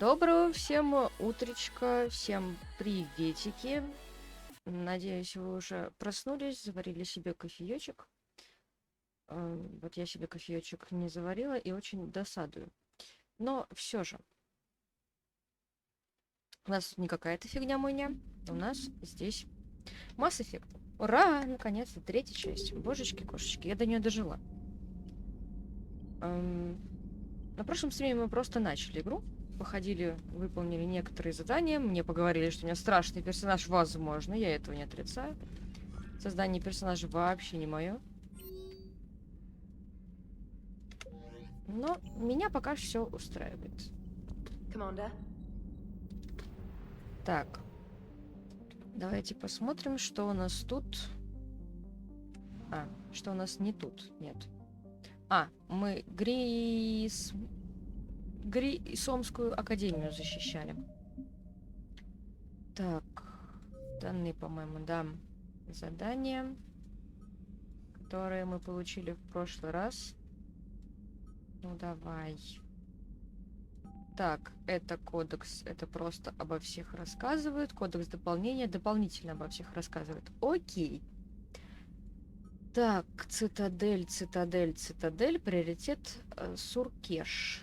Доброго всем утречка, всем приветики. Надеюсь, вы уже проснулись, заварили себе кофеечек. Вот я себе кофеечек не заварила и очень досадую. Но все же, у нас не какая-то фигня-мойня, у нас здесь Mass Effect. Ура! Наконец-то третья часть. Божечки-кошечки, я до нее дожила. На прошлом стриме мы просто начали игру. Походили, выполнили некоторые задания. Мне поговорили, что у меня страшный персонаж. Возможно, я этого не отрицаю. Создание персонажа вообще не мое. Но меня пока все устраивает. Commander. Так. Давайте посмотрим, что у нас тут. Что у нас не тут. Нет. Мы Грисомскую академию защищали. Так. Данные, по-моему, да. Задания, которые мы получили в прошлый раз. Ну, давай. Так, это кодекс. Это просто обо всех рассказывает. Кодекс дополнения дополнительно обо всех рассказывает. Окей. Так, цитадель. Приоритет Суркеш.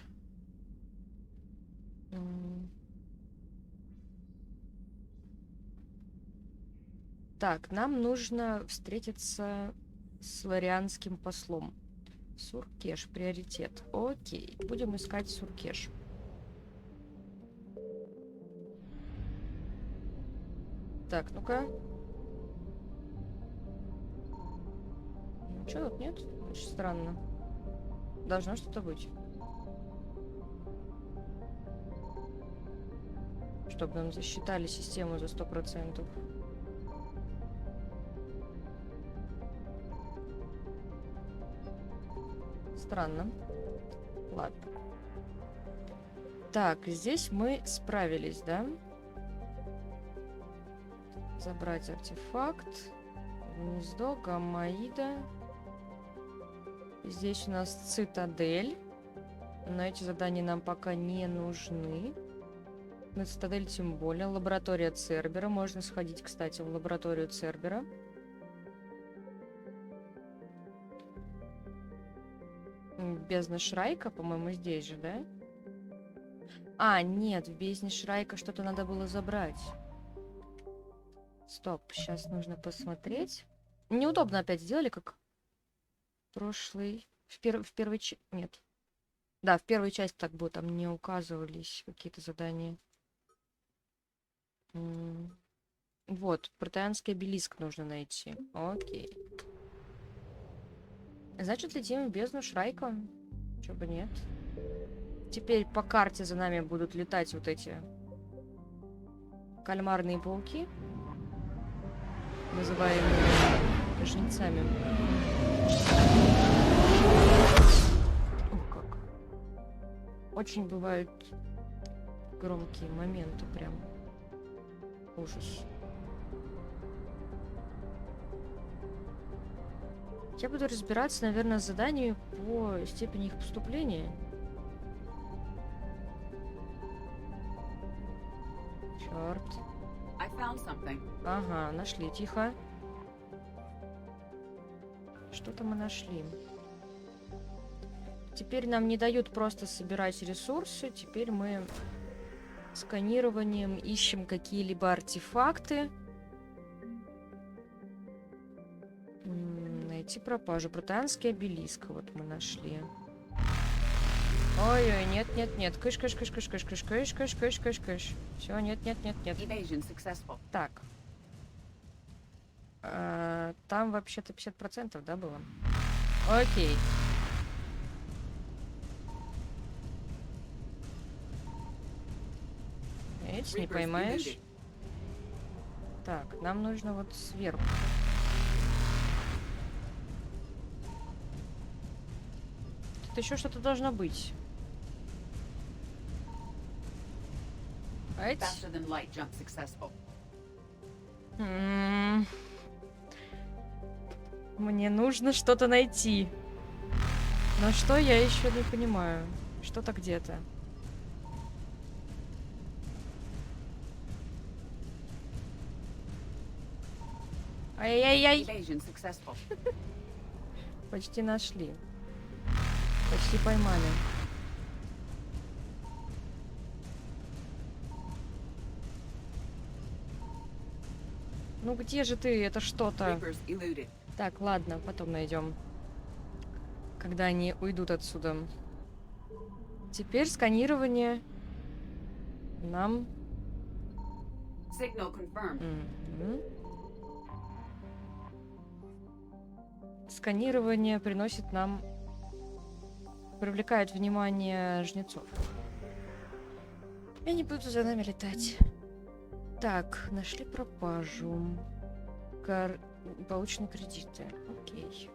Так, нам нужно встретиться с ларианским послом. Суркеш, приоритет. Окей, будем искать Суркеш. Так, ну-ка. Ничего тут нет? Очень странно. Должно что-то быть. Чтобы нам засчитали систему за 100%. Странно. Ладно. Так, здесь мы справились, да? Забрать артефакт. Гнездо, гаммаида. Здесь у нас цитадель. Но эти задания нам пока не нужны. На цитадель тем более. Лаборатория Цербера. Можно сходить, кстати, в лабораторию Цербера. Бездна Шрайка, по-моему, здесь же, да? Нет, в бездне Шрайка что-то надо было забрать. Стоп, сейчас нужно посмотреть. Неудобно опять сделали, как прошлый... В первой части... Нет. Да, в первой части так было, там не указывались какие-то задания. Вот, протеанский обелиск нужно найти. Окей. Значит, летим в бездну Шрайка. Чё бы нет. Теперь по карте за нами будут летать вот эти кальмарные пауки, называемые жнецами. О, как. Очень бывают громкие моменты, прям. Ужас. Я буду разбираться, наверное, с заданиями по степени их поступления. Черт. Ага, нашли, тихо. Что-то мы нашли. Теперь нам не дают просто собирать ресурсы. Теперь мы сканированием ищем какие-либо артефакты. Найти пропажу. Протеанский обелиск. Вот мы нашли. Ой-ой, нет. Кыш. Все, нет. Так. Там вообще-то 50%, да, было? Окей. Эти не поймаешь. Так, нам нужно вот сверху. Тут еще что-то должно быть. Мне нужно что-то найти. Но что, я еще не понимаю. Что-то где-то. Ай-яй-яй. Почти нашли. Почти поймали. Ну где же ты? Это что-то. Так, ладно, потом найдем. Когда они уйдут отсюда. Теперь сканирование нам... Сканирование приносит нам... Привлекает внимание жнецов. Я не буду за нами летать. Так, нашли пропажу. Получены кредиты. Окей.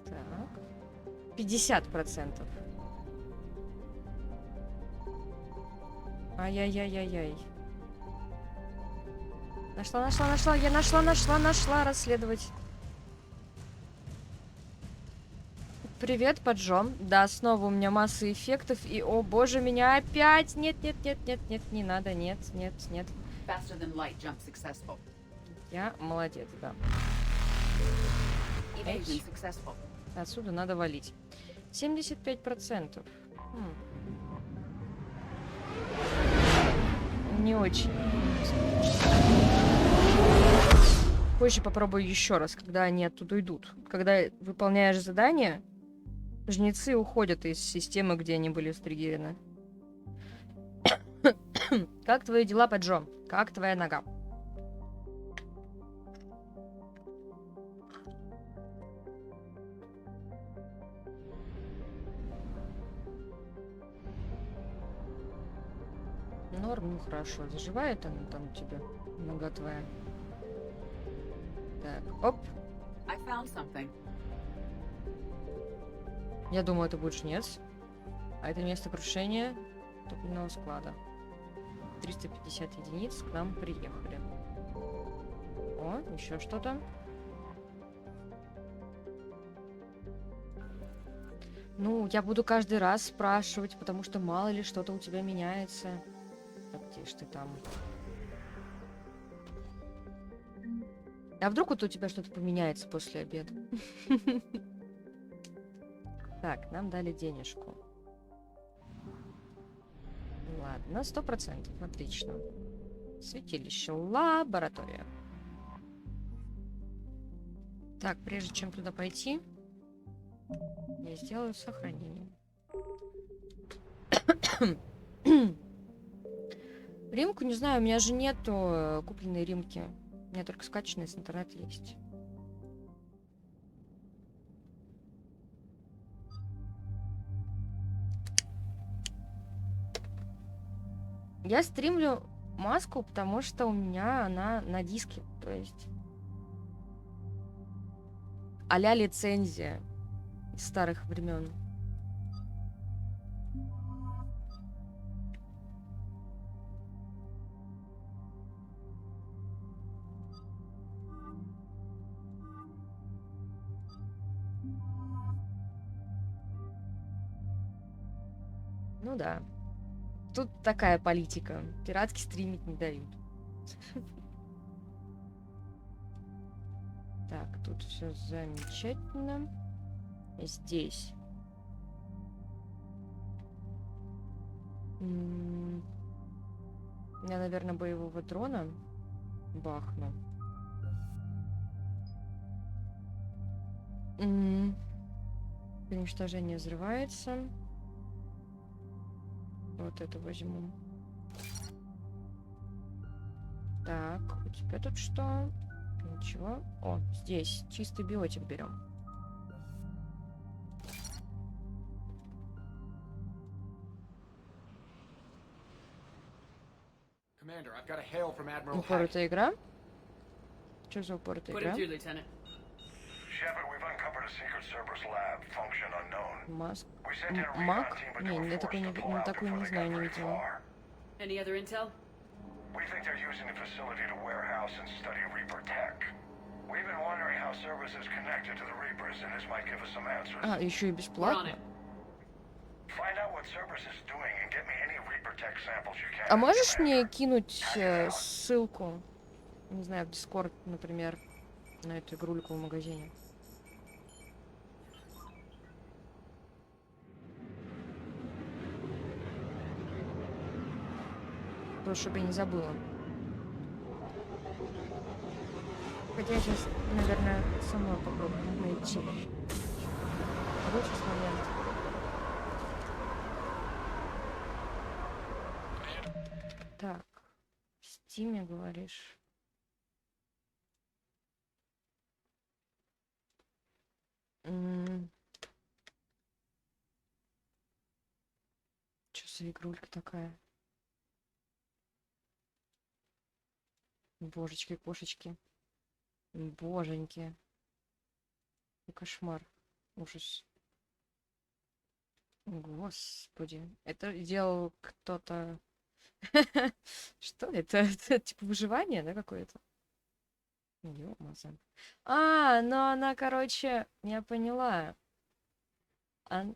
Так. 50%. Ай-яй-яй-яй-яй. Нашла. Я нашла расследовать. Привет, поджом. Да, снова у меня масса эффектов. И, о боже, меня опять. Нет, не надо. Нет. Я молодец, да. Эй. Отсюда надо валить. 75%. Не очень. Позже попробую еще раз, когда они оттуда идут. Когда выполняешь задание, жнецы уходят из системы, где они были стригерены. Как твои дела, поджом? Как твоя нога? Норм, ну хорошо. Заживает она там у тебя? Нога твоя. Так, оп. Я думаю, это будет жнец. А это место крушения топливного склада. 350 единиц к нам приехали. О, еще что-то. Ну, я буду каждый раз спрашивать, потому что мало ли что-то у тебя меняется. Так, где ж ты там? А вдруг вот у тебя что-то поменяется после обеда? Так, нам дали денежку. Ладно, 100%. Отлично. Святилище, лаборатория. Так, прежде чем туда пойти, я сделаю сохранение. Римку, не знаю, у меня же нету купленной римки. У меня только скачанные с интернета есть. Я стримлю маску, потому что у меня она на диске. То есть а-ля лицензия из старых времен. Ну да. Тут такая политика. Пиратки стримить не дают. Так, тут все замечательно. Здесь. Я, наверное, боевого дрона бахну. Уничтожение взрывается. Вот это возьму. Так, у тебя тут что? Ничего. О, здесь чистый биотик берем. Упоротая игра? Что за упоротая игра? Маск? Мак? Не, я такой не знаю, не видела. А, еще и бесплатно? А можешь мне кинуть ссылку не знаю, в Discord, например, на эту игрульку в магазине. То, чтобы я не забыла. Хотя я сейчас, наверное, сама попробую найти. Вот сейчас момент. Так, в Стиме, говоришь? Что за игрулька такая? Божечки, кошечки. Боженьки. Кошмар. Ужас. Господи. Это делал кто-то... Что это? Это типа выживание, да, какое-то? Ё-моё. Ну она, короче, я поняла.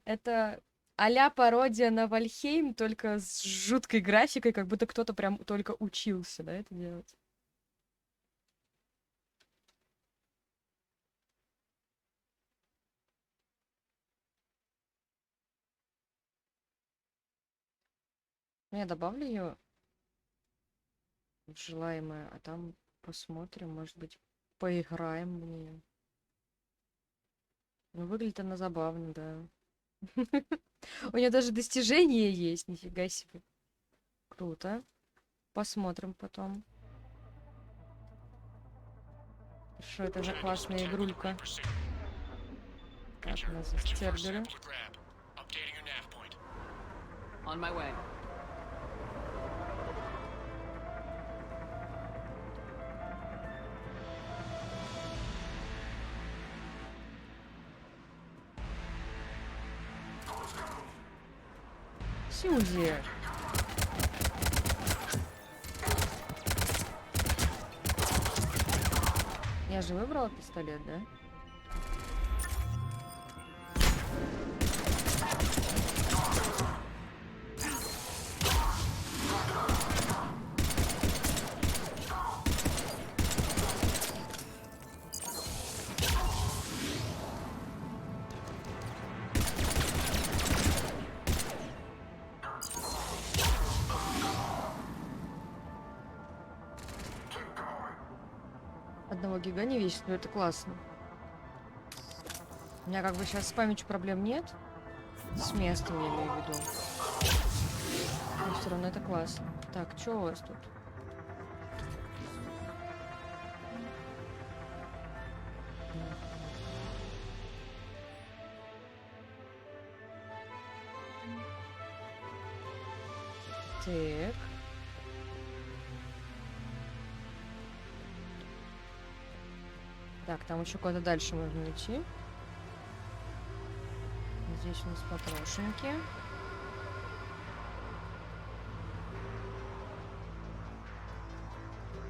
Это а-ля пародия на Вальхейм, только с жуткой графикой, как будто кто-то прям только учился, да, это делать. Ну, я добавлю ее в желаемое, а там посмотрим, может быть, поиграем в нее. Ну, выглядит она забавно, да. У нее даже достижения есть, нифига себе. Круто. Посмотрим потом. Что это за классная игрулька? Так, у нас здесь церберы. On my way. Сьюзи. Я же выбрала пистолет, да? Одного гига не весит, но это классно. У меня как бы сейчас с памятью проблем нет. С местом я имею в виду. Но все равно это классно. Так, что у вас тут? Так. Так, там еще куда-то дальше можно идти. Здесь у нас потрошеньки.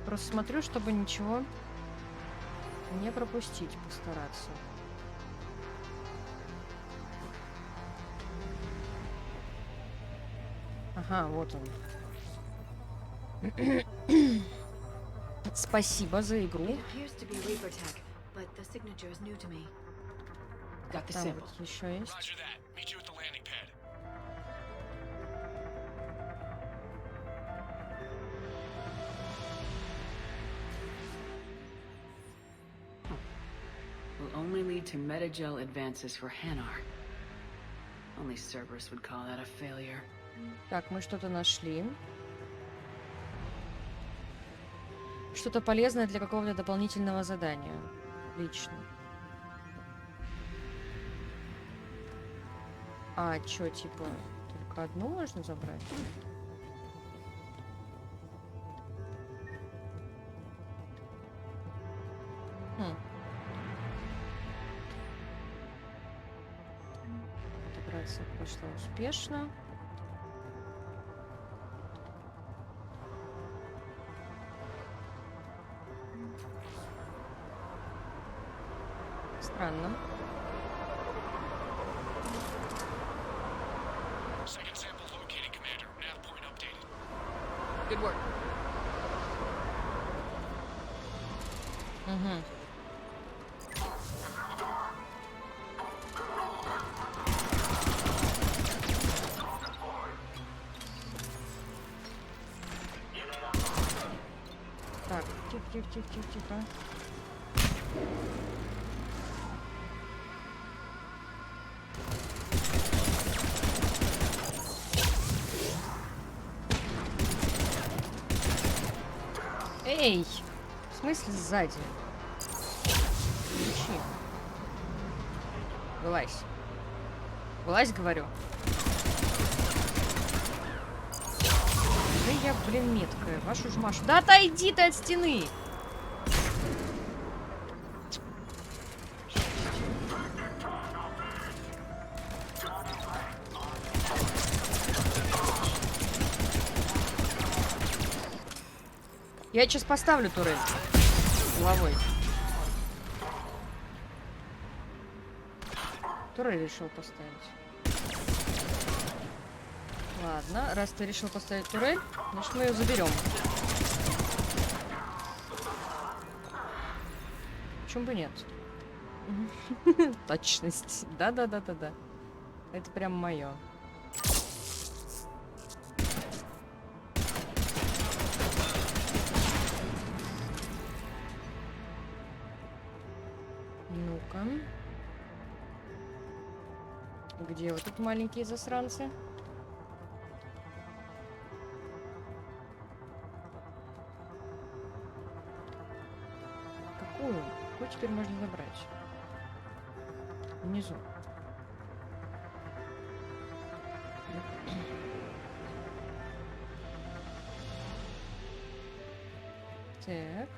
Просто смотрю, чтобы ничего не пропустить, постараться. Ага, вот он. Спасибо за игру. Там вот еще есть. Will only lead to metagel advances for Hanar. Only Cerberus would call that a failure. Так, мы что-то нашли. Что-то полезное для какого-то дополнительного задания. Отлично. А, чё, типа, только одну можно забрать? Хм. Операция прошла успешно. Странно. Good work. Угу. Так, тихо. Эй! В смысле сзади? Ключи. Вылазь. Вылазь, говорю. Да я, блин, меткая. Вашу ж Машу. Да отойди ты от стены! Я сейчас поставлю турель головой. Турель решил поставить. Ладно, раз ты решил поставить турель, значит мы ее заберем. Почему бы нет? Точность. Да. Это прям мое. Ну-ка. Где вот тут маленькие засранцы? Какую? Какую теперь можно забрать? Внизу. Так.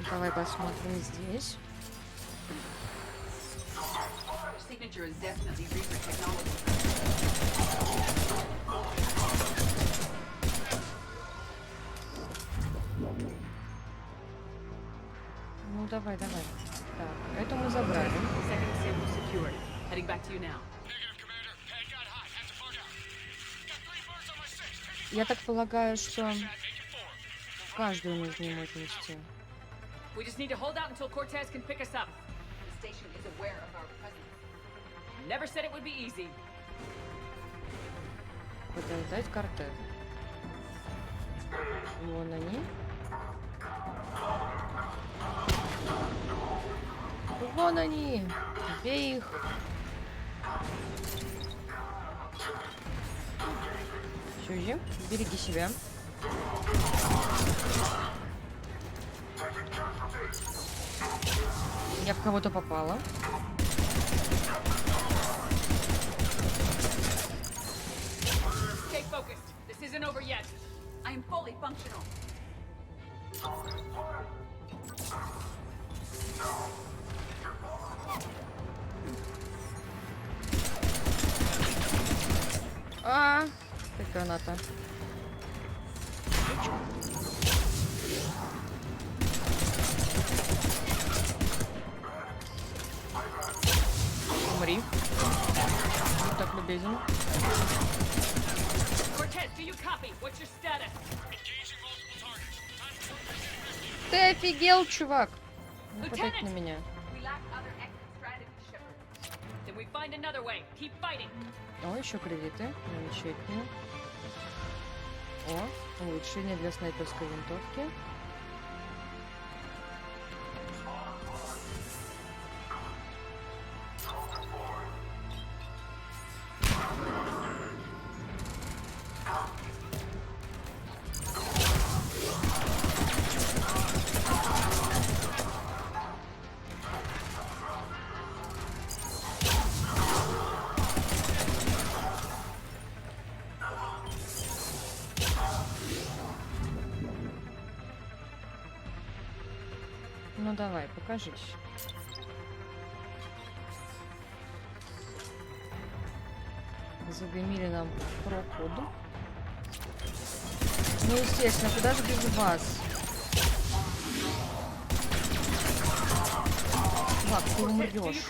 Давай посмотрим здесь. Ну давай. Так, это мы забрали. Я так полагаю, что каждую нужно ему отнести. We just need to hold out until Cortez can pick us up. The station is aware of our presence. Never said it would be easy. Подождать картель. Вон они. Вон они. Бей их. Сюзи, береги себя. Я в кого-то попала. Stay focused. This isn't over yet. I am fully functional. Как граната. Умри. Будь так любезен. Ты офигел, чувак? Нападать на меня. О, еще кредиты. Замечательно. О, улучшение для снайперской винтовки. Ну давай, покажись. Задымили нам проход. Ну, естественно, куда же без вас? Чувак, ты умрешь.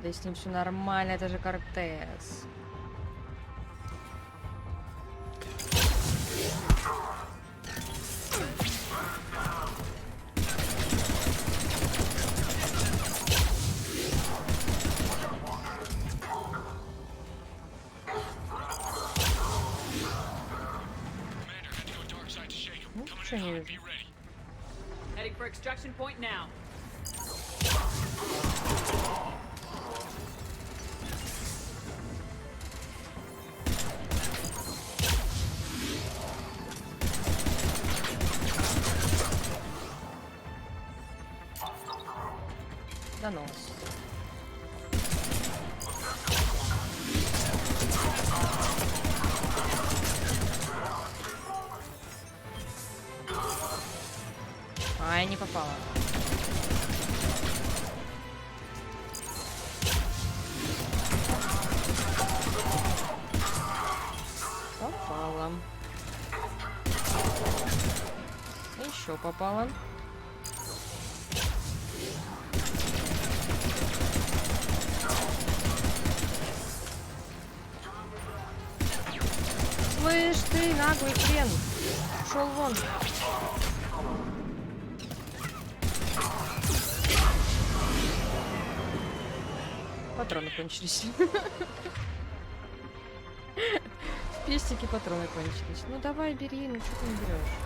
Да с ним все нормально, это же Кортес. Ну, что не вижу. Heading for extraction point now. Да ну. Ай, не попала. Попала. Еще попала. Слышь ты, наглый хрен. Шел вон. Патроны кончились. В пестике патроны кончились. Ну давай, бери, ну что ты не берешь?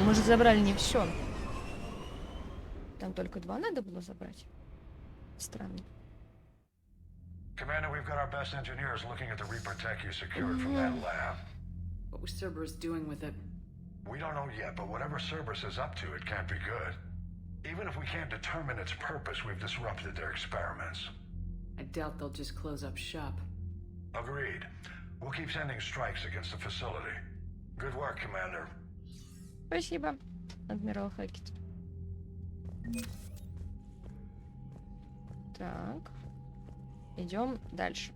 Мы же забрали не все. Там только 2 надо было забрать. Странно. Commander, we've got our best engineers looking at the Reaper tech you secured from that lab. What was Cerberus doing with it? We don't know yet, but whatever Cerberus is up to, it can't be good. Even if we can't determine its purpose, we've disrupted their experiments. I doubt they'll just close up shop. Agreed. We'll keep sending strikes against the facility. Good work, Commander. Спасибо, адмирал Хакет. Так. Идем дальше.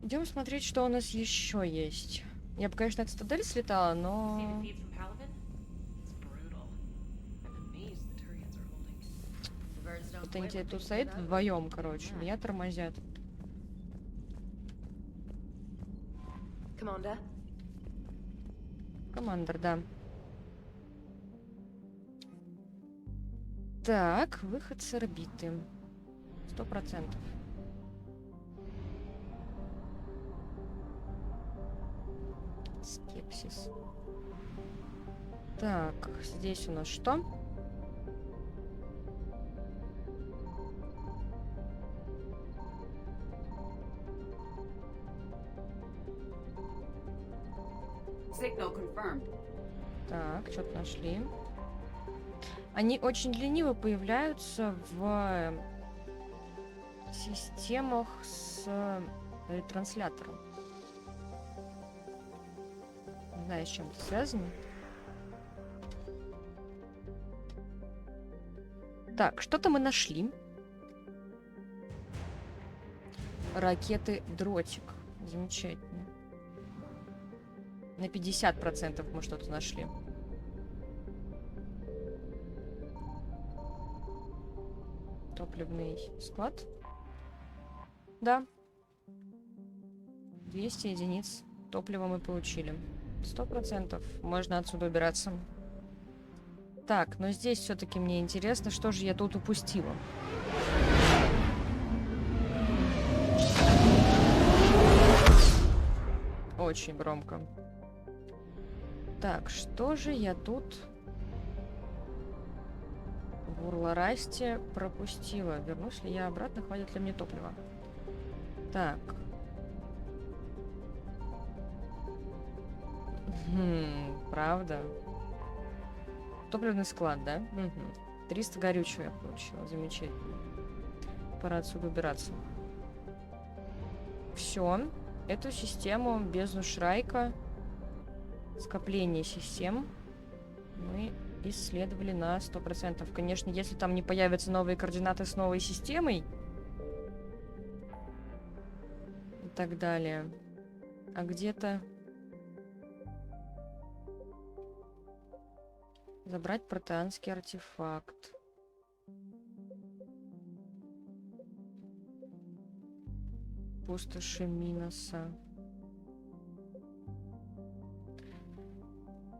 Идем смотреть, что у нас еще есть. Я бы, конечно, от Цитадель слетала, но... Вот они тут стоят вдвоем, короче. Меня тормозят. Командор, да. Так, выход с орбиты. 100%. Скепсис. Так, здесь у нас что? Signal confirmed. Так, что-то нашли. Они очень лениво появляются в системах с ретранслятором. Не знаю, с чем это связано. Так, что-то мы нашли. Ракеты дротик. Замечательно. На 50% мы что-то нашли. Топливный склад. Да. 200 единиц топлива мы получили. 100%. Можно отсюда убираться. Так, но здесь все-таки мне интересно, что же я тут упустила. Очень громко. Так, что же я тут в Урларасте пропустила? Вернусь ли я обратно? Хватит ли мне топлива? Так. Правда? Топливный склад, да? 300 горючего я получила. Замечательно. Пора отсюда убираться. Все. Эту систему, бездну Шрайка, скопление систем мы исследовали на 100%. Конечно, если там не появятся новые координаты с новой системой и так далее. А где-то забрать протеанский артефакт. Пустоши Миноса.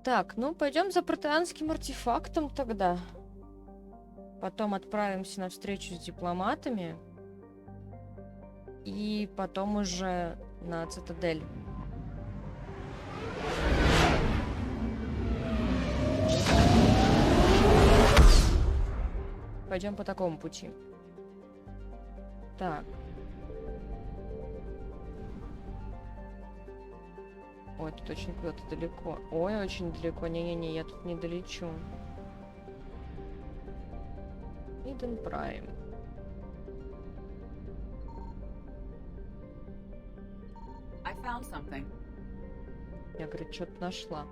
Так, ну пойдем за протеанским артефактом тогда. Потом отправимся на встречу с дипломатами. И потом уже на цитадель. Пойдем по такому пути. Так. Ой, тут очень куда-то далеко. Ой, очень далеко. Не-не-не, я тут не долечу. Иден Прайм. I found something. Я, говорит, что-то нашла.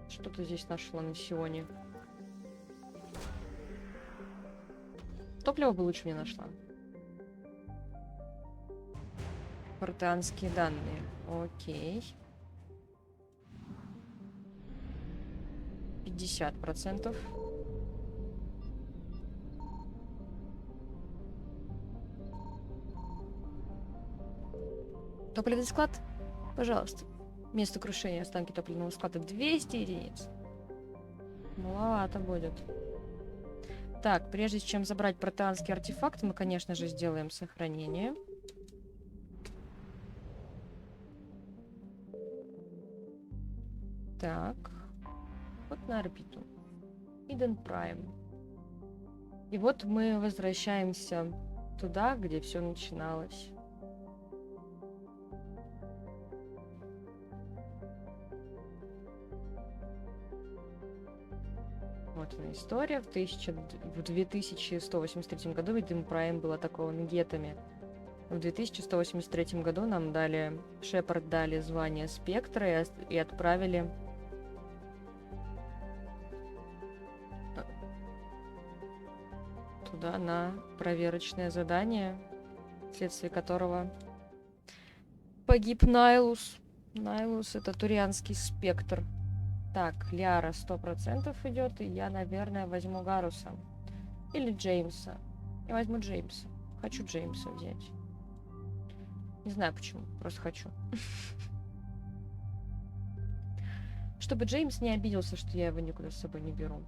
Что ты здесь нашла на Сионе? Топливо бы лучше мне нашла. Протеанские данные. Окей. 50%. Топливный склад? Пожалуйста. Место крушения останки топливного склада 200 единиц. Маловато будет. Так, прежде чем забрать протеанский артефакт, мы, конечно же, сделаем сохранение. Так. Вот на орбиту. Иден Прайм. И вот мы возвращаемся туда, где все начиналось. Вот она история. В 2183 году Иден Прайм был атакован гетами. В 2183 году нам дали... Шепард дали звание Спектра и отправили... туда на проверочное задание, вследствие которого погиб Найлус. Найлус — это турианский спектр. Так, Лиара 100% идет, и я, наверное, возьму Гаруса. Или Джеймса. Я возьму Джеймса. Хочу Джеймса взять. Не знаю почему, просто хочу. Чтобы Джеймс не обиделся, что я его никуда с собой не беру.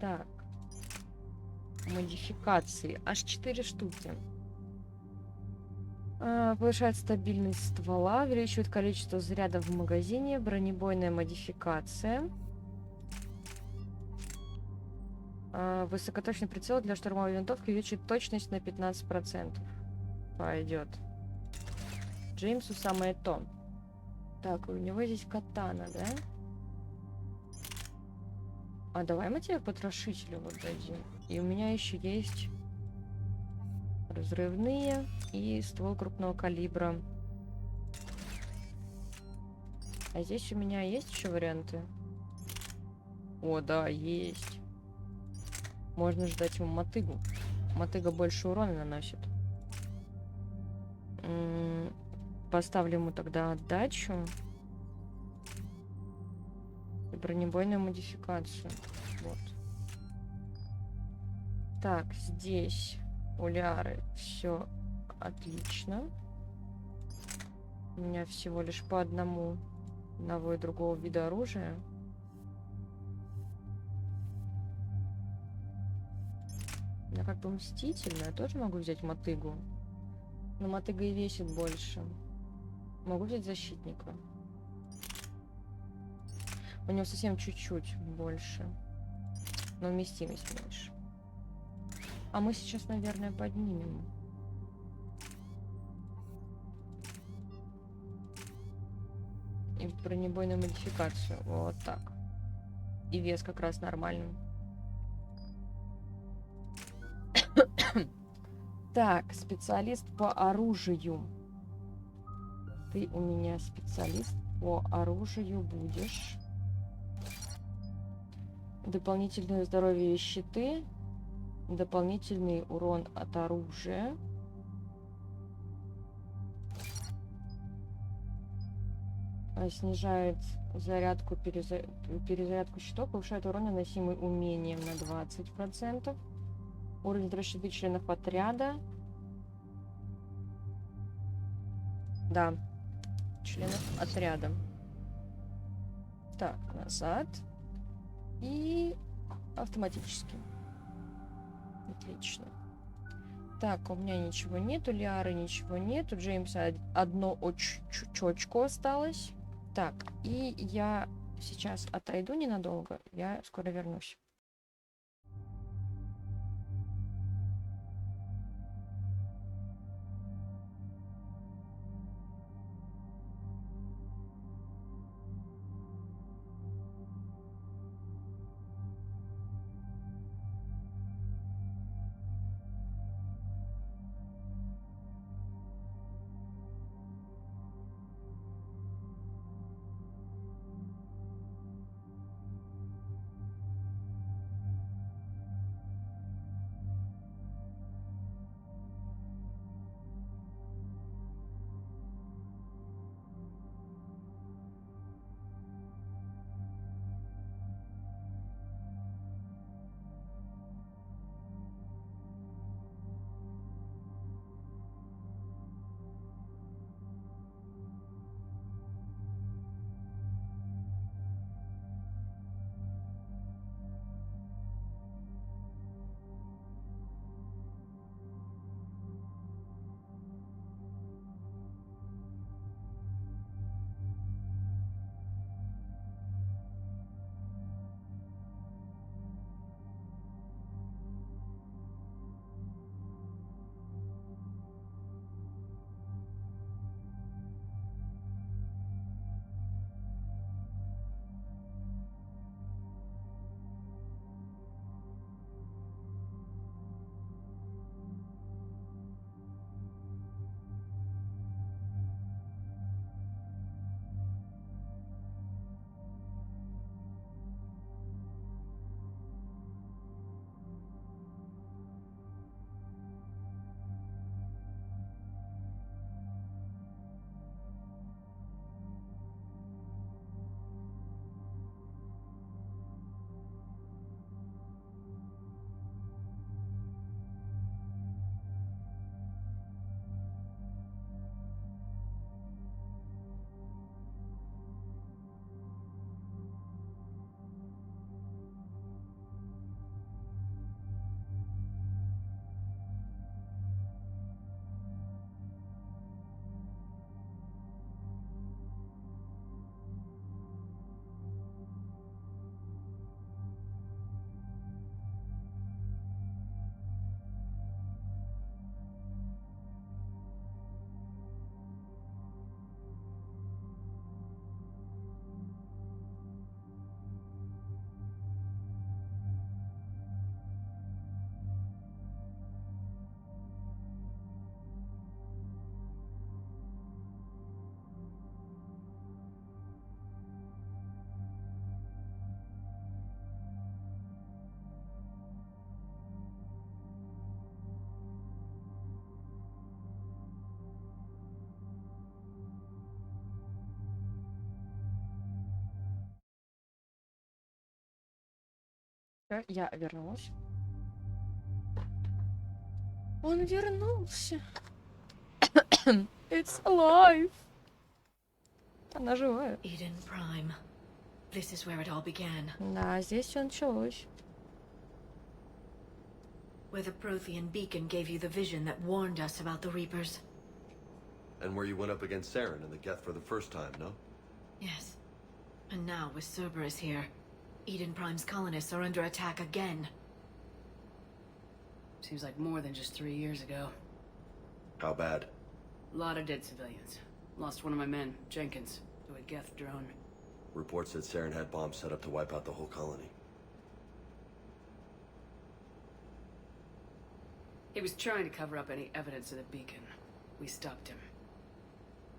Так. Модификации. Аж 4 штуки. Повышает стабильность ствола, увеличивает количество зарядов в магазине, бронебойная модификация. Высокоточный прицел для штурмовой винтовки увеличит точность на 15%. Пойдет. Джеймсу самое то. Так, у него здесь катана, да? А давай мы тебе потрошителя вот дадим. И у меня еще есть разрывные и ствол крупного калибра. А здесь у меня есть еще варианты? О, да, есть. Можно ждать ему мотыгу. Мотыга больше урона наносит. Поставлю ему тогда отдачу. И бронебойную модификацию. Вот. Так, здесь у Лиары все отлично. У меня всего лишь по одному одного и другого вида оружия. Я как бы мстительная. Тоже могу взять мотыгу. Но мотыга и весит больше. Могу взять защитника. У него совсем чуть-чуть больше. Но вместимость меньше. А мы сейчас, наверное, поднимем. И бронебойную модификацию. Вот так. И вес как раз нормальный. Так, специалист по оружию. Ты у меня специалист по оружию будешь. Дополнительное здоровье и щиты. Дополнительный урон от оружия. Снижает зарядку, перезарядку щитов. Повышает урон, наносимый умением на 20%. Уровень защиты членов отряда. Да. Членов отряда. Так, назад. И автоматически. Отлично. Так, у меня ничего нету, Лиары ничего нету, Джеймса одно очко осталось. Так, и я сейчас отойду ненадолго, я скоро вернусь. Я вернулась. Он вернулся. It's alive. Она живая. Eden Prime. This is where it all began. Да, здесь все началось. Where the Prothean beacon gave you the vision that warned us about the Reapers. And where you went up against Saren and the Geth for the first time, no? Yes. And now, with Cerberus here, Eden Prime's colonists are under attack again. Seems like more than just 3 years ago. How bad? A lot of dead civilians. Lost one of my men, Jenkins, to a Geth drone. Reports said Saren had bombs set up to wipe out the whole colony. He was trying to cover up any evidence of the beacon. We stopped him.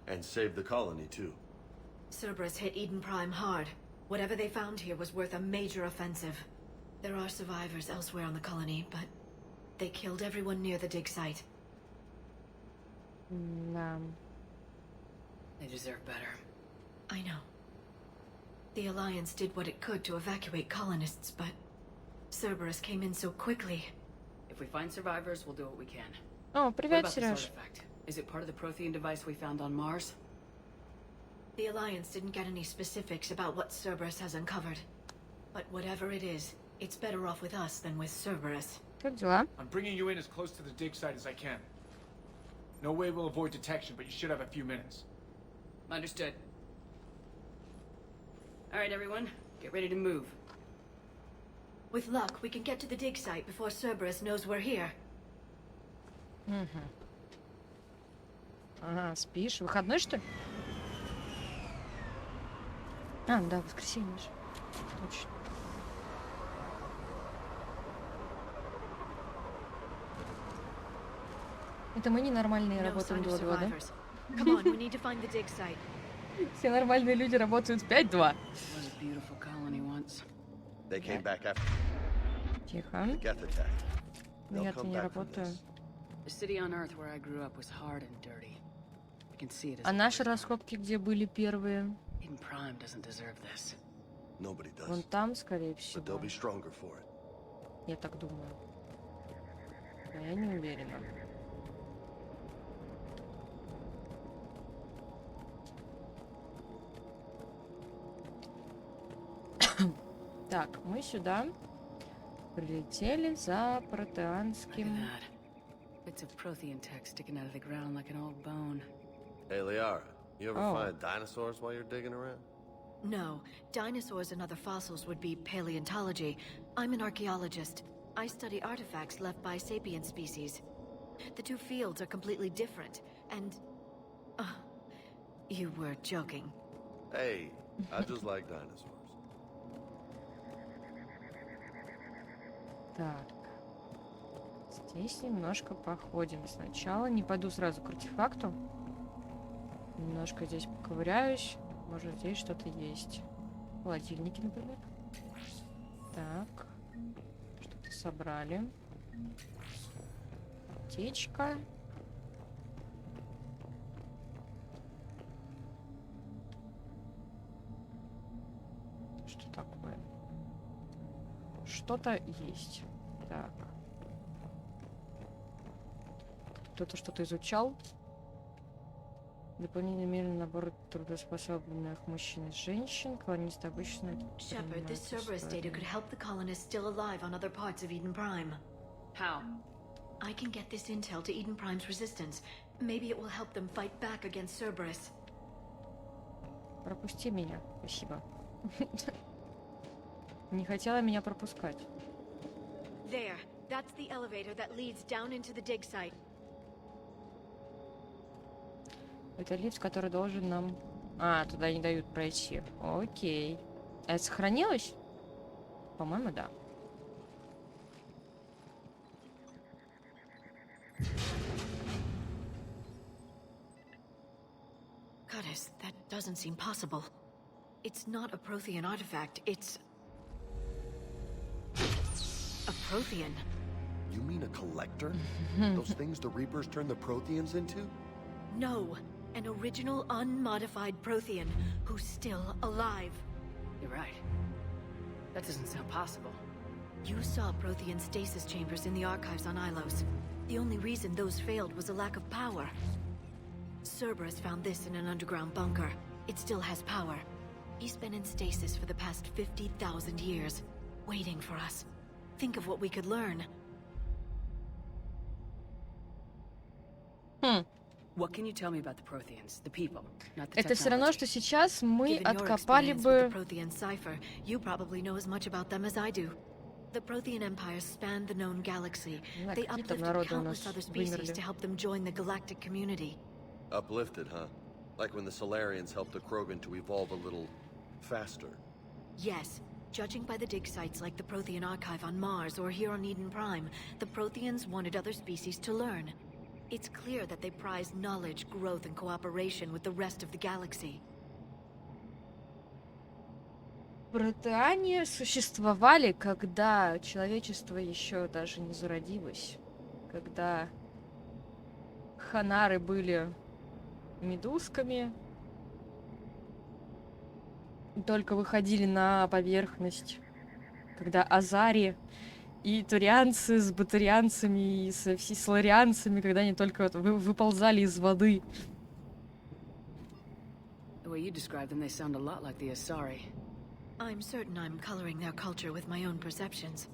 And saved the colony, too. Cerberus hit Eden Prime hard. Whatever they found here was worth a major offensive. There are survivors elsewhere on the colony, but they killed everyone near the dig site. Да. They deserve better. I know. The Alliance did what it could to evacuate colonists, but Cerberus came in so quickly. If we find survivors, we'll do what we can. О, What привет, about this Сереж. artifact? Is it part of the Prothean device we found on Mars? The Alliance didn't get any specifics about what Cerberus has uncovered. But whatever it is, it's better off with us than with Cerberus. Как дела? I'm bringing you in as close to the dig site as I can. No way we'll avoid detection, but you should have a few minutes. Understood. Alright, everyone. Get ready to move. With luck, we can get to the dig site before Cerberus knows we're here. Ага, спишь? Выходной, что ли? А, да, воскресенье же. Точно. Это мы ненормальные No работаем sign of 2-2, да? survivors. Come on, we need to find the dig site. Все нормальные люди работают в 5-2. It was a beautiful colony once. They came back after Тихо. the Geth attack. They'll Нет, я come не back from работаю. this. The city on Earth where I grew up was hard and dirty. I can see it as А a наши prisoner. раскопки где были первые? Eden Prime doesn't deserve this. Nobody Вон does. там, скорее But they'll всего. be stronger for it. Я так думаю. Но я не уверена. Так, мы сюда прилетели за Look at протеанским... that. Bits of Prothean tech sticking out of the ground like an old bone. Hey, Liara, you ever Oh. find dinosaurs while you're digging around? No, dinosaurs and other fossils would be paleontology. I'm an archaeologist. I study artifacts left by sapient species. The two fields are completely different, and... you were joking. Hey, I just like dinosaurs. Так. Здесь немножко походим сначала. Не пойду сразу к артефакту. Немножко здесь поковыряюсь. Может, здесь что-то есть. Холодильники, например. Так. Что-то собрали. Аптечка. Что такое? Что-то есть. Так. Кто-то что-то изучал. Дополнительный мерный набор трудоспособных мужчин и женщин. Колонисты обычно Shepard, this принимают Cerberus data истории. could help the colonists still alive on other parts of Eden Prime. How? I can get this intel to Eden Prime's resistance. Maybe it will help them fight back against Cerberus. Пропусти меня. Спасибо. Не хотела меня пропускать. There. That's the elevator that leads down into the dig site. Это лифт, который должен нам... А, туда не дают пройти. Окей. А это сохранилось? По-моему, да. Goddess, that doesn't seem possible. It's not a Prothean artifact, it's... a Prothean. You mean a collector? Those things the Reapers turn the Protheans into? No, an original unmodified Prothean who's still alive. You're right. That doesn't sound possible. You saw Prothean stasis chambers in the archives on Ilos. The only reason those failed was a lack of power. Cerberus found this in an underground bunker. It still has power. He's been in stasis for the past 50,000 years, waiting for us. Think of what we could learn. What can you tell me about the Protheans, the people, not the Это все равно, technology? что сейчас мы Given your откопали experience with бы... the Prothean cipher, you probably know as much about them as I do. The Prothean empires spanned the known galaxy. Да, They какие там uplifted народы у нас countless other species вымерли. to help them join the galactic community. Uplifted, huh? Like when the Solarians helped the Krogan to evolve a little faster. Yes, judging by the dig sites like the Prothean Archive on Mars or here on Eden Prime, the Protheans wanted other species to learn. It's clear that they prize knowledge, growth, and cooperation with the rest of the galaxy. Протеане существовали, когда человечество еще даже не зародилось. Когда ханары были медузками, только выходили на поверхность. Когда азари и турианцы с батарианцами и со всесларианцами, когда они только вот выползали из воды. The way you describe them, they sound a lot like the Asari. I'm certain I'm coloring their culture with my own perceptions.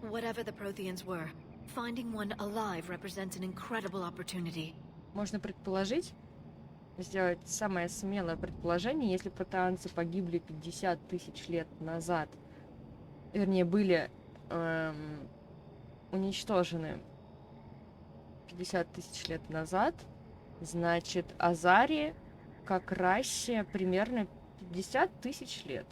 Whatever the Protheans were, finding one alive represents an incredible opportunity. Можно предположить, сделать самое смелое предположение, если протеанцы погибли 50 тысяч лет назад, вернее, были уничтожены 50 тысяч лет назад, значит, азари как расе примерно 50 тысяч лет.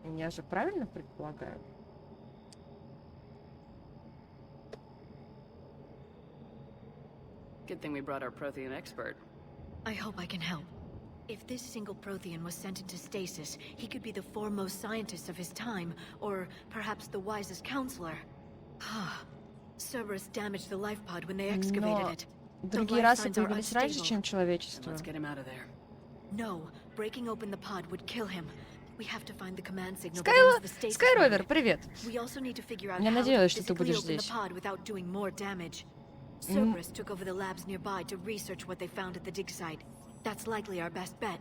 Я же правильно предполагаю? Good thing we brought our Prothean expert. I hope I can help. If this single Prothean was sent into stasis, he could be the foremost scientist of his time, or perhaps the wisest counselor. Cerberus damaged the life pod when they excavated it. Другие расы появились раньше, чем человечество. Let's get him out of there. No, breaking open the pod would kill him. We have to find the command signal that ends the stasis Скайровер, mode. привет. We also need to figure out Я how надеялась, to что ты physically будешь open the здесь. pod without doing more damage. Cerberus took over the labs nearby to research what they found at the dig site. That's likely our best bet.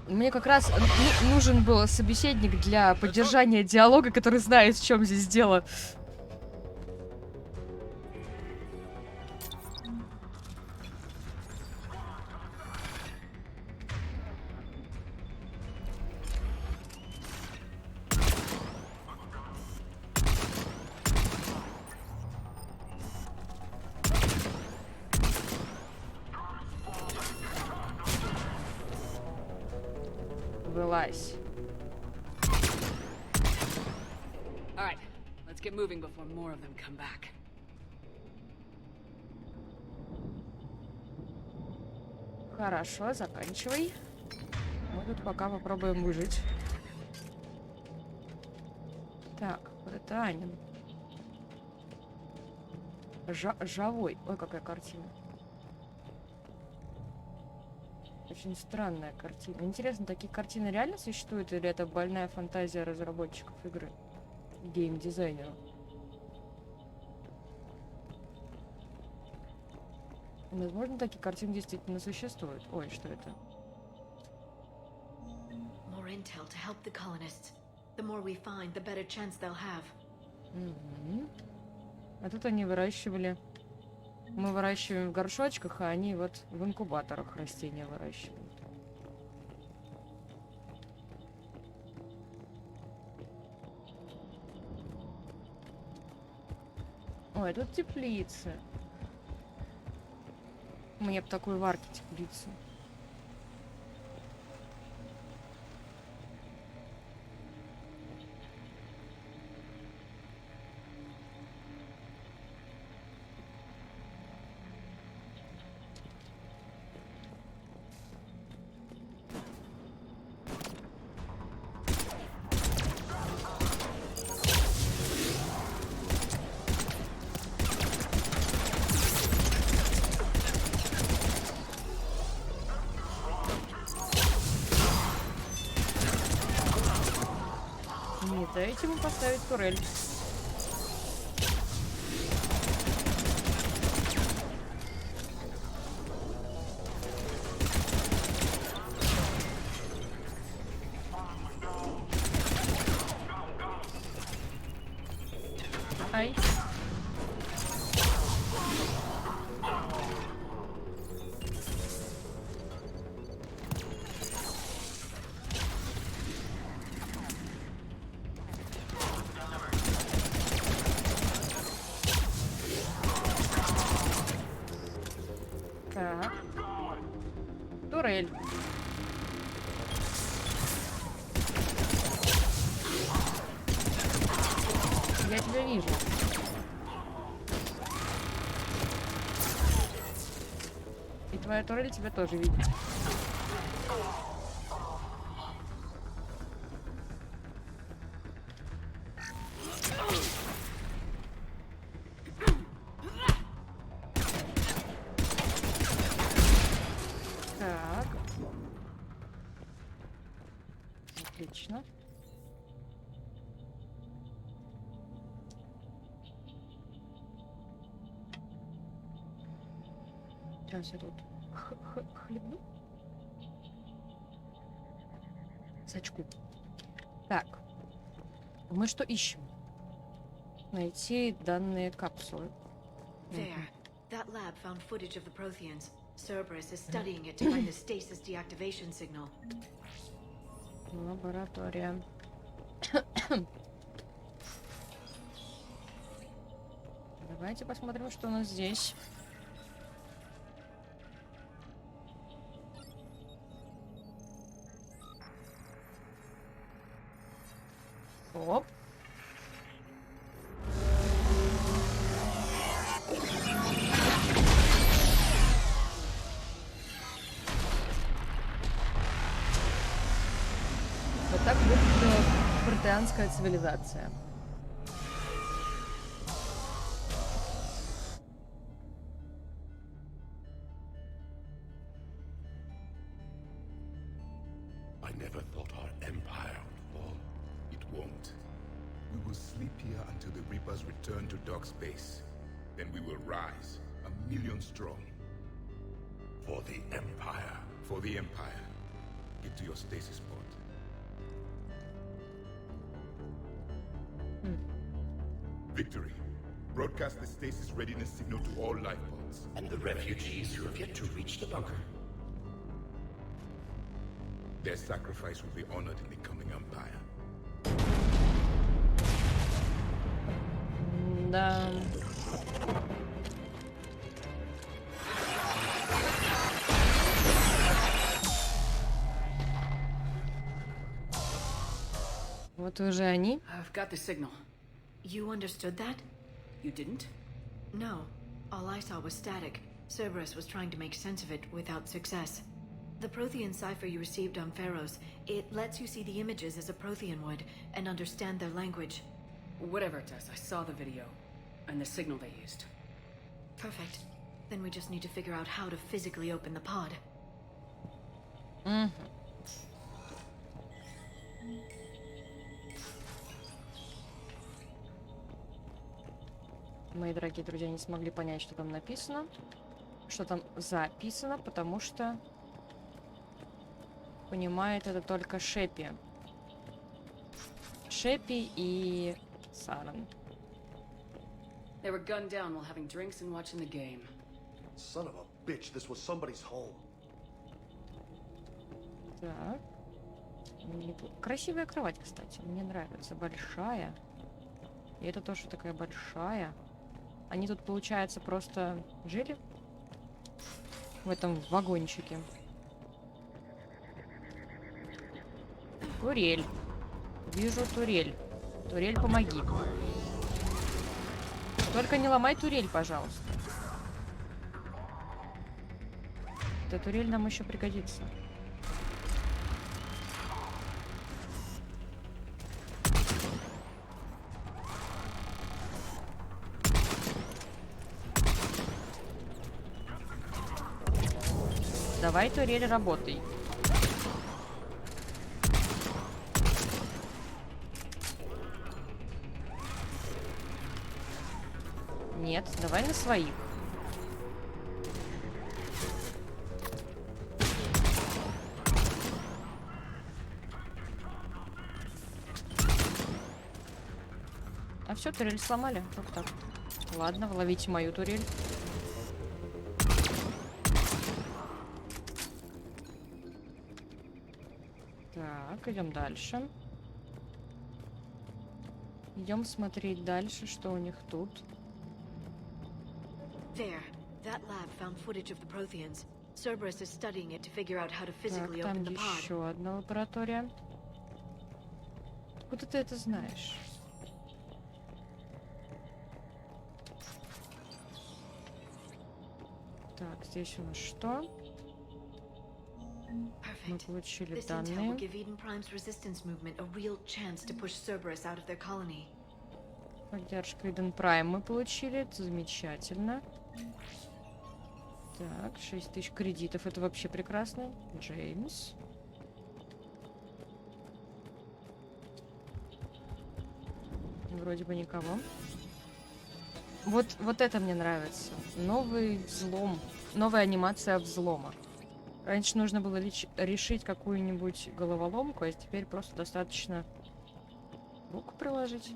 Мне как раз нужен был собеседник для поддержания диалога, который знает, в чем здесь дело. Вылазь. All right, let's get moving before more of them come back. Хорошо, заканчивай. Мы тут пока попробуем выжить. Так, протеанин. Живой. Ой, какая картина. Очень странная картина. Интересно, такие картины реально существуют, или это больная фантазия разработчиков игры? Геймдизайнеров. Возможно, такие картины действительно существуют. Ой, что это? More intel to help the colonists. The more we find, the better chance they'll have. Мгм. А тут они выращивали. Мы выращиваем в горшочках, а они вот в инкубаторах растения выращивают. Ой, тут теплицы. Мне бы такую в арке теплицу. Не дайте ему поставить турель. Ай. Так. Турель. Я тебя вижу. И твоя турель тебя тоже видит. Так. Отлично. Сейчас я тут хлебну. Сачку. Так. Мы что ищем? Найти данные капсулы. There. That lab found footage of the Protheans. Cerberus is studying it to find the stasis deactivation signal. Лаборатория. Давайте посмотрим, что у нас здесь. Оп. Вот так выглядела протеанская цивилизация. I never thought our empire would fall. It won't. We will sleep here until the Reapers return to dark space. Then we will rise, 1,000,000 strong. For the Empire. For the Empire. Get to your stasis pod. Victory. Broadcast the stasis readiness signal to all life pods. And the refugees who have yet to reach the bunker. Their sacrifice will be honored in the coming Empire. Да. Вот уже они. I've got the signal. You understood that? You didn't? No. All I saw was static. Cerberus was trying to make sense of it without success. The Prothean cipher you received on Pharaohs, it lets you see the images as a Prothean would and understand their language. Whatever it does, I saw the video. And the signal they used. Perfect. Then we just need to figure out how to physically open the pod. Мои дорогие друзья не смогли понять, что там написано. Что там записано, потому что понимает это только Шепи. Шепи и Саран. They were gunned down while having drinks and watching the game. Son of a bitch, this was somebody's home. Так. Красивая кровать, кстати. Мне нравится. Большая. И это тоже такая большая. Они тут, получается, просто жили в этом вагончике. Турель. Вижу турель. Турель, помоги. Только не ломай турель, пожалуйста. Эта турель нам еще пригодится. Давай, турель, работай. Нет, давай на своих. А все, турель сломали. Вот так. Ладно, ловите мою турель. Так, идем дальше. Идем смотреть дальше, что у них тут. There. That lab found footage of the Protheans. Cerberus is studying it to figure out how to Так, physically там open the pod. еще одна лаборатория. Откуда ты это знаешь? Так, Так, здесь у нас что? Мы Perfect. получили This intel will данные. give Eden Prime's resistance movement a real chance to push Cerberus out of their colony. Поддержка Eden Prime мы получили. Это замечательно. Так, 6000 кредитов. Это вообще прекрасно. Джеймс. Вроде бы никого. Вот это мне нравится. Новый взлом. Новая анимация взлома. Раньше нужно было решить какую-нибудь головоломку, а теперь просто достаточно руку приложить.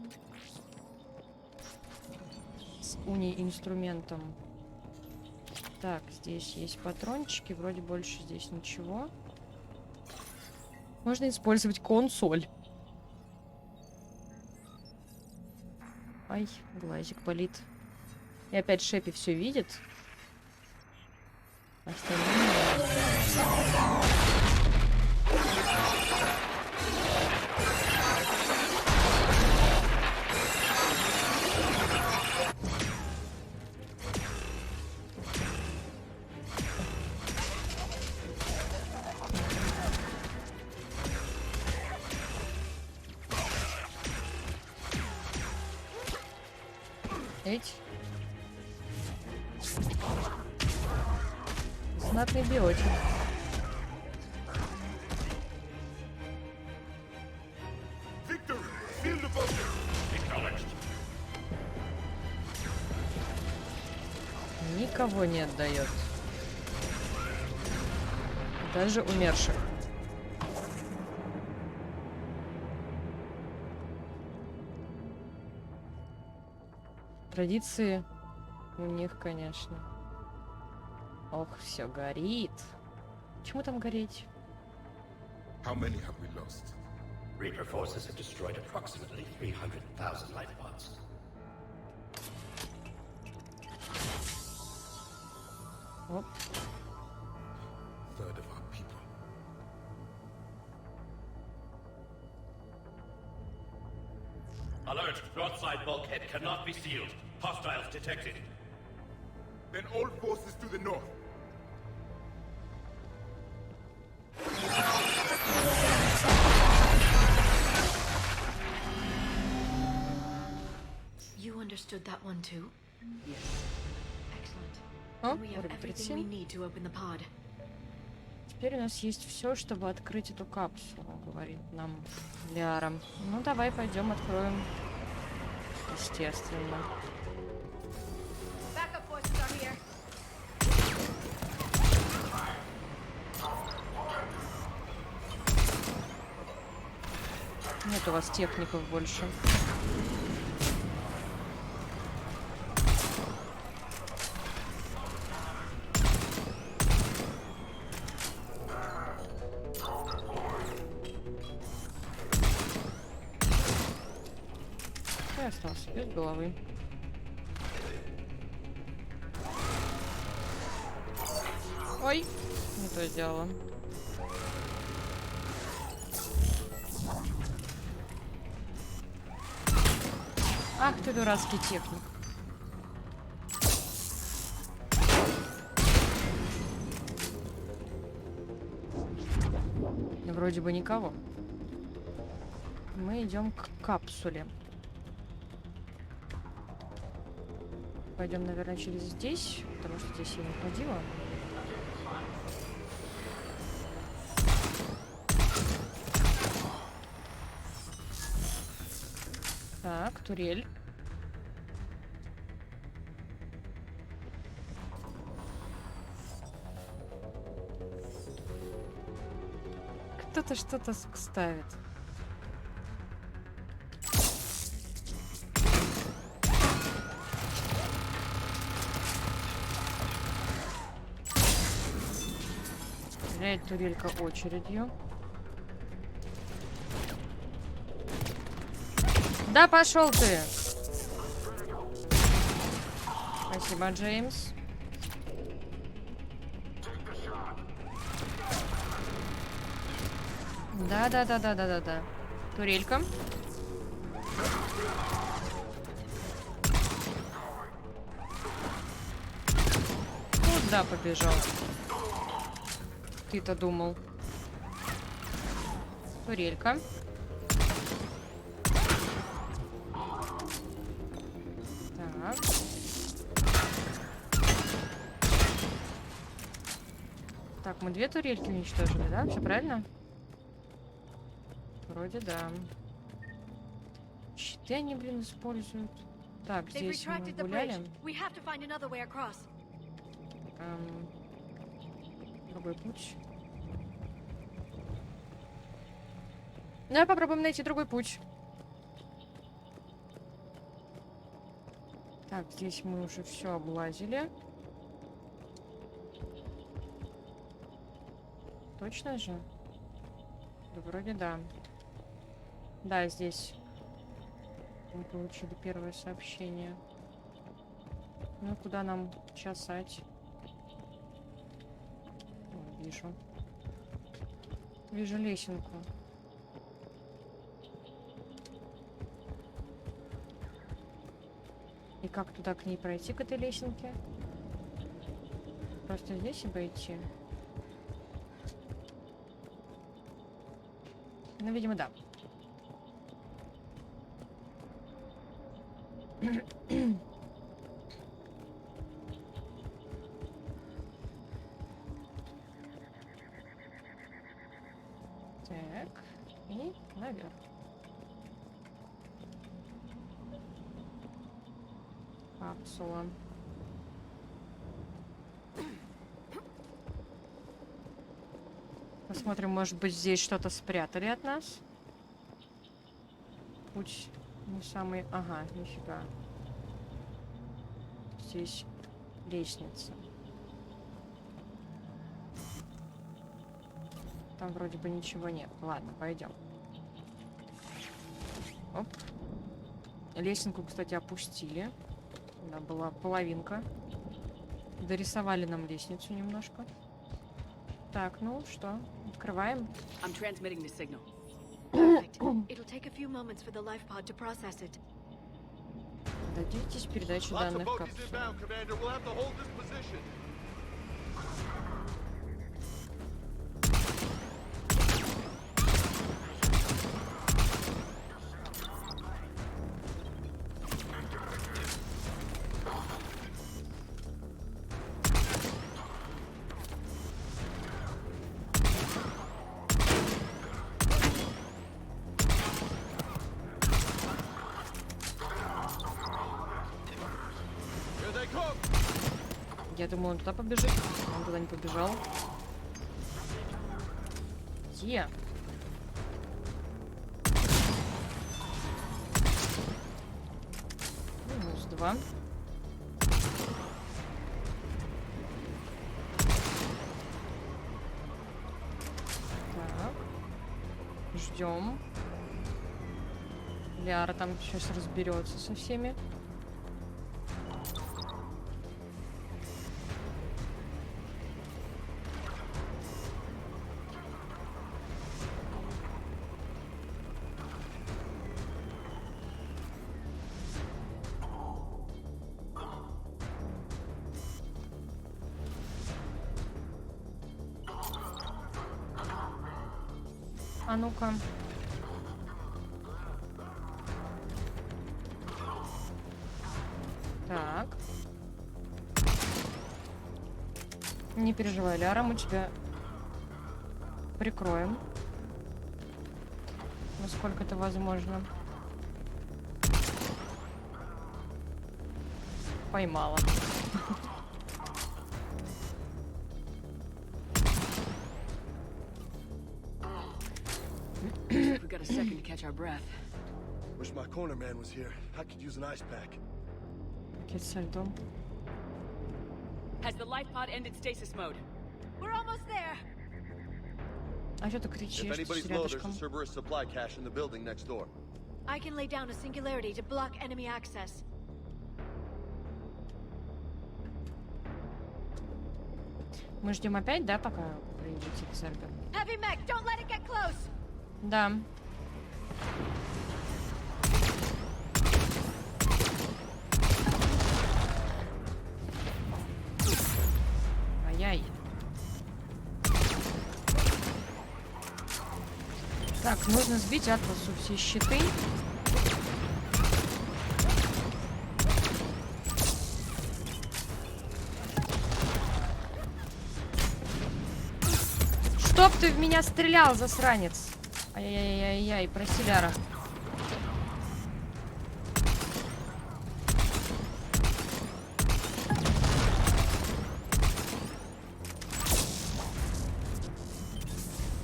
С уни-инструментом. Так, здесь есть патрончики. Вроде больше здесь ничего. Можно использовать консоль. Ай, глазик болит. И опять Шепи все видит. Остальные... Эть. Знатный биотик. Никого не отдает. Даже умерших. Традиции у них, конечно. Ох, все горит. Чему там гореть? How many have we lost? Reaper forces have destroyed approximately 300,000 life pods. Оп. Third of our people. Alert! Broadside bulkhead cannot be sealed. Hostiles detected. Then all forces to the north. You understood that one too? Yes. Excellent. О, We have everything we need to open the pod. Теперь у нас есть все, чтобы открыть эту капсулу, говорит нам Лиара. Ну, давай пойдем откроем. Естественно. Backup voices are here. Нет у вас техников больше. Я остался без головы. Ой, не то сделала. Ах ты дурацкий техник. Вроде бы никого. Мы идем к капсуле. Пойдем, наверное, через здесь, потому что здесь я не ходила. Так, турель. Кто-то что-то ставит. Стреляет турелька очередью. Да пошел ты! Спасибо, Джеймс. Да. Турелька. туда побежал. Ты-то думал. Турелька. Так. Так, мы 2 турельки уничтожили, да? Все правильно? Вроде да. Щиты они, блин, используют. Так, здесь мы гуляли. Другой путь. Давай попробуем найти другой путь. Так, здесь мы уже все облазили. Точно же? Да, вроде да. Да, здесь мы получили первое сообщение. Ну, куда нам чесать? О, вижу. Вижу лесенку. И как туда к ней пройти, к этой лесенке? Просто здесь обойти? Ну, видимо, да. Так, и наверх. Капсула. Посмотрим, может быть, здесь что-то спрятали от нас. Путь не самый... Ага, нифига. Здесь лестница. Там вроде бы ничего нет. Ладно, пойдем. Оп. Лесенку, кстати, опустили. Она была половинка. Дорисовали нам лестницу немножко. Так, ну что, открываем. I'm transmitting the signal. Perfect. It'll take a few moments for the life pod to process it. Дождитесь передачи Lots of данных bogies капсулы. inbound, Commander. We'll have to hold this position. Here they come. Я думаю, он туда побежит. Он туда не побежал. Где? Минус 2. Так. Ждем. Ляра там сейчас разберется со всеми. А ну-ка. Так. Не переживай, Ляра, мы тебя прикроем. Насколько это возможно. Поймала. We've got a second to catch our breath. Wish my corner man was here. I could use an ice pack. Пакет со льдом. Has the life pod ended stasis mode? We're almost there. А что ты If кричишь anybody's тут low, there's a рядышком? Cerberus supply cache in the building next door. I can lay down a singularity to block enemy access. Мы ждем опять, да, пока прилетит Цербер? Heavy mech, don't let it get close. Да. Нужно сбить Атласу все щиты. Чтоб ты в меня стрелял, засранец. Ай-яй-яй-яй, просиляра.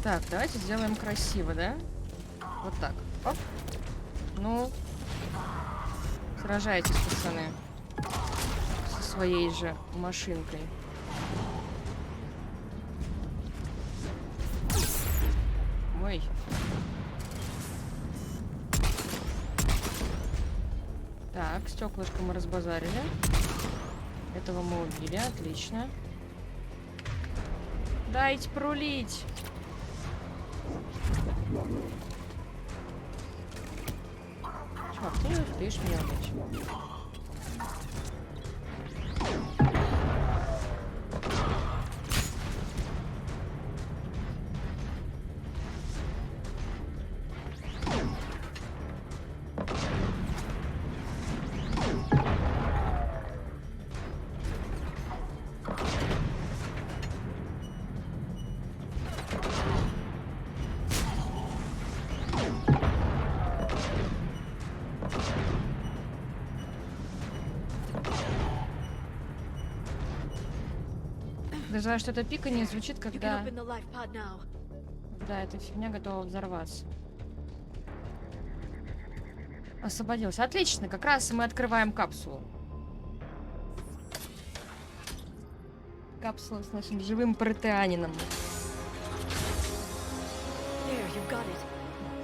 Так, давайте сделаем красиво, да? Вот так. Оп. Ну. Сражайтесь, пацаны. Со своей же машинкой. Ой. Так, стеклышко мы разбазарили. Этого мы убили, отлично. Дайте пролить. Чувак, ты не успеешь меня убить. Даже что это пиканье звучит, когда... Да, эта фигня готова взорваться. Освободился. Отлично, как раз мы открываем капсулу. Капсула с нашим живым протеанином.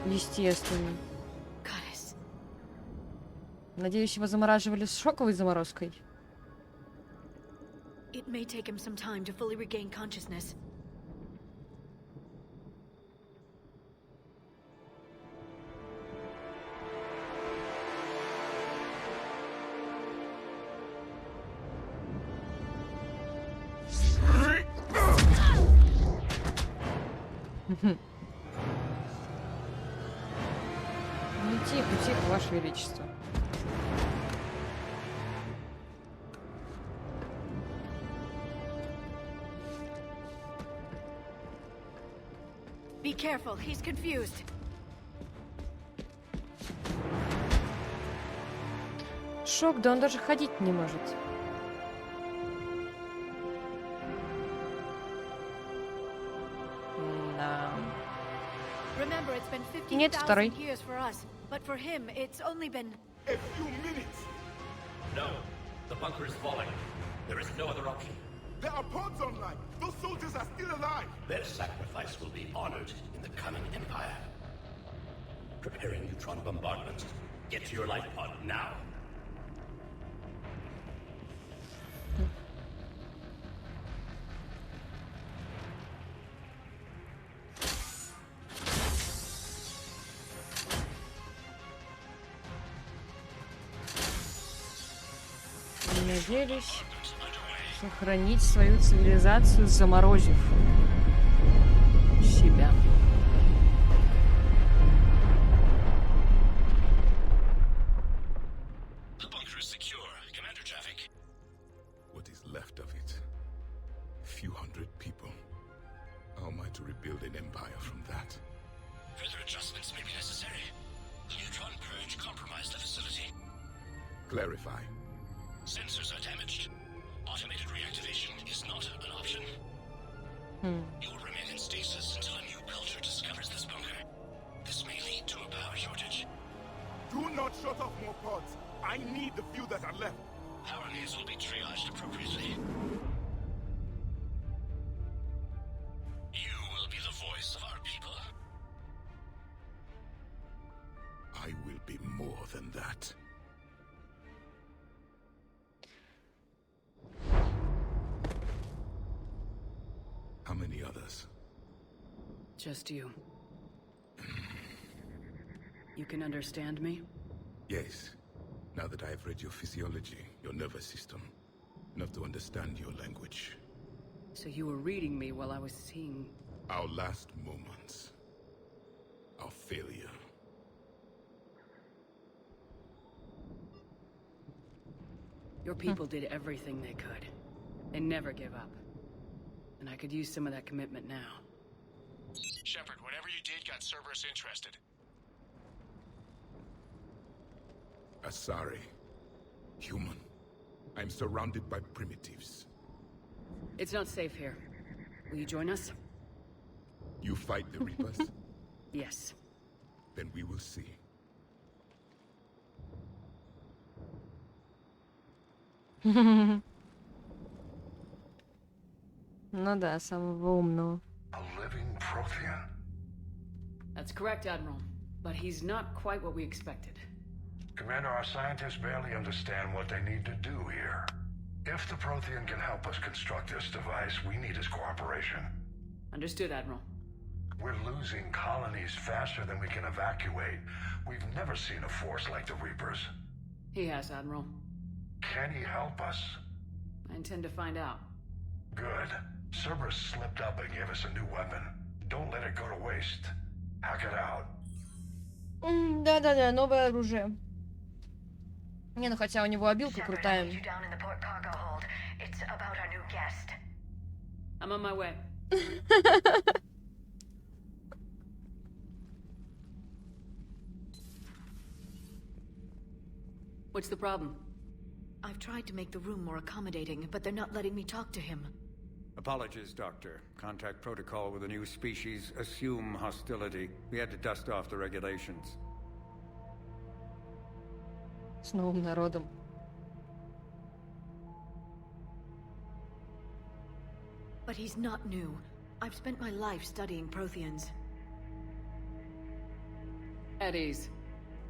Естественно. Надеюсь, его замораживали с шоковой заморозкой. It may take him some time to fully regain consciousness. Ну тихо, тихо, Ваше Величество. Be careful, he's confused. Шок, да он даже ходить не может. Да. Remember, it's been Нет, второй. 15,000 years for us, but for him, it's only been... A few minutes! No. The bunker is falling. There is no other option. There are pods online! Those soldiers are still alive! Their sacrifice will be honored in the coming Empire. Preparing neutron bombardment. Get to your life pod now. Надеюсь сохранить свою цивилизацию, заморозив себя. The bunker is secure. Commander traffic. What is left of it? A few hundred people. How am I to rebuild an empire from that? Further adjustments may be necessary. The neutron purge compromised the facility. Clarify. Sensors are damaged. Automated reactivation is not an option. You will remain in stasis until a new culture discovers this bunker. This may lead to a power shortage. Do not shut off more pods. I need the few that are left. Power needs will be triaged appropriately. You will be the voice of our people. I will be more than that. How many others? Just you. You can understand me? Yes. Now that I have read your physiology, your nervous system, enough to understand your language. So you were reading me while I was seeing... Our last moments. Our failure. Your people did everything they could. They never give up. And I could use some of that commitment now. Shepard, whatever you did got Cerberus interested. Asari. Human. I'm surrounded by primitives. It's not safe here. Will you join us? You fight the Reapers? Yes. Then we will see. Ну да, самого умного. A living Prothean? That's correct, Admiral. But he's not quite what we expected. Commander, our scientists barely understand what they need to do here. If the Prothean can help us construct this device, we need his cooperation. Understood, Admiral. We're losing colonies faster than we can evacuate. We've never seen a force like the Reapers. He has, Admiral. Can he help us? I intend to find out. Good. Cerberus slipped up and gave us a new weapon. Don't let it go to waste. Hack it out. Да-да-да, новое оружие. Не, ну хотя у него обилка крутая. I'm on my way. What's the problem? I've tried to make the room more accommodating, but they're not letting me talk to him. Apologies, Doctor. Contact protocol with a new species. Assume hostility. We had to dust off the regulations. С новым народом. But he's not new. I've spent my life studying Protheans. At ease.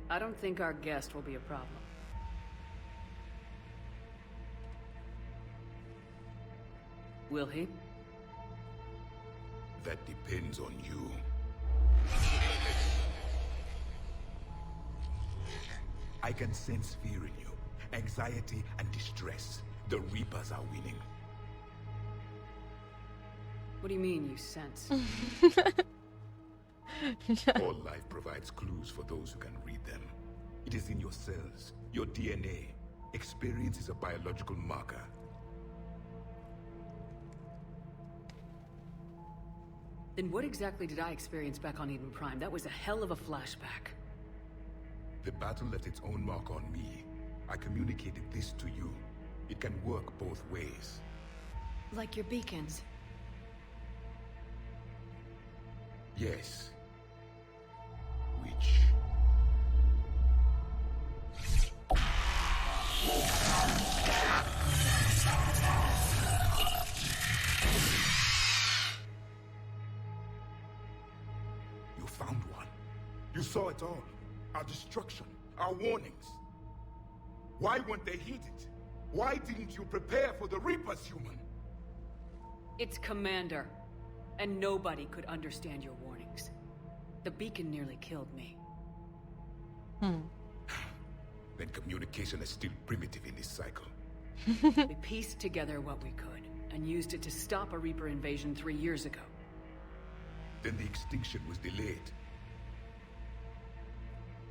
I don't think our guest will be a problem. Will he? That depends on you. I can sense fear in you, anxiety and distress. The Reapers are winning. What do you mean, you sense? All life provides clues for those who can read them. It is in your cells, your DNA. Experience is a biological marker. Then what exactly did I experience back on Eden Prime? That was a hell of a flashback. The battle left its own mark on me. I communicated this to you. It can work both ways. Like your beacons. Yes. Which... You found one. You saw it all. Our destruction, our warnings. Why weren't they heeded? Why didn't you prepare for the Reapers, human? It's Commander. And nobody could understand your warnings. The beacon nearly killed me. Then communication is still primitive in this cycle. We pieced together what we could, and used it to stop a Reaper invasion 3 years ago. Then the extinction was delayed.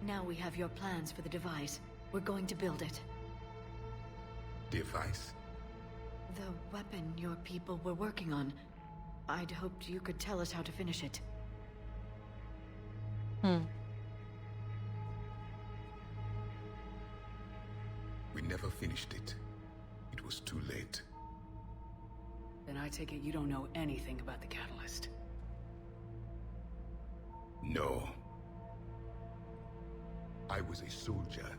Now we have your plans for the device. We're going to build it. Device? The weapon your people were working on. I'd hoped you could tell us how to finish it. We never finished it. It was too late. Then I take it you don't know anything about the catalyst. No. I was a soldier,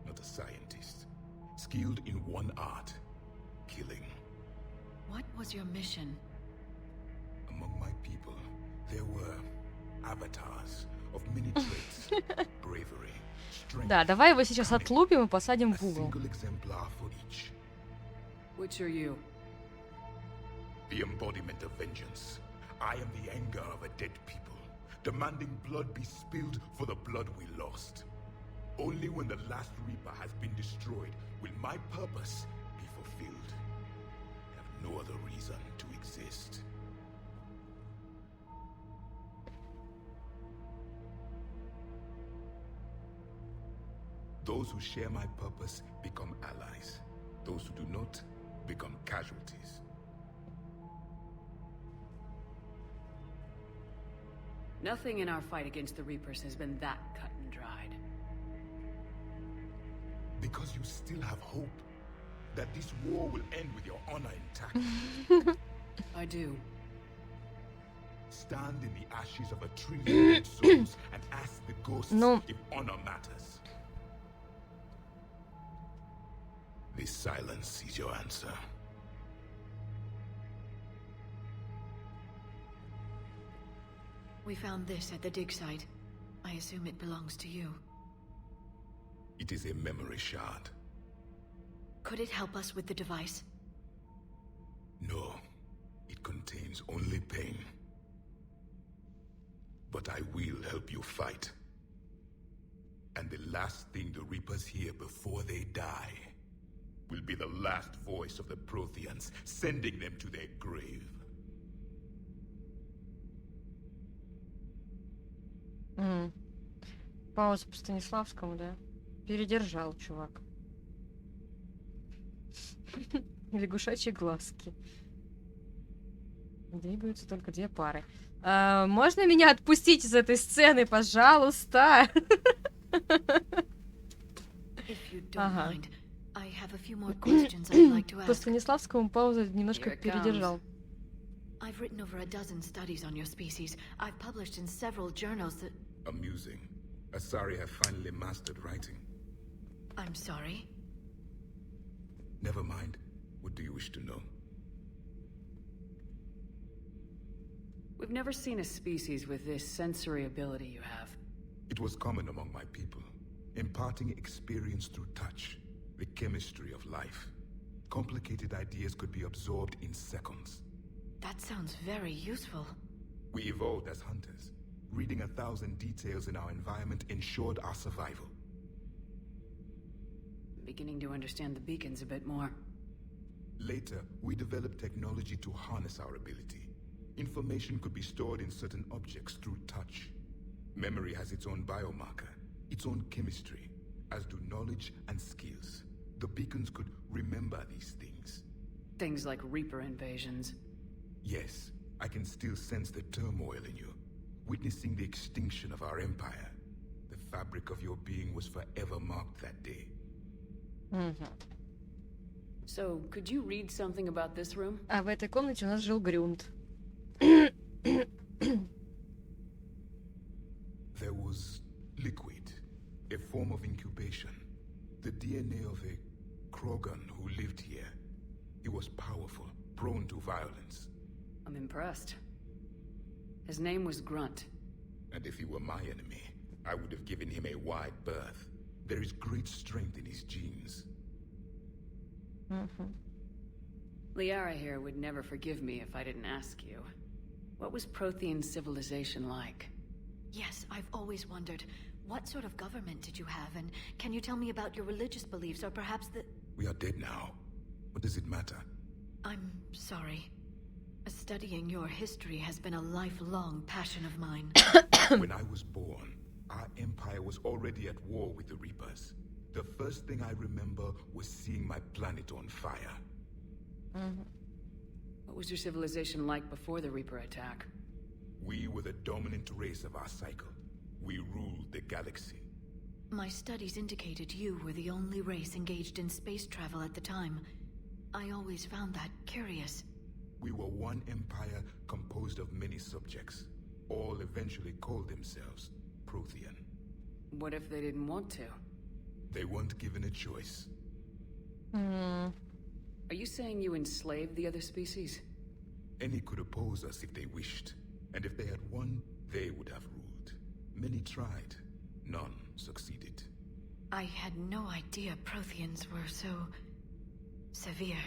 not a scientist. Skilled in one art, killing. What was your mission? Among my people, there were avatars of many traits. Bravery, strength. Да, давай его сейчас отлупим и посадим A в угол. single exemplar for each. Which are you? The embodiment of vengeance. I am the anger of a dead people, demanding blood be spilled for the blood we lost. Only when the last Reaper has been destroyed will my purpose be fulfilled. I have no other reason to exist. Those who share my purpose become allies. Those who do not become casualties. Nothing in our fight against the Reapers has been that cut and dried. Because you still have hope that this war will end with your honor intact. I do. Stand in the ashes of 1 trillion souls and ask the ghosts No. if honor matters. This silence is your answer. We found this at the dig site. I assume it belongs to you. It is a memory shard. Could it help us with the device? No, it contains only pain. But I will help you fight. And the last thing the Reapers hear before they die will be the last voice of the Protheans, sending them to their grave. Пауза по Станиславскому, да? Передержал, чувак. Лягушачьи глазки. Двигаются только 2 пары. Можно меня отпустить из этой сцены, пожалуйста? Ага. По Станиславскому паузу немножко передержал. I've written over a dozen studies on your species. I've published in several journals that... Amusing. Asari have finally mastered writing. I'm sorry? Never mind. What do you wish to know? We've never seen a species with this sensory ability you have. It was common among my people, imparting experience through touch, the chemistry of life. Complicated ideas could be absorbed in seconds. That sounds very useful. We evolved as hunters. Reading 1,000 details in our environment ensured our survival. I'm beginning to understand the beacons a bit more. Later, we developed technology to harness our ability. Information could be stored in certain objects through touch. Memory has its own biomarker, its own chemistry, as do knowledge and skills. The beacons could remember these things. Things like Reaper invasions. Yes, I can still sense the turmoil in you, witnessing the extinction of our empire. The fabric of your being was forever marked that day. So, could you read something about this room? А в этой комнате у нас жил Грюнд. There was liquid, a form of incubation. The DNA of a Krogan who lived here. He was powerful, prone to violence. I'm impressed. His name was Grunt. And if he were my enemy, I would have given him a wide berth. There is great strength in his genes. Liara here would never forgive me if I didn't ask you. What was Prothean civilization like? Yes, I've always wondered, what sort of government did you have, and can you tell me about your religious beliefs, or perhaps the... We are dead now. What does it matter? I'm sorry. Studying your history has been a lifelong passion of mine. When I was born, our empire was already at war with the Reapers. The first thing I remember was seeing my planet on fire. What was your civilization like before the Reaper attack? We were the dominant race of our cycle. We ruled the galaxy. My studies indicated you were the only race engaged in space travel at the time. I always found that curious. We were one empire composed of many subjects. All eventually called themselves Prothean. What if they didn't want to? They weren't given a choice. Are you saying you enslaved the other species? Any could oppose us if they wished. And if they had won, they would have ruled. Many tried. None succeeded. I had no idea Protheans were so... severe.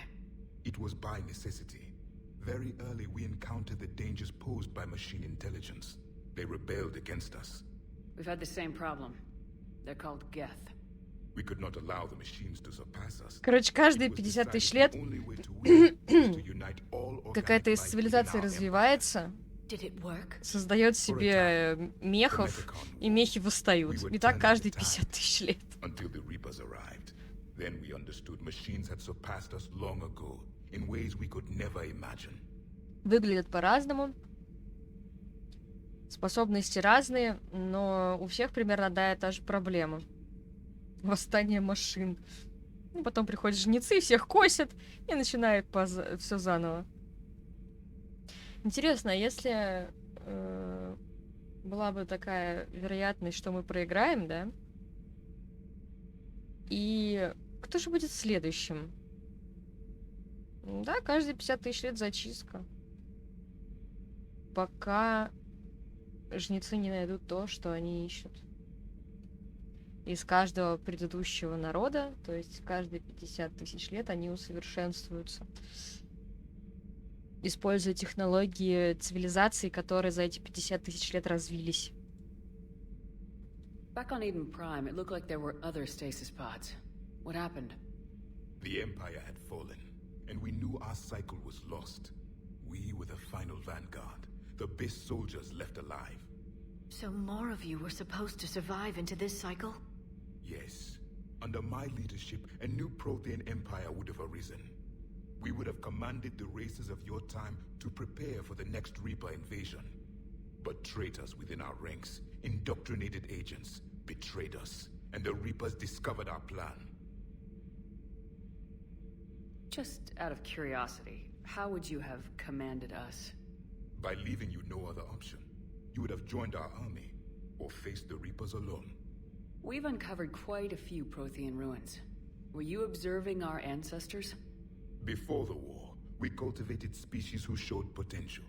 It was by necessity. Very early we encountered the dangers posed by machine intelligence. They rebelled against us. We've had the same problem. They're called Geth. We could not allow the machines to surpass us. Короче, каждые 50 тысяч лет какая-то из цивилизаций развивается, создает себе мехов, и мехи восстают. И так каждые 50 тысяч лет. Reapers arrived. Then we understood machines had surpassed us long ago, in ways we could never imagine. Выглядят по-разному. Способности разные, но у всех примерно одна и та же проблема. Восстание машин. Ну, потом приходят жнецы, всех косят и начинают все заново. Интересно, если была бы такая вероятность, что мы проиграем, да? И кто же будет следующим? Да, каждые 50 тысяч лет зачистка. Пока жнецы не найдут то, что они ищут. Из каждого предыдущего народа, то есть каждые 50 тысяч лет они усовершенствуются. Используя технологии цивилизаций, которые за эти 50 тысяч лет развились. Back on Eden Prime, it looked like there were other stasis pods. What happened? The Empire had fallen, and we knew our cycle was lost. We were the final vanguard, the best soldiers left alive. So more of you were supposed to survive into this cycle? Yes. Under my leadership, a new Prothean empire would have arisen. We would have commanded the races of your time to prepare for the next Reaper invasion. But traitors within our ranks, indoctrinated agents, betrayed us, and the Reapers discovered our plan. Just out of curiosity, how would you have commanded us? By leaving you no other option. You would have joined our army, or faced the Reapers alone. We've uncovered quite a few Prothean ruins. Were you observing our ancestors? Before the war, we cultivated species who showed potential.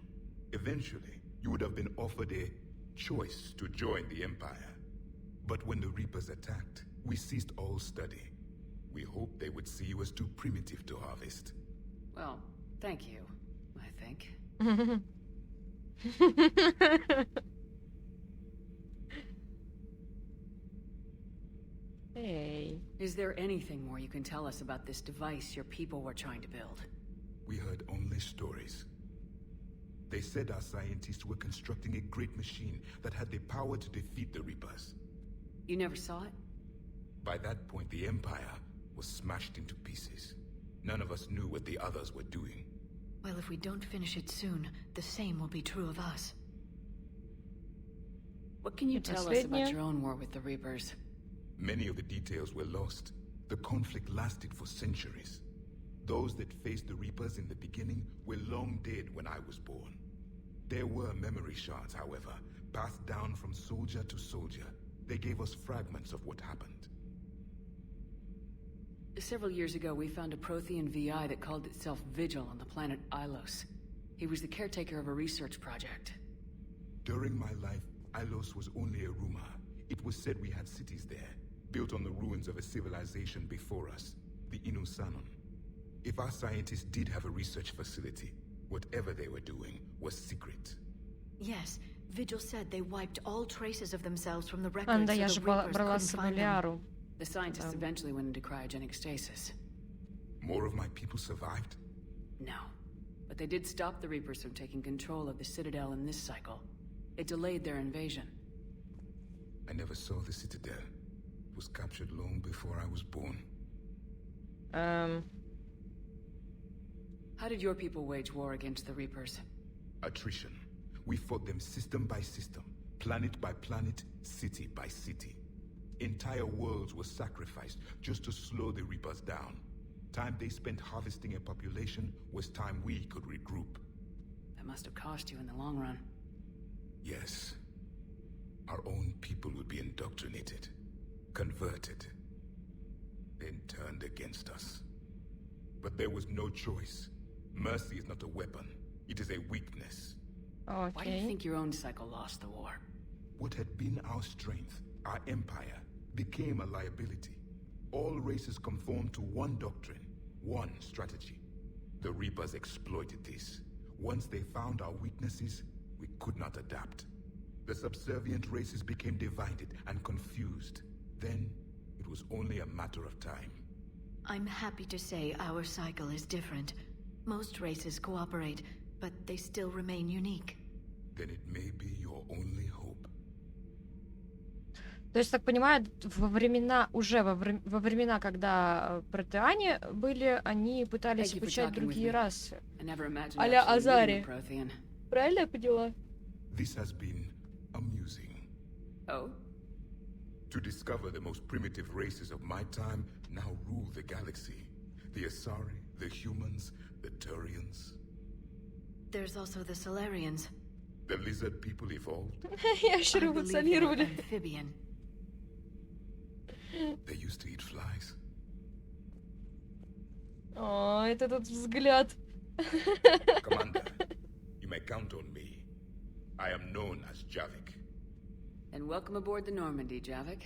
Eventually, you would have been offered a choice to join the Empire. But when the Reapers attacked, we ceased all study. We hoped they would see you as too primitive to harvest. Well, thank you, I think. Hey. Is there anything more you can tell us about this device your people were trying to build? We heard only stories. They said our scientists were constructing a great machine that had the power to defeat the Reapers. You never saw it? By that point, the Empire was smashed into pieces. None of us knew what the others were doing. Well, if we don't finish it soon, the same will be true of us. What can you tell us about your own war with the Reapers? Many of the details were lost. The conflict lasted for centuries. Those that faced the Reapers in the beginning were long dead when I was born. There were memory shards, however, passed down from soldier to soldier. They gave us fragments of what happened. Several years ago, we found a Prothean VI that called itself Vigil on the planet Ilos. He was the caretaker of a research project. During my life, Ilos was only a rumor. It was said we had cities there, built on the ruins of a civilization before us, the Inusanon. If our scientists did have a research facility, whatever they were doing was secret. Yes, Vigil said they wiped all traces of themselves from the records Анда, я so же the Reapers брала couldn't с собой find them. Лиару. The scientists eventually went into cryogenic stasis. More of my people survived? No. But they did stop the Reapers from taking control of the Citadel in this cycle. It delayed their invasion. I never saw the Citadel. It was captured long before I was born. How did your people wage war against the Reapers? Attrition. We fought them system by system, planet by planet, city by city. Entire worlds were sacrificed just to slow the Reapers down. Time they spent harvesting a population was time we could regroup. That must have cost you in the long run. Yes. Our own people would be indoctrinated, converted, then turned against us. But there was no choice. Mercy is not a weapon. It is a weakness. Окей. Why do you think your own cycle lost the war? What had been our strength, our empire, became a liability. All races conformed to one doctrine, one strategy. The Reapers exploited this. Once they found our weaknesses, we could not adapt. The subservient races became divided and confused. Then, it was only a matter of time. I'm happy to say our cycle is different. Most races cooperate, but they still remain unique. Then it may be your only hope. То есть, так понимаю, во времена, уже во времена, когда протеане были, они пытались Thank you for обучать talking with другие me. расы. I never imagined А-ля actually meeting Азари. a Prothean. Правильно я поняла? This has been amusing. Oh? To discover the most primitive races of my time now rule the galaxy. The Asari, the humans, the Turians. There's also the Solarians. The lizard people evolved. Ящеры I believe they're эволюционировали. amphibian. They used to eat flies. О, это тот взгляд. Commander, you may count on me. I am known as Javik. And welcome aboard the Normandy, Javik.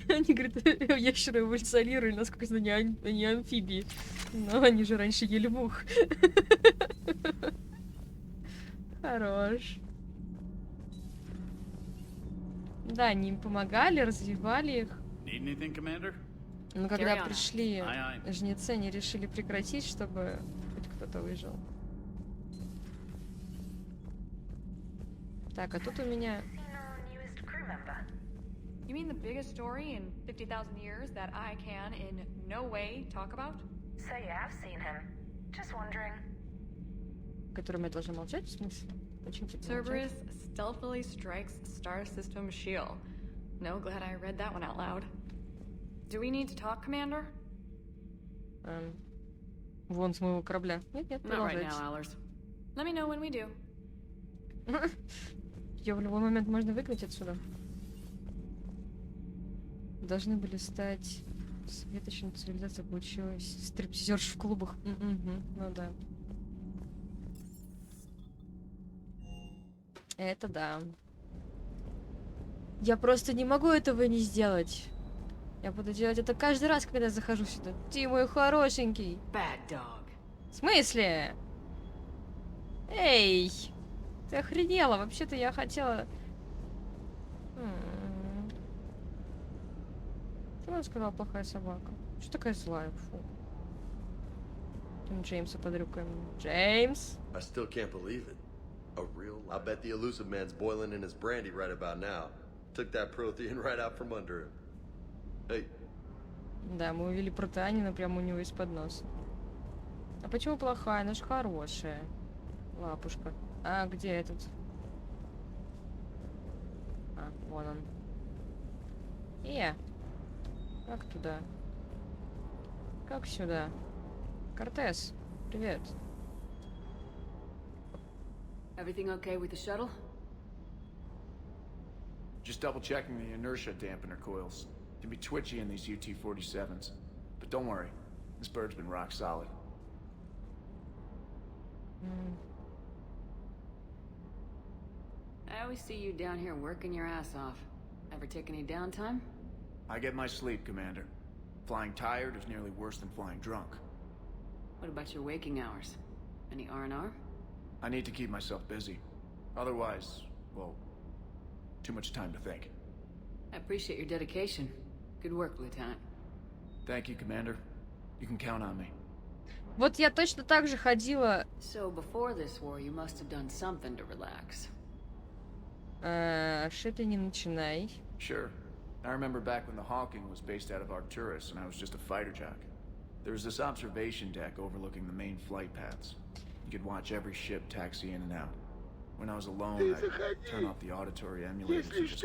Они говорят, ящеры эволюционировали, насколько я знаю, они амфибии. Но они же раньше ели мух. Хорош. Да, они им помогали, развивали их. Need anything, Commander? Но когда Carry on. пришли Aye, aye. жнецы, они решили прекратить, чтобы хоть кто-то выжил. Так, а тут у меня... You mean the biggest story in 50,000 years that I can in no way talk about? So you have seen him. Just wondering. Которым я должна молчать, в смысле? Очень типа Cerberus молчать. stealthily strikes Star System shield. No, glad I read that one out loud. Do we need to talk, Commander? Вон с моего корабля. Нет, Not right продолжайте. now, Allers. Let me know when we do. Ее в любой момент можно выгнать отсюда. Должны были стать светочной цивилизацией, получилось стриптизерш в клубах. Ну да. Это да. Я просто не могу этого не сделать. Я буду делать это каждый раз, когда захожу сюда. Ты мой хорошенький. Bad dog. В смысле? Эй! Ты охренела. Вообще-то я хотела... Что он сказал, плохая собака? Что такая злая? Фу. Там Джеймса подрюкаем. Джеймс! I still can't believe it. A real... I bet the elusive man's boiling in his brandy right about now. Took that Prothean right out from under him. Hey. Да, мы увели протеанина прямо у него из-под носа. А почему плохая? Она же хорошая. Лапушка. А где этот? А, вон он. Как туда? Как сюда? Кортес, привет. Everything okay with the shuttle? Just double checking the inertia dampener coils. Can be twitchy in these UT-47s. But don't worry, this bird's been rock solid. I always see you down here working your ass off. Ever take any downtime? I get my sleep, Commander. Flying tired is nearly worse than flying drunk. What about your waking hours? Any R&R? I need to keep myself busy. Otherwise, well, too much time to think. I appreciate your dedication. Good work, Lieutenant. Thank you, Commander. You can count on me. Вот я точно так же ходила... So before this war, you must have done something to relax. Что ты не начинай. Sure. I remember back when the Hawking was based out of Arcturus and I was just a fighter jock. There was this observation deck overlooking the main flight paths. You could watch every ship taxi in and out. When I was alone, I'd turn off the auditory emulators and just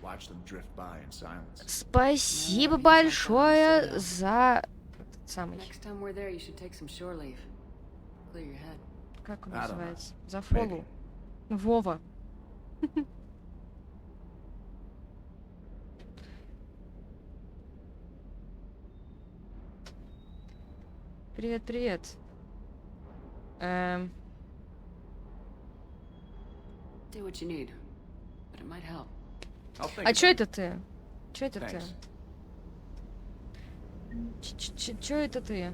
watch them drift by in silence. Спасибо большое за... Самый... Next time we're there, you should take some shore leave. Clear your head. Как он называется? За фолу. Вова. Привет, привет. Do what you need, but it might help. А чё это ты? Чё это ты? Чё это ты?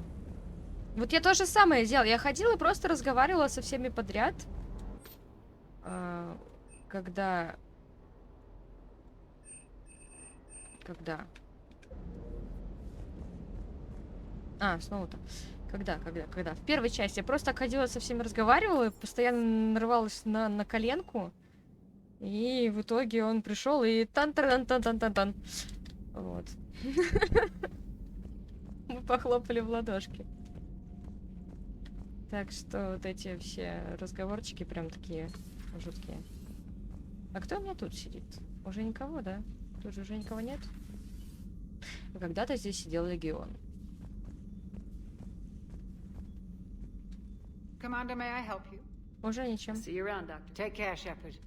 Вот я то же самое делала. Я ходила и просто разговаривала со всеми подряд. Когда... Снова-то. Когда? В первой части я просто так ходила, со всеми разговаривала, и постоянно нарывалась на коленку. И в итоге он пришел и тан-тан-тан-тан-тан-тан. Вот. Мы похлопали в ладошки. Так что вот эти все разговорчики прям такие жуткие. А кто у меня тут сидит? Уже никого, да? Тут же уже никого нет? А когда-то здесь сидел легион. Commander, may I help you? Уже ничем. See you around, Doctor. Take care, Shepard.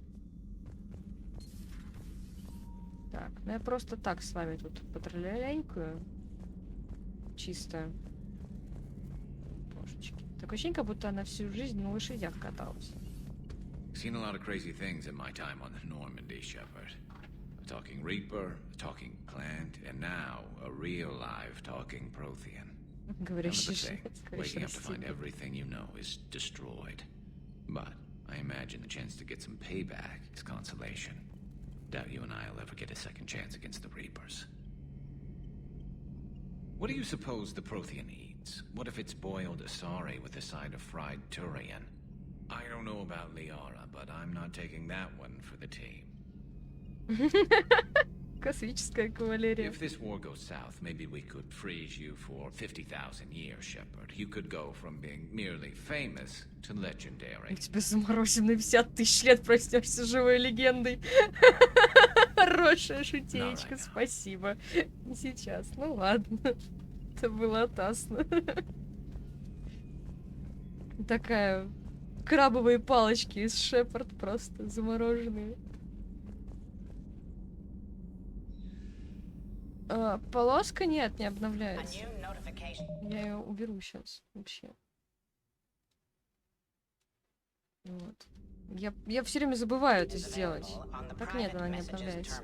Так, ну я просто так с вами тут патруляленькую. Чисто. Божечки. Такое ощущение, как будто она всю жизнь на лошадях каталась. Seen a lot of crazy things in my time on Normandy, Shepard. A talking Reaper, a talking Plant, and now a real live talking Prothean. Говорящий Waking up to find everything you know is destroyed. But I imagine the chance to get some payback is consolation. Doubt you and I'll ever get a second chance against the Reapers. What do you suppose the Prothean eats? What if it's boiled Asari with a side of fried Turian? I don't know about Liara, but I'm not taking that one for the team. Космическая кавалерия. If this war goes south, maybe we could freeze you for 50,000 years, Shepard. You could go from being merely famous to legendary. Тебя заморозим на 50 тысяч лет, проснешься живой легендой. Хорошая шутеечка, спасибо. Не сейчас, ну ладно. Это было опасно. Такая крабовые палочки из Шепард просто замороженные. Полоска нет, не обновляется. Я ее уберу сейчас вообще. Вот. Я все время забываю это сделать. А так нет, она не обновляется.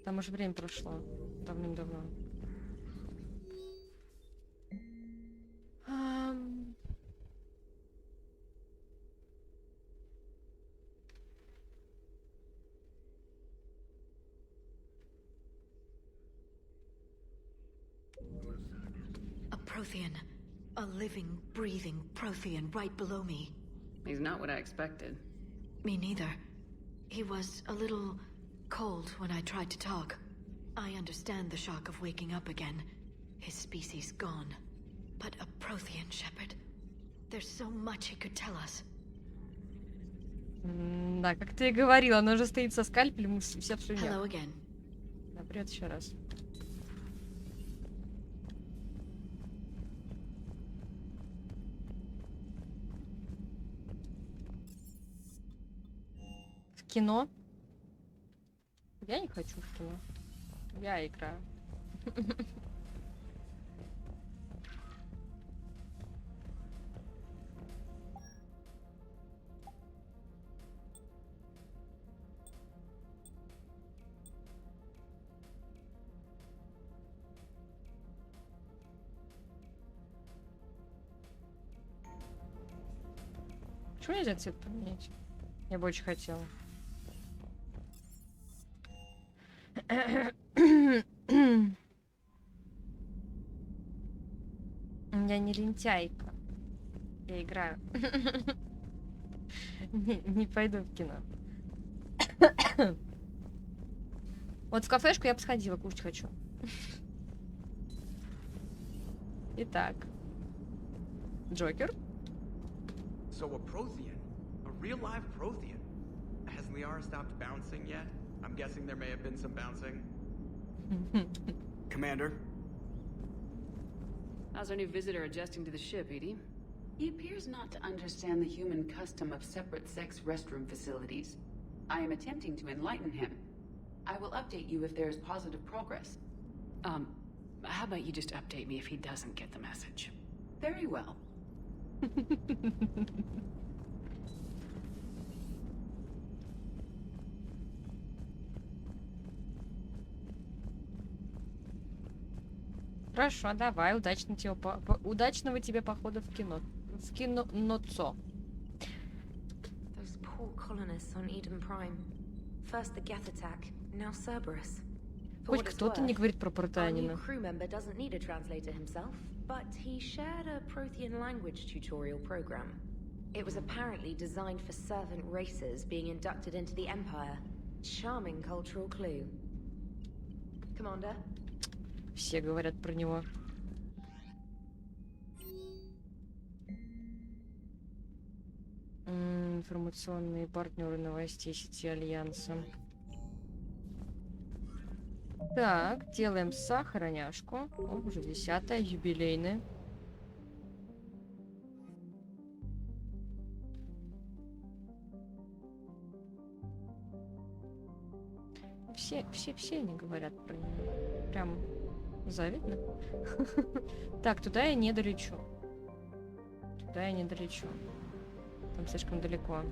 Там уже время прошло. Давным-давно. A Prothean. A living, breathing Prothean right below me. He's not what I expected. Me neither. He was a little cold when I tried to talk. I understand the shock of waking up again. His species gone. But a Prothean, Shepard. There's so much he could tell us. Да, как ты и говорила, она уже стоит со скальпелем, мы все в слюнях. Hello again. Да, привет еще раз. В кино? Я не хочу в кино. Я играю. Почему нельзя цвет поменять? Я бы очень хотела. Я не лентяйка. Я играю. Не пойду в кино. Вот в кафешку я бы сходила, кушать хочу. Итак. Джокер. So a Prothean? A real live Prothean? Has Liara stopped bouncing yet? I'm guessing there may have been some bouncing. Commander? How's our new visitor adjusting to the ship, Edie? He appears not to understand the human custom of separate-sex restroom facilities. I am attempting to enlighten him. I will update you if there is positive progress. How about you just update me if he doesn't get the message? Very well. Хорошо, давай, удачного тебе похода в кино. В кино-ноцо. Those poor colonists on Eden Prime. First the Geth attack, now Cerberus. For Хоть what it's кто-то не worth, говорит про our new протеанина. crew member doesn't need a translator himself, but he shared a Prothean language tutorial program. It was apparently designed for servant races being inducted into the Empire. Charming cultural clue. Commander? Все говорят про него. Информационные партнеры новостей сети Альянса. Так, делаем сахароняшку. О, уже 10-я, юбилейная. Все они говорят про него. Прям завидно. Так, туда я не долечу. Туда я не долечу. Там слишком далеко.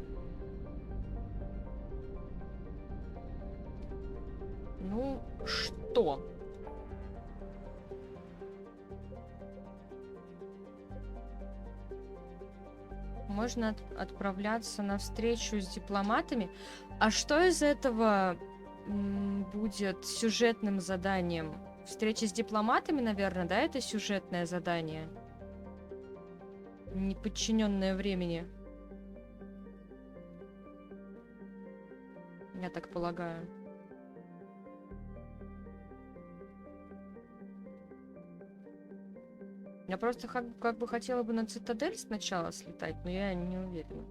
Ну, что? Можно отправляться на встречу с дипломатами. А что из этого будет сюжетным заданием? Встреча с дипломатами, наверное, да? Это сюжетное задание. Не подчиненное времени. Я так полагаю. Я просто как бы хотела бы на Цитадель сначала слетать, но я не уверена.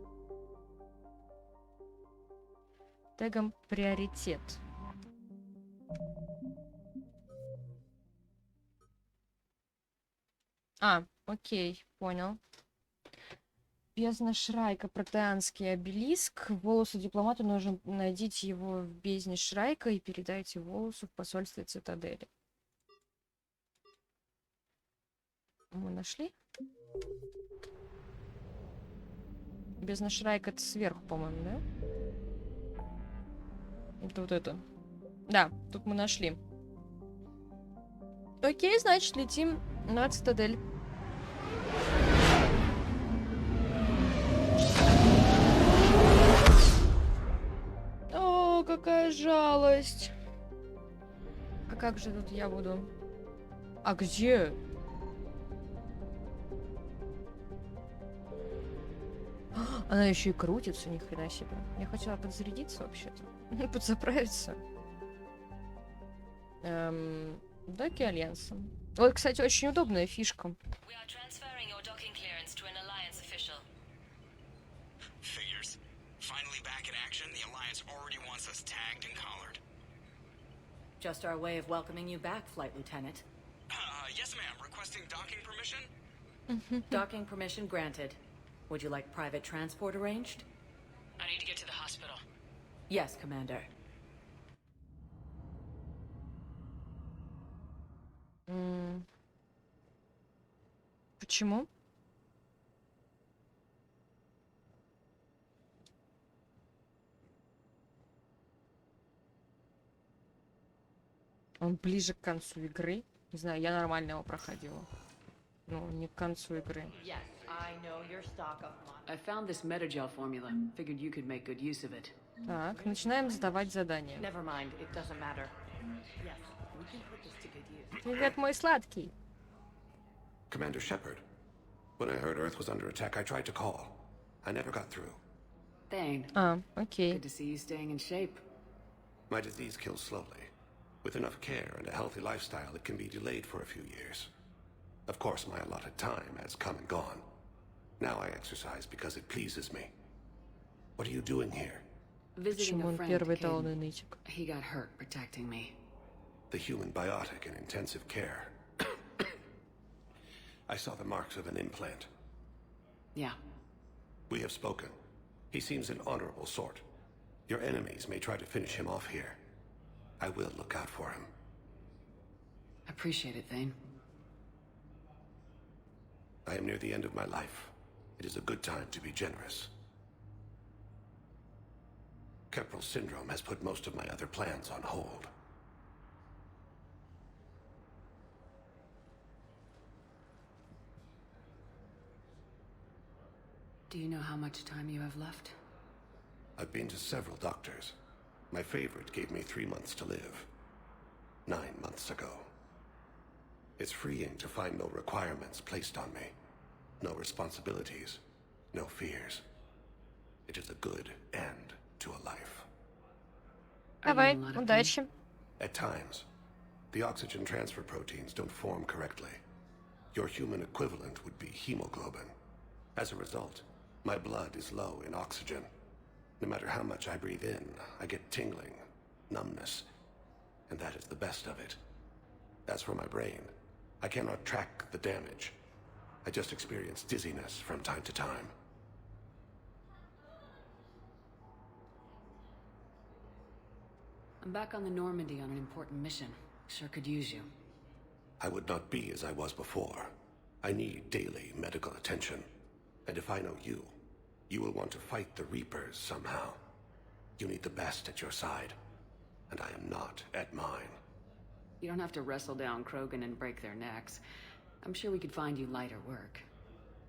Тегом приоритет. Окей, понял. Бездна Шрайка, протеанский обелиск. Волосу дипломата нужно найдите его в бездне Шрайка и передайте волосу в посольстве Цитадели. Мы нашли? Бездна Шрайка это сверху, по-моему, да? Это вот это. Да, тут мы нашли. Окей, значит, летим на Цитадель. О, какая жалость. А как же тут я буду? А где? Она еще и крутится, ни хрена себе. Я хотела подзарядиться вообще-то. Подзаправиться. Доки Альянса. Вот, кстати, очень удобная фишка. Just our way of welcoming you back, Flight Lieutenant. Yes, ma'am. Requesting docking permission? Docking permission granted. Would you like private transport arranged? I need to get to the hospital. Yes, Commander. Почему? Он ближе к концу игры. Не знаю, я нормально его проходила. Ну, не к концу игры. Yes, I know your stock of I found this metagel formula. Figured you could make good use of it. Так, начинаем задавать задания. Never mind, it doesn't matter. Yes, we can put this to good use. Привет, мой сладкий. Commander Shepard, when I heard Earth was under attack, I tried to call. I never got through. Thane. Okay. Good to see you staying in shape. My disease kills slowly. With enough care and a healthy lifestyle, it can be delayed for a few years. Of course, my allotted time has come and gone. Now I exercise because it pleases me. What are you doing here? Visiting a friend, Caden. He got hurt protecting me. The human biotic in intensive care. I saw the marks of an implant. Yeah. We have spoken. He seems an honorable sort. Your enemies may try to finish him off here. I will look out for him. Appreciate it, Thane. I am near the end of my life. It is a good time to be generous. Keppel syndrome has put most of my other plans on hold. Do you know how much time you have left? I've been to several doctors. My favorite gave me 3 months to live. 9 months ago. It's freeing to find no requirements placed on me. No responsibilities. No fears. It is a good end to a life. Давай, удачи. At times, the oxygen transfer proteins don't form correctly. Your human equivalent would be hemoglobin. As a result, my blood is low in oxygen. No matter how much I breathe in, I get tingling, numbness, and that is the best of it. As for my brain, I cannot track the damage. I just experience dizziness from time to time. I'm back on the Normandy on an important mission. Sure could use you. I would not be as I was before. I need daily medical attention. And if I know you, you will want to fight the Reapers somehow. You need the best at your side, and I am not at mine. You don't have to wrestle down Krogan and break their necks. I'm sure we could find you lighter work.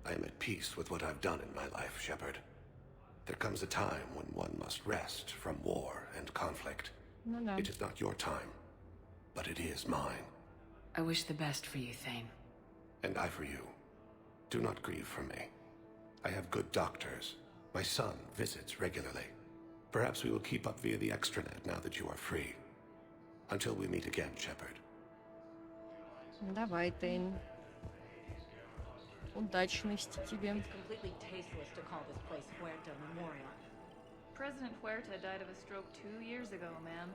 I am at peace with what I've done in my life, Shepard. There comes a time when one must rest from war and conflict. No. It is not your time, but it is mine. I wish the best for you, Thane. And I for you. Do not grieve for me. I have good doctors. My son visits regularly. Perhaps we will keep up via the extranet now that you are free. Until we meet again, Shepard. Давай, Тейн. Удачности тебе. It's completely tasteless to call this place Huerta Memorial. President Huerta died of a stroke 2 years ago, ma'am.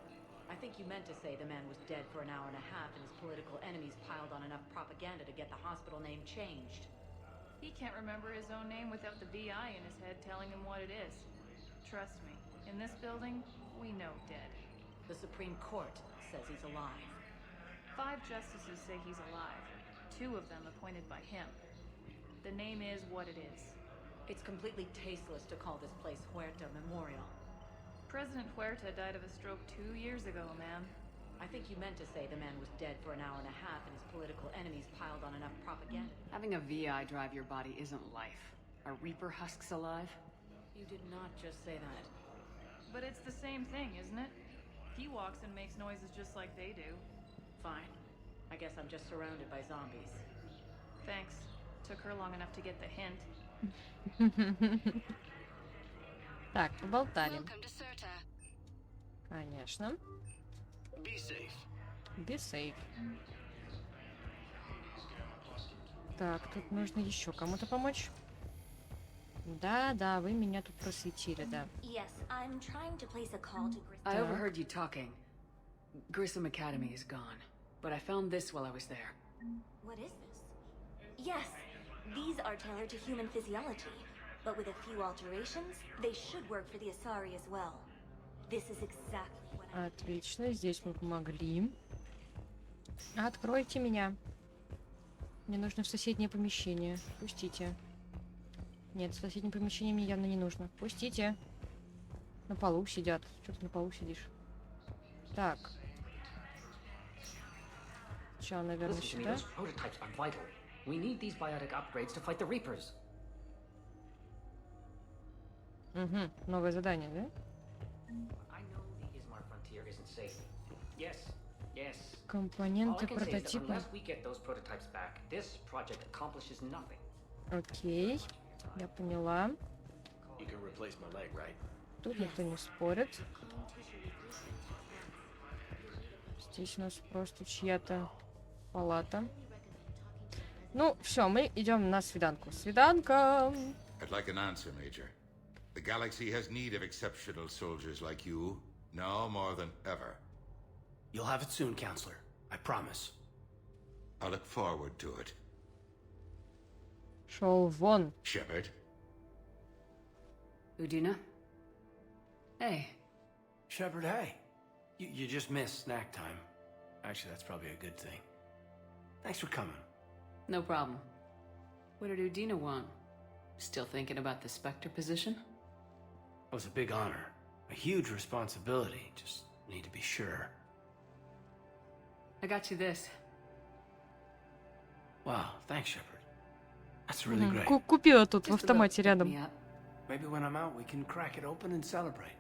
I think you meant to say the man was dead for an hour and a half and his political enemies piled on enough propaganda to get the hospital name changed. He can't remember his own name without the VI in his head telling him what it is. Trust me, in this building, we know dead. The Supreme Court says he's alive. 5 justices say he's alive. 2 of them appointed by him. The name is what it is. It's completely tasteless to call this place Huerta Memorial. President Huerta died of a stroke 2 years ago, ma'am. I think you meant to say the man was dead for an hour and a half and his political enemies piled on enough propaganda. Having a VI drive your body isn't life. Are Reaper husks alive? You did not just say that. But it's the same thing, isn't it? He walks and makes noises just like they do. Fine. I guess I'm just surrounded by zombies. Thanks. Took her long enough to get the hint. Так, поболтали. Конечно. Be safe. Be safe. Так, тут нужно еще кому-то помочь. Да, вы меня тут просветили, да. Yes, I'm trying to place a call to I overheard you talking. Grissom Academy is gone, but I found this while I was there. What is this? Yes, these are tailored to human physiology, but with a few alterations, they should work for the Asari as well. This is exactly what I... Отлично, здесь мы помогли. Откройте меня. Мне нужно в соседнее помещение. Пустите. Нет, в соседнее помещение мне явно не нужно. Пустите. На полу сидят. Что ты на полу сидишь? Так. Сначала, наверное, сюда. We need these biotic upgrades to fight the Reapers. Угу, новое задание, да? I know the Ismar frontier isn't safe. Yes. Компоненты All I can say is that прототипа. unless we get those prototypes back, this project accomplishes nothing. Окей, я поняла. You can replace my leg, right? Тут никто не спорит. Здесь у нас просто чья-то палата. Ну, все, мы идем на свиданку. Свиданка! I'd like an answer, Major. The galaxy has need of exceptional soldiers like you, now more than ever. You'll have it soon, Counselor. I promise. I look forward to it. Шел вон. Shepard? Udina? Hey. Shepard, hey. You just missed snack time. Actually, that's probably a good thing. Thanks for coming. No problem. What did Udina want? Still thinking about the Spectre position? It was a big honor. A huge responsibility. Just need to be sure. I got you this. Wow, thanks, Shepard. That's really great. Купила тут в автомате рядом. Maybe when I'm out, we can crack it open and celebrate.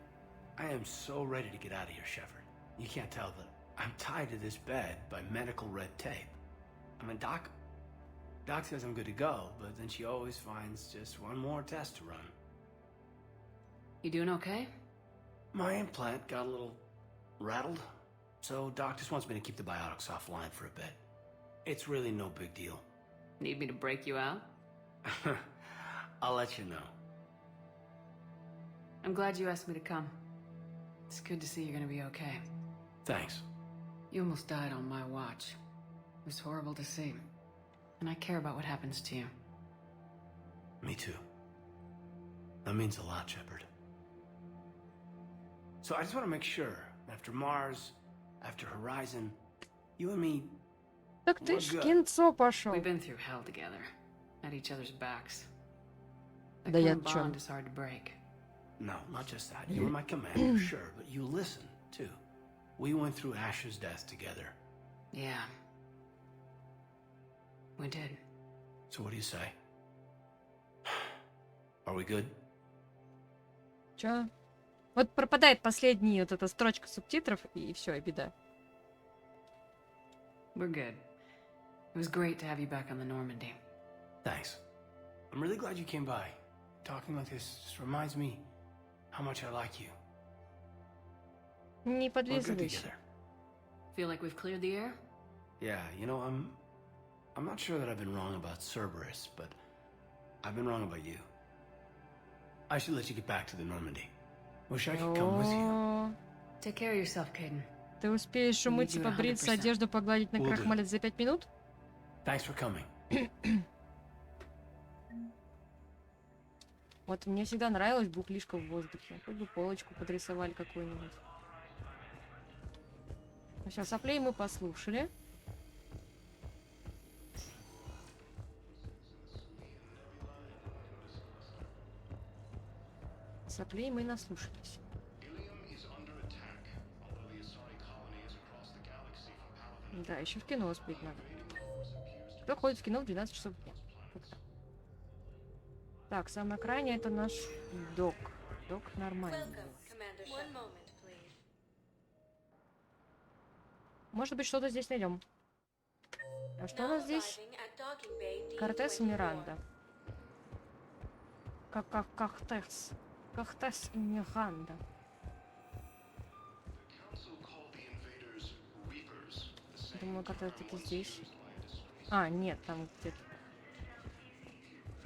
I am so ready to get out of here, Shepard. You can't tell, but I'm tied to this bed by medical red tape. I mean, Doc says I'm good to go, but then she always finds just one more test to run. You doing okay? My implant got a little rattled, so Doc just wants me to keep the biotics offline for a bit. It's really no big deal. Need me to break you out? I'll let you know. I'm glad you asked me to come. It's good to see you're gonna be okay. Thanks. You almost died on my watch. It was horrible to see. And I care about what happens to you. Me too. That means a lot, Shepard. So I just want to make sure, after Mars, after Horizon, you and me, Так ты ж в кинцо пошел. We've been through hell together, at each other's backs. That Да kind я of чё? bond is hard to break. No, not just that. You were my commander, sure, but you listened, too. We went through Ash's death together. Yeah. We did. So what do you say? Are we good? Чё? Вот пропадает последняя вот эта строчка субтитров, и все, и беда. We're good. It was great to have you back on the Normandy. Thanks. I'm really glad you came by. Talking like this just reminds me how much I like you. Не We're good подлизывайся. together. Feel like we've cleared the air? Yeah, you know, I'm not sure that I've been wrong about Cerberus, but I've been wrong about you. I should let you get back to the Normandy. Wish I could come with you. О, Take care of yourself, Caden. Ты успеешь умыться, побриться, одежду погладить, накрахмалить за 5 минут? Thanks for coming. Вот мне всегда нравилась бухлишка в воздухе. Хоть бы полочку подрисовали какую-нибудь. Ну все, соплей мы послушали. Соплей мы наслушались. Да, еще в кино успеть надо. Кто ходит в кино в 12 часов дня? Так, самое крайнее это наш док. Док нормальный. Может быть, что-то здесь найдем. А что у нас здесь? Кортес и Миранда. Кортес. Кортес и Миранда. Думаю, Кортес таки здесь. А, нет, там где-то.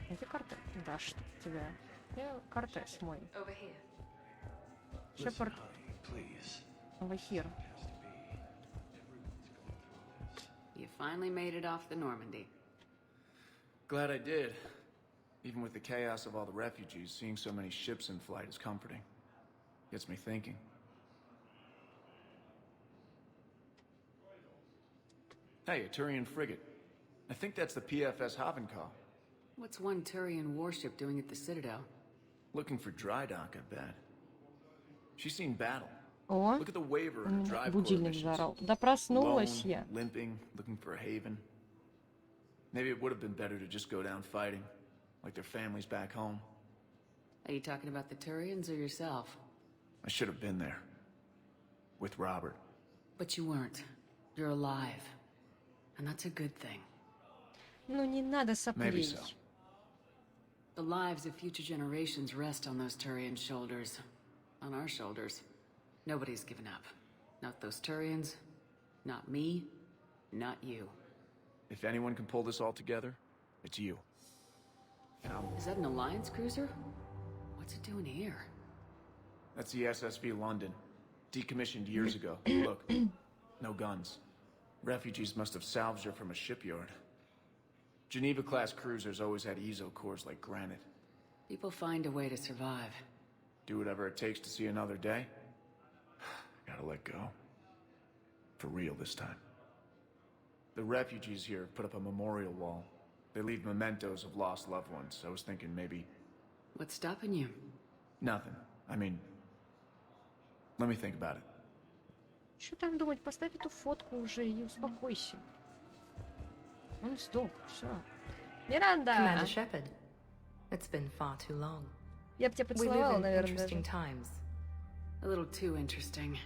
Это Кортес? Да, что тебя? Кортес мой. Шепард. Over here. You finally made it off the Normandy. Glad I did. Even with the chaos of all the refugees, seeing so many ships in flight is comforting. Gets me thinking. Hey, a Turian frigate. I think that's the PFS Havenkal. What's one Turian warship doing at the Citadel? Looking for dry dock, I bet. She's seen battle. О, Look at the waiver in the drive будильник заорал. Да проснулась я. Limping, looking for a haven. Maybe it would have been better to just go down fighting, like their families back home. Are you talking about the Turians or yourself? I should have been there. With Robert. But you weren't. You're alive. And that's a good thing. Ну не надо Maybe соплей. so. The lives of future generations rest on those Turian shoulders. On our shoulders. Nobody's given up. Not those Turians. Not me. Not you. If anyone can pull this all together, it's you. Is that an Alliance cruiser? What's it doing here? That's the SSV London. Decommissioned years ago. Look, no guns. Refugees must have salvaged her from a shipyard. Geneva-class cruisers always had ezo cores like granite. People find a way to survive. Do whatever it takes to see another day. Gotta let go. For real this time. The refugees here put up a memorial wall. They leave mementos of lost loved ones. I was thinking maybe... What's stopping you? Nothing. I mean... Let me think about it. Что там думать? Поставь эту фотку уже и успокойся. Он сдох, все. Миранда! Commander Shepard, it's been far too long. Я бы тебя We live поцеловала, in наверное, interesting даже. times. A little too interesting.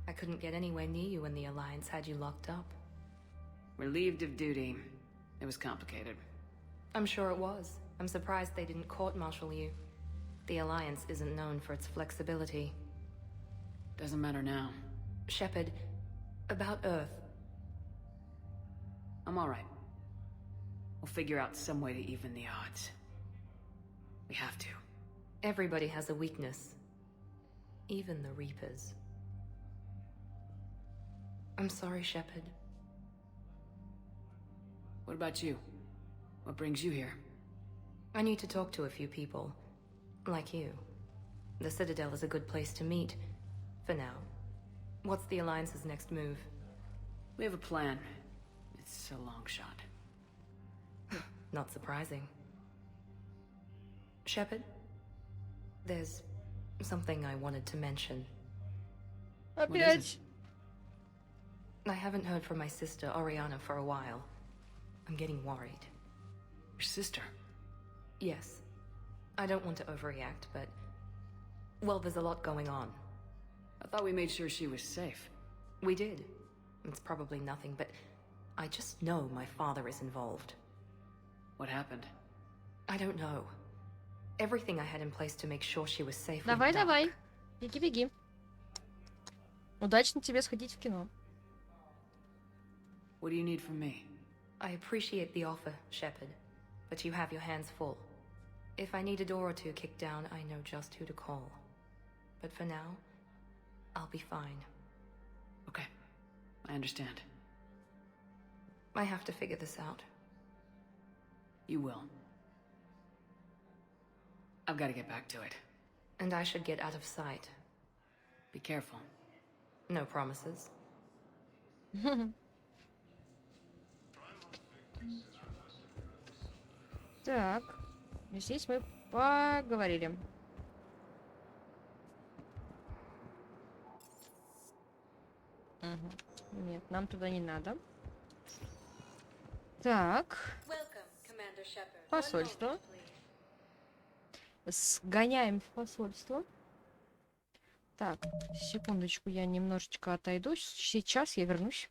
I couldn't get anywhere near you when the Alliance had you locked up. Relieved of duty. It was complicated. I'm sure it was. I'm surprised they didn't court-martial you. The Alliance isn't known for its flexibility. Doesn't matter now. Shepard, about Earth. I'm alright. We'll figure out some way to even the odds. We have to. Everybody has a weakness. Even the Reapers. I'm sorry, Shepard. What about you? What brings you here? I need to talk to a few people. Like you. The Citadel is a good place to meet. For now. What's the Alliance's next move? We have a plan. It's a long shot. Not surprising. Shepard? There's something I wanted to mention. Опять. I haven't heard from my sister, Oriana, for a while. I'm getting worried. Your sister? Yes. I don't want to overreact, but... well, there's a lot going on. I thought we made sure she was safe. We did. It's probably nothing, but... I just know my father is involved. What happened? I don't know. Everything I had in place to make sure she was safe Давай, went dark. давай. Беги, беги. Удачно тебе сходить в кино. What do you need from me? I appreciate the offer, Shepard, but you have your hands full. If I need a door or two kicked down, I know just who to call. But for now, I'll be fine. Okay. I understand. I have to figure this out. You will. I've got to get back to it. And I should get out of sight. Be careful. No promises. Так, здесь мы поговорили. Угу. Нет, нам туда не надо. Так. Посольство. Сгоняем в посольство. Так, секундочку, я немножечко отойду. Сейчас я вернусь.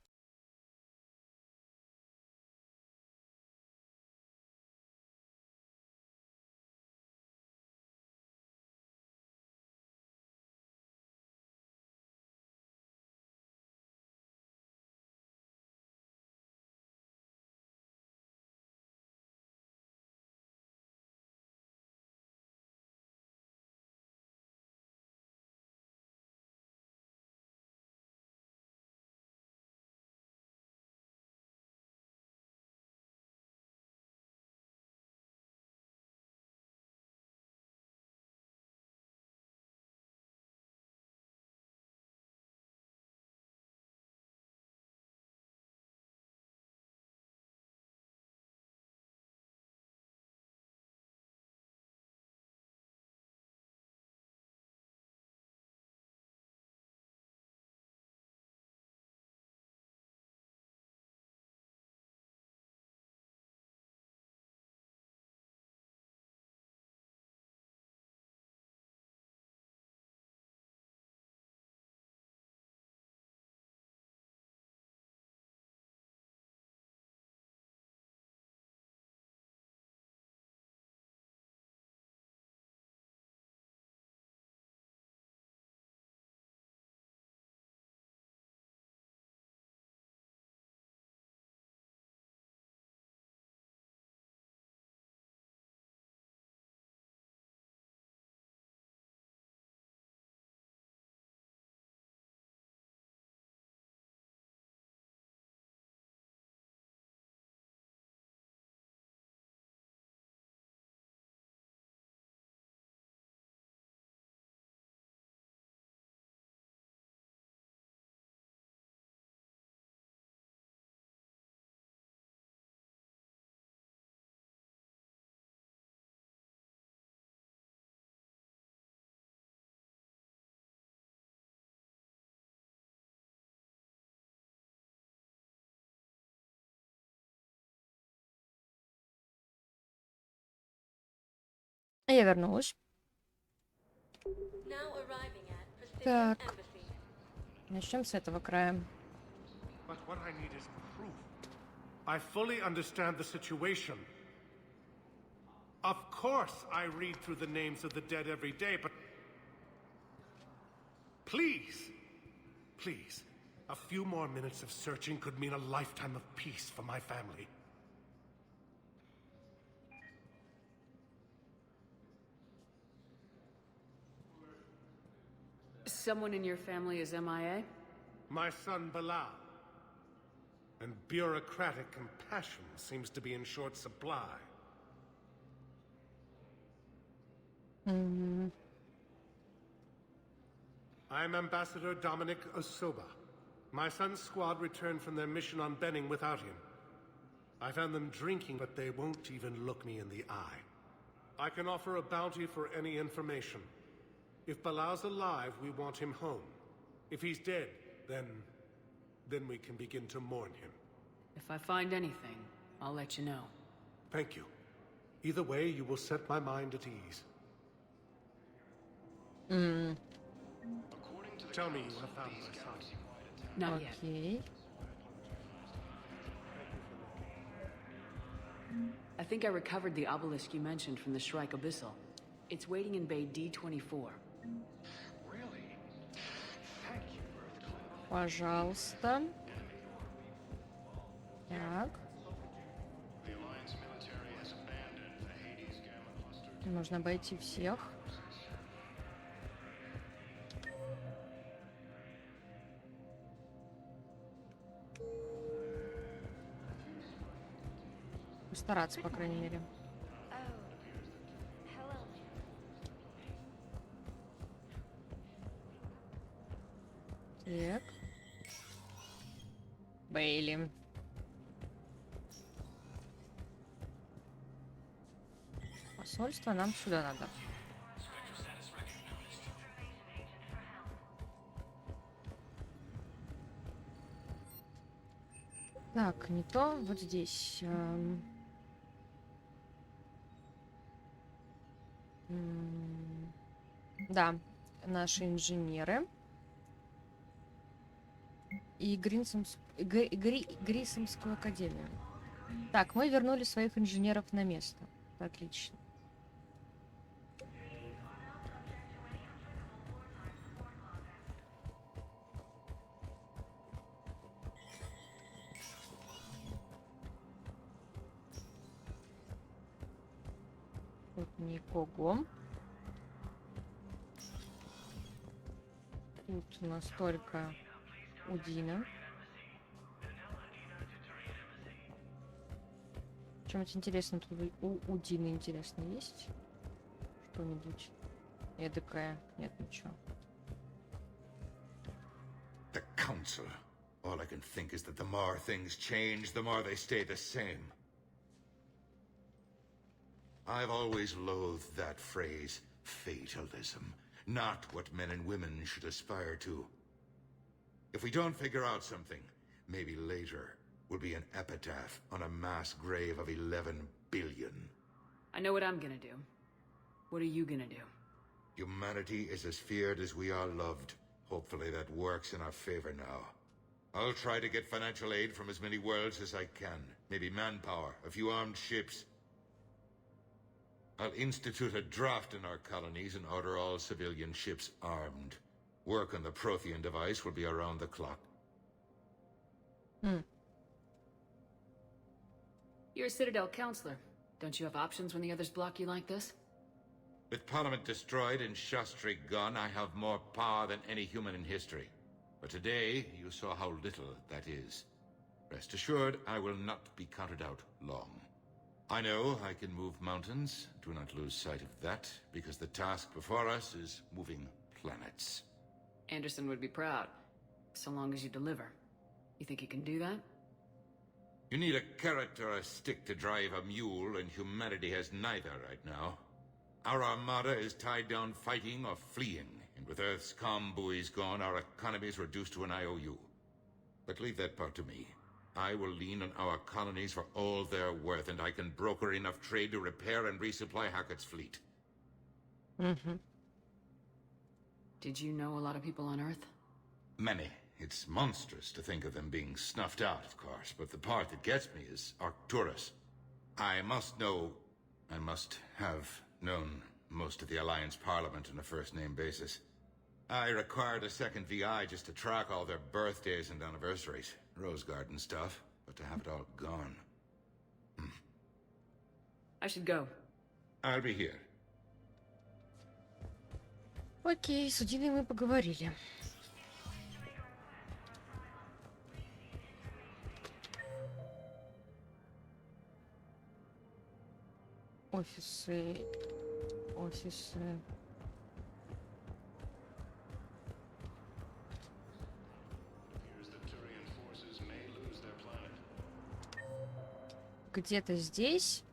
Я вернулась. Так. Начнем с этого края. But what I need is proof. I fully understand the situation. Of course I read through the names of the dead every day, but... Please! Please. A few more minutes of searching could mean a lifetime of peace for my family. Someone in your family is MIA? My son Bilal. And bureaucratic compassion seems to be in short supply. I'm Ambassador Dominic Osoba. My son's squad returned from their mission on Benning without him. I found them drinking, but they won't even look me in the eye. I can offer a bounty for any information. If Bilal's alive, we want him home. If he's dead, then we can begin to mourn him. If I find anything, I'll let you know. Thank you. Either way, you will set my mind at ease. Tell me you have found my son. Not yet. Окей. I think I recovered the obelisk you mentioned from the Shrike Abyssal. It's waiting in Bay D24. Пожалуйста. Так. Нужно обойти всех. Постараться, по крайней мере. Так. Бейли. Посольство нам сюда надо. Так, не то. Вот здесь. Да, наши инженеры. И Грисомскую академию. Так, мы вернули своих инженеров на место. Отлично. Тут никого. Тут у нас только Удина. Чем-нибудь интересно тут у Удины интересно есть? Что-нибудь эдакое? Нет, ничего. The Council. All I can think is that the more things change, the more they stay the same. I've always loathed that phrase, fatalism. Not what men and women should aspire to. If we don't figure out something, maybe later will be an epitaph on a mass grave of 11 billion. I know what I'm gonna do. What are you gonna do? Humanity is as feared as we are loved. Hopefully that works in our favor now. I'll try to get financial aid from as many worlds as I can. Maybe manpower, a few armed ships. I'll institute a draft in our colonies and order all civilian ships armed. Work on the Prothean device will be around the clock. You're a Citadel counselor. Don't you have options when the others block you like this? With Parliament destroyed and Shastri gone, I have more power than any human in history. But today, you saw how little that is. Rest assured, I will not be counted out long. I know I can move mountains. Do not lose sight of that, because the task before us is moving planets. Anderson would be proud, so long as you deliver. You think you can do that? You need a carrot or a stick to drive a mule, and humanity has neither right now. Our armada is tied down fighting or fleeing, and with Earth's comm buoys gone, our economy is reduced to an IOU. But leave that part to me. I will lean on our colonies for all they're worth, and I can broker enough trade to repair and resupply Hackett's fleet. Did you know a lot of people on Earth? Many. It's monstrous to think of them being snuffed out, of course, but the part that gets me is Arcturus. I must have known most of the Alliance Parliament on a first-name basis. I required a second VI just to track all their birthdays and anniversaries. Rose Garden stuff, but to have it all gone. I should go. I'll be here. Окей, с Удиной мы поговорили. Офисы. Где-то здесь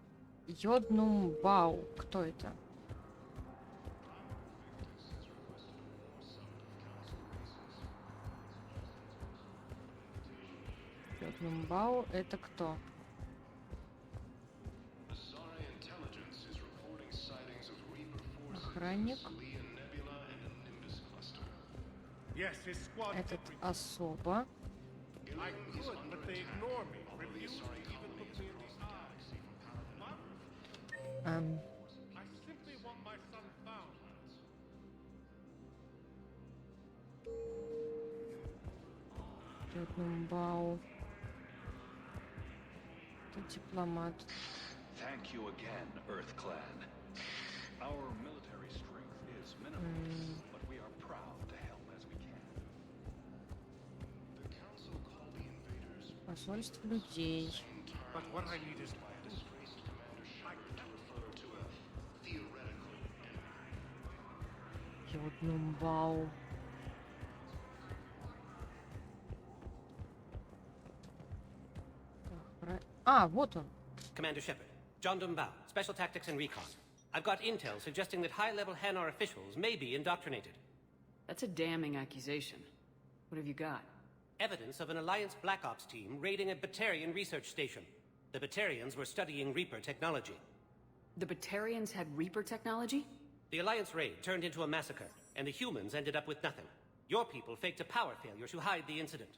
Йоднумбау. Кто это? Йоднумбау это кто? Охранник. Этот особо. Йоднумбау. Это дипломат. Thank you again, Earth Clan. Our military strength is minimal, but we are proud to help as we can. The council called the invaders. Посольство людей. But what I need is disgraced commander Shepard to refer to a theoretical enemy. Йоднумбау. Вот он. Commander Shepard, John Dumbao, Special Tactics and Recon. I've got intel suggesting that high-level Hanar officials may be indoctrinated. That's a damning accusation. What have you got? Evidence of an Alliance Black Ops team raiding a Batarian research station. The Batarians were studying Reaper technology. The Batarians had Reaper technology? The Alliance raid turned into a massacre, and the humans ended up with nothing. Your people faked a power failure to hide the incident.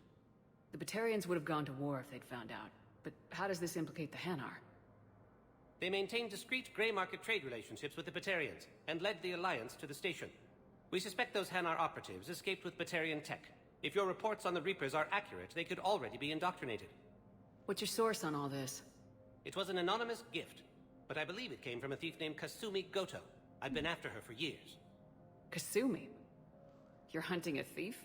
The Batarians would have gone to war if they'd found out. But how does this implicate the Hanar? They maintained discreet gray market trade relationships with the Batarians, and led the Alliance to the station. We suspect those Hanar operatives escaped with Batarian tech. If your reports on the Reapers are accurate, they could already be indoctrinated. What's your source on all this? It was an anonymous gift, but I believe it came from a thief named Kasumi Goto. I've been after her for years. Kasumi? You're hunting a thief?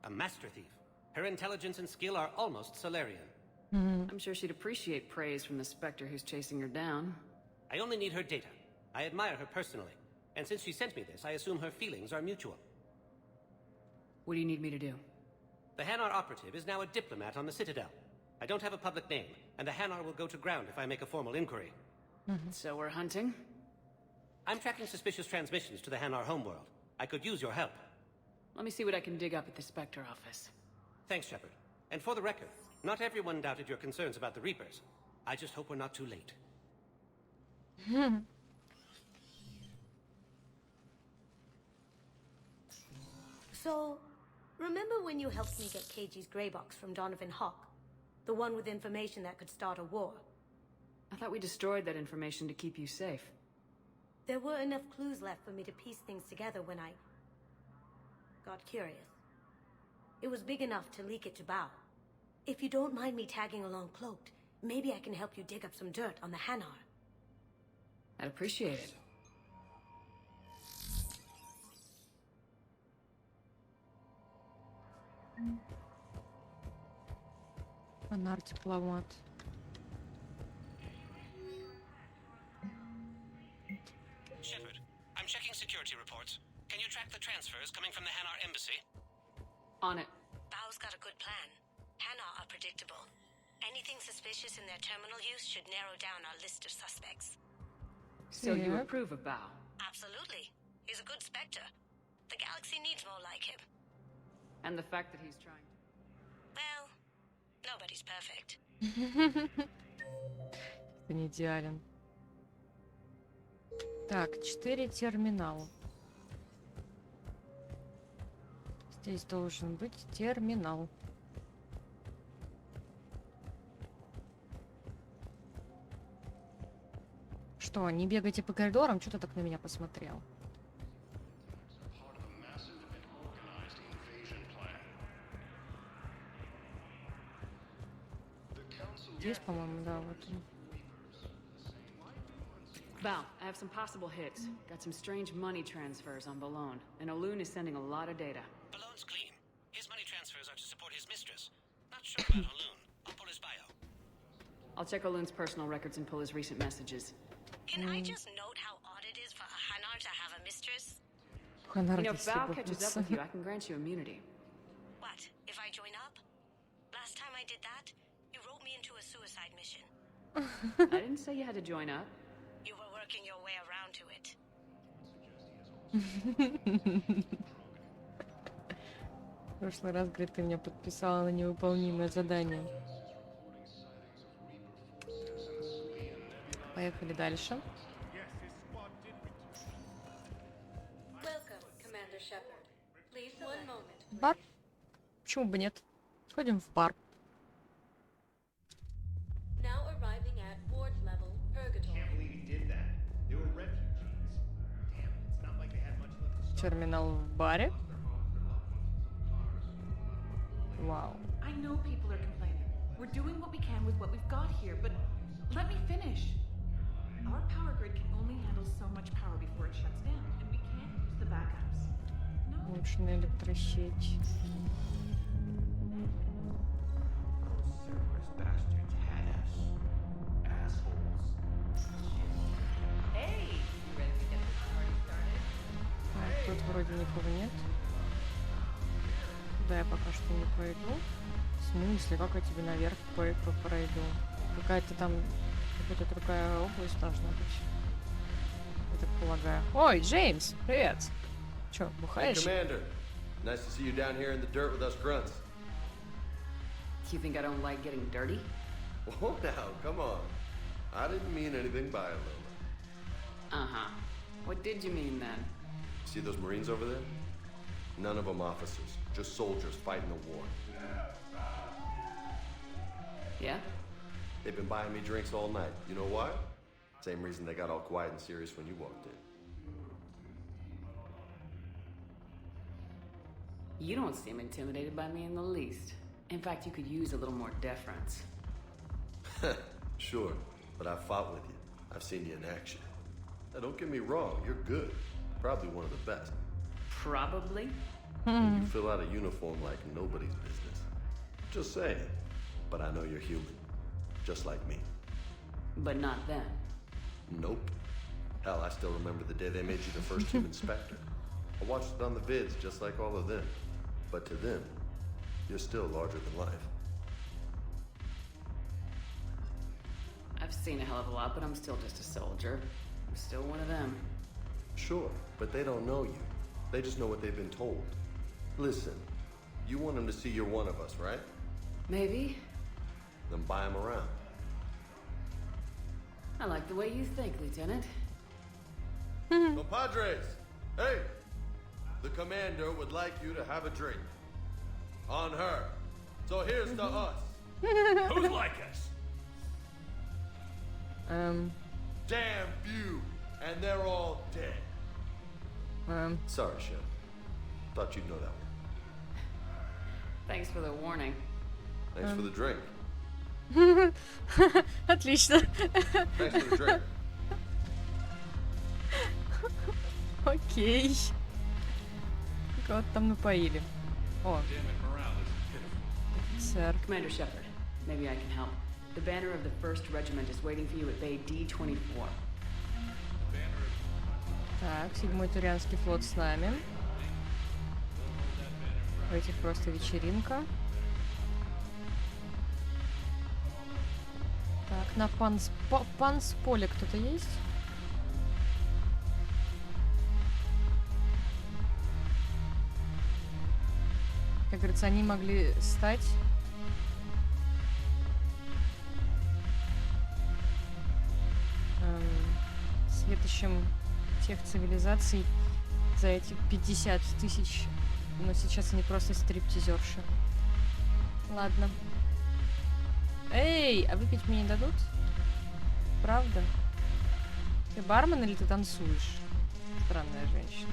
A master thief. Her intelligence and skill are almost Solarian. I'm sure she'd appreciate praise from the Spectre who's chasing her down. I only need her data. I admire her personally. And since she sent me this, I assume her feelings are mutual. What do you need me to do? The Hanar operative is now a diplomat on the Citadel. I don't have a public name, and the Hanar will go to ground if I make a formal inquiry. So we're hunting? I'm tracking suspicious transmissions to the Hanar homeworld. I could use your help. Let me see what I can dig up at the Spectre office. Thanks, Shepard. And for the record, not everyone doubted your concerns about the Reapers. I just hope we're not too late. So, remember when you helped me get KG's grey box from Donovan Hawk? The one with information that could start a war? I thought we destroyed that information to keep you safe. There were enough clues left for me to piece things together when I got curious. It was big enough to leak it to Bao. If you don't mind me tagging along cloaked, maybe I can help you dig up some dirt on the Hanar. I'd appreciate it. Hanar дипломат. Shepard, I'm checking security reports. Can you track the transfers coming from the Hanar embassy? On it. Bao's got a good plan. Hanar are predictable. Anything suspicious in their terminal use should narrow down our list of suspects. So you approve of Bao? Absolutely. He's a good Spectre. The galaxy needs more like him. And the fact that he's trying... Well, nobody's perfect. Ты не идеален. Так, 4 терминала. Здесь должен быть терминал. Что, не бегайте по коридорам? Что ты так на меня посмотрел? Здесь, по-моему, да, вот. Val, I have some possible hits. Got some strange money transfers on Balone, and Alun is sending a lot of data. Balloon's clean. His money transfers are to support his mistress. Not sure about Alun. I'll pull his bio. I'll check Alun's personal records and pull his recent messages. Can I just note how odd it is for a Hanar to have a mistress? You know, if Val catches up with you, I can grant you immunity. What, if I join up? Last time I did that, you wrote me into a suicide mission. I didn't say you had to join up. You were working your way around to it. В прошлый раз, говорит, ты меня подписала на невыполнимое задание. Поехали дальше. Бар? Почему бы нет? Сходим в бар. Терминал в баре. Вау. I know people are complaining. We're doing what we can with what we've got here, but let me finish. Our power grid can only handle so much power before it shuts down, and we can't use the backups. Лучше на электросеть. Hey, you ready to get this party started? Тут вроде никого нет. Да, я пока что не пройду. В смысле, как я тебе наверх пройду? Какая-то там, какая-то другая область должна быть. Я так полагаю. Ой, Джеймс, привет. Чё, бухаешь? Hey, Commander. Nice to see you down here in the dirt with us grunts. You think I don't like getting dirty? Oh, now, come on. I didn't mean anything by it, Lola. Uh-huh. What did you mean then? See those Marines over there? None of them officers, just soldiers fighting the war. Yeah? They've been buying me drinks all night. You know why? Same reason they got all quiet and serious when you walked in. You don't seem intimidated by me in the least. In fact, you could use a little more deference. Sure, but I've fought with you. I've seen you in action. Now, don't get me wrong, you're good. Probably one of the best. Probably? And you fill out a uniform like nobody's business. Just saying. But I know you're human. Just like me. But not them. Nope. Hell, I still remember the day they made you the first human Spectre. I watched it on the vids just like all of them. But to them, you're still larger than life. I've seen a hell of a lot, but I'm still just a soldier. I'm still one of them. Sure, but they don't know you. They just know what they've been told. Listen, you want them to see you're one of us, right? Maybe. Then buy them around. I like the way you think, Lieutenant. Compadres! Hey! The commander would like you to have a drink. On her. So here's to us. Who's like us? Damn few, and they're all dead. Sorry, Shep. Thought you'd know that one. Thanks for the warning. Thanks for the drink. Отлично. Thanks for the drink. Окей. Кого-то там напоили. О. Сэр. Commander Shepard, maybe I can help. The banner of the 1st Regiment is waiting for you at Bay D-24. Так, 7-й Турианский флот с нами. У этих просто вечеринка. Так, на Пансполе кто-то есть? Как говорится, они могли стать светочем тех цивилизаций за эти 50 тысяч Но сейчас они просто стриптизерши. Ладно. Эй, а выпить мне не дадут? Правда? Ты бармен или ты танцуешь? Странная женщина.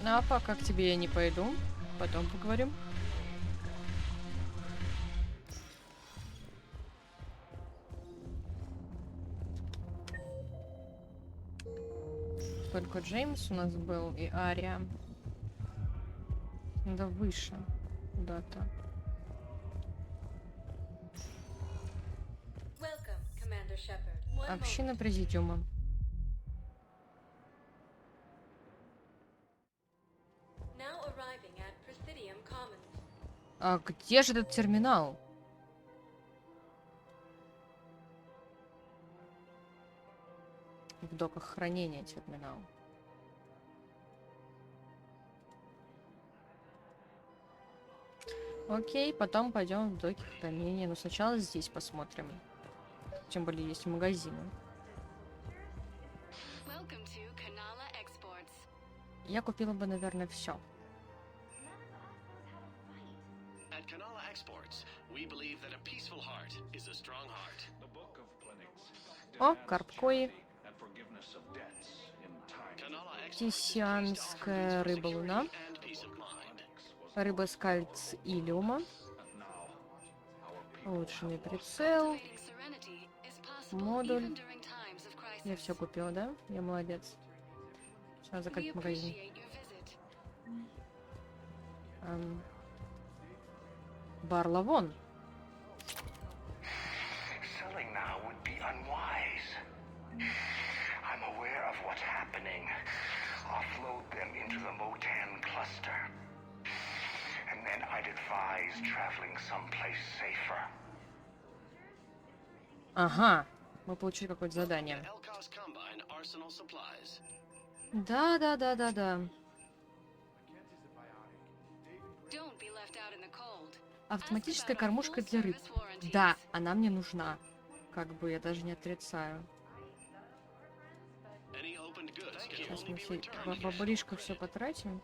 Ну а пока к тебе я не пойду. Потом поговорим. Только Джеймс у нас был и Ария. Надо выше куда-то. Община президиума. А где же этот терминал? В доках хранения терминал. Окей, потом пойдем в доки хранения. Но сначала здесь посмотрим. Тем более есть магазины. Я купила бы, наверное, все. О, карпкои. Тисианская рыба-луна. Рыба скальц илиума. Улучшенный прицел. Модуль. Я все купила, да? Я молодец. Сейчас закрыть магазин. Барлавон. Ага, мы получили какое-то задание. Да. Автоматическая кормушка для рыб. Да, она мне нужна. Как бы я даже не отрицаю. Сейчас мы все баблишко все потратим.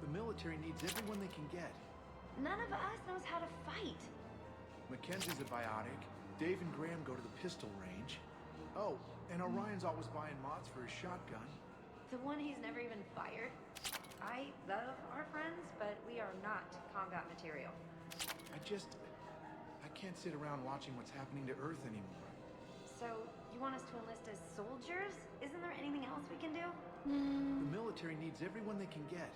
The military needs everyone they can get. None of us knows how to fight. Mackenzie's a biotic. Dave and Graham go to the pistol range. Oh, and Orion's always buying mods for his shotgun. The one he's never even fired. I love our friends, but we are not combat material. I can't sit around watching what's happening to Earth anymore. So, you want us to enlist as soldiers? Isn't there anything else we can do? The military needs everyone they can get.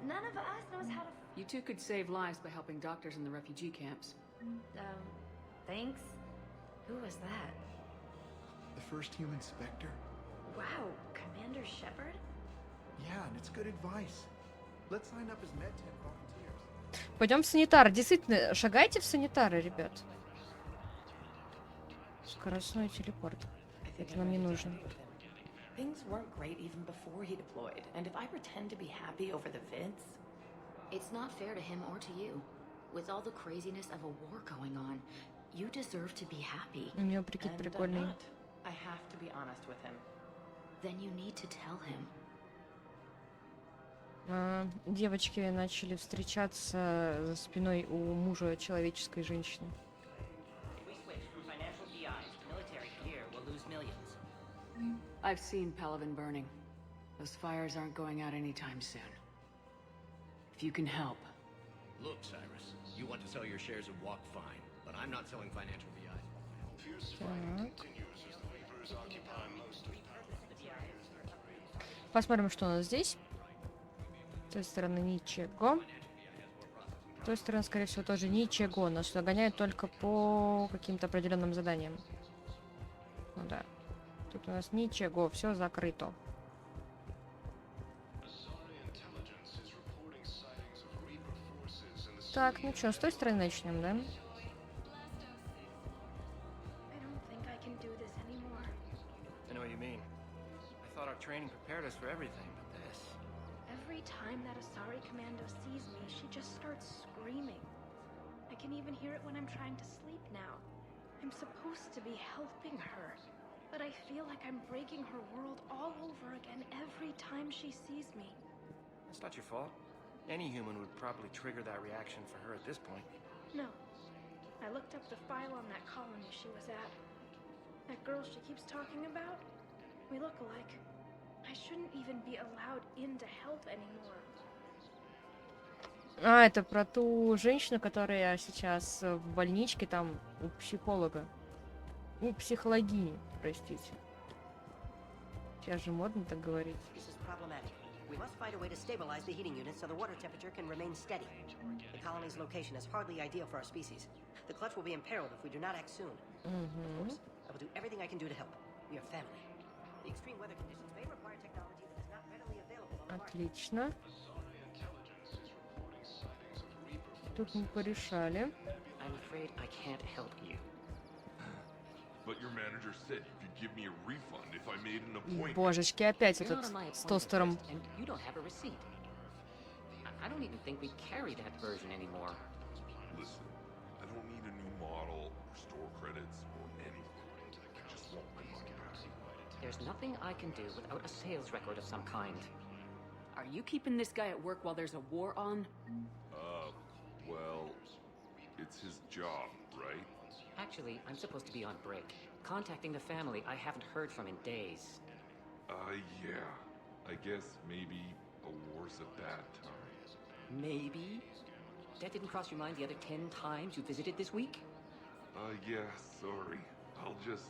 None of us knows how to... You two could save lives by helping doctors in the refugee camps. Thanks? Who was that? The first human Spectre? Wow, Commander Shepard? Yeah, and it's good advice. Let's sign up as med-tech volunteers. Пойдем в санитар. Действительно, шагайте в санитары, ребят. Скоростной телепорт. Это нам не нужно. Things weren't great even before he deployed, and if I pretend to be happy over the vids... It's not fair to him or to you. With all the craziness of a war going on, you deserve to be happy. У него прикид прикольный. I have to be honest with him. Then you need to tell him. Девочки начали встречаться за спиной у мужа человеческой женщины. I've seen Pelivan burning. Those fires aren't going out anytime soon. If you can help. Look, Cyrus, you want to sell your shares of Walk fine, but I'm not selling financial VI. Посмотрим, что у нас здесь. С той стороны ничего. С той стороны, скорее всего, тоже ничего. Нас сюда гоняют только по каким-то определенным заданиям. Ну да. Тут у нас ничего, все закрыто. Так, ну что, с той стороны начнем, да? Training prepared us for everything but this. Every time that Asari commando sees me, she just starts screaming. can even hear it when I'm trying to sleep now. I'm supposed to be helping her, but I feel like I'm breaking her world all over again every time she sees me. It's not your fault. Any human would probably trigger that reaction for her at this point. No. I looked up the file on that colony she was at. That girl she keeps talking about? We look alike. I shouldn't even be allowed in to help anymore. А, это про ту женщину, которая сейчас в больничке там у психолога. У психологини, простите. Сейчас же модно так говорить. This is problematic. We must find a way to stabilize the heating unit so the water temperature can remain steady. The colony's location is hardly ideal for our species. The clutch will be imperiled if we do not act soon. Of course, I will do everything I can do to help. We are family. The extreme weather conditions may require technology that is not readily available on the market. Отлично. Тут мы порешали. I'm afraid I can't help you. But your manager said you could give me a refund if I made an appointment. Божечки, опять You're этот not on my с appointment тостером. list, and you don't have a receipt. I don't even think we carry that version anymore. Listen, I don't need a new model or store credits or anything. I just want my money back. There's nothing I can do without a sales record of some kind. Are you keeping this guy at work while there's a war on? Well, it's his job, right? Actually, I'm supposed to be on break. Contacting the family I haven't heard from in days. Yeah. I guess maybe a war's a bad time. Maybe? That didn't cross your mind the other 10 times you visited this week? Yeah, sorry. I'll just,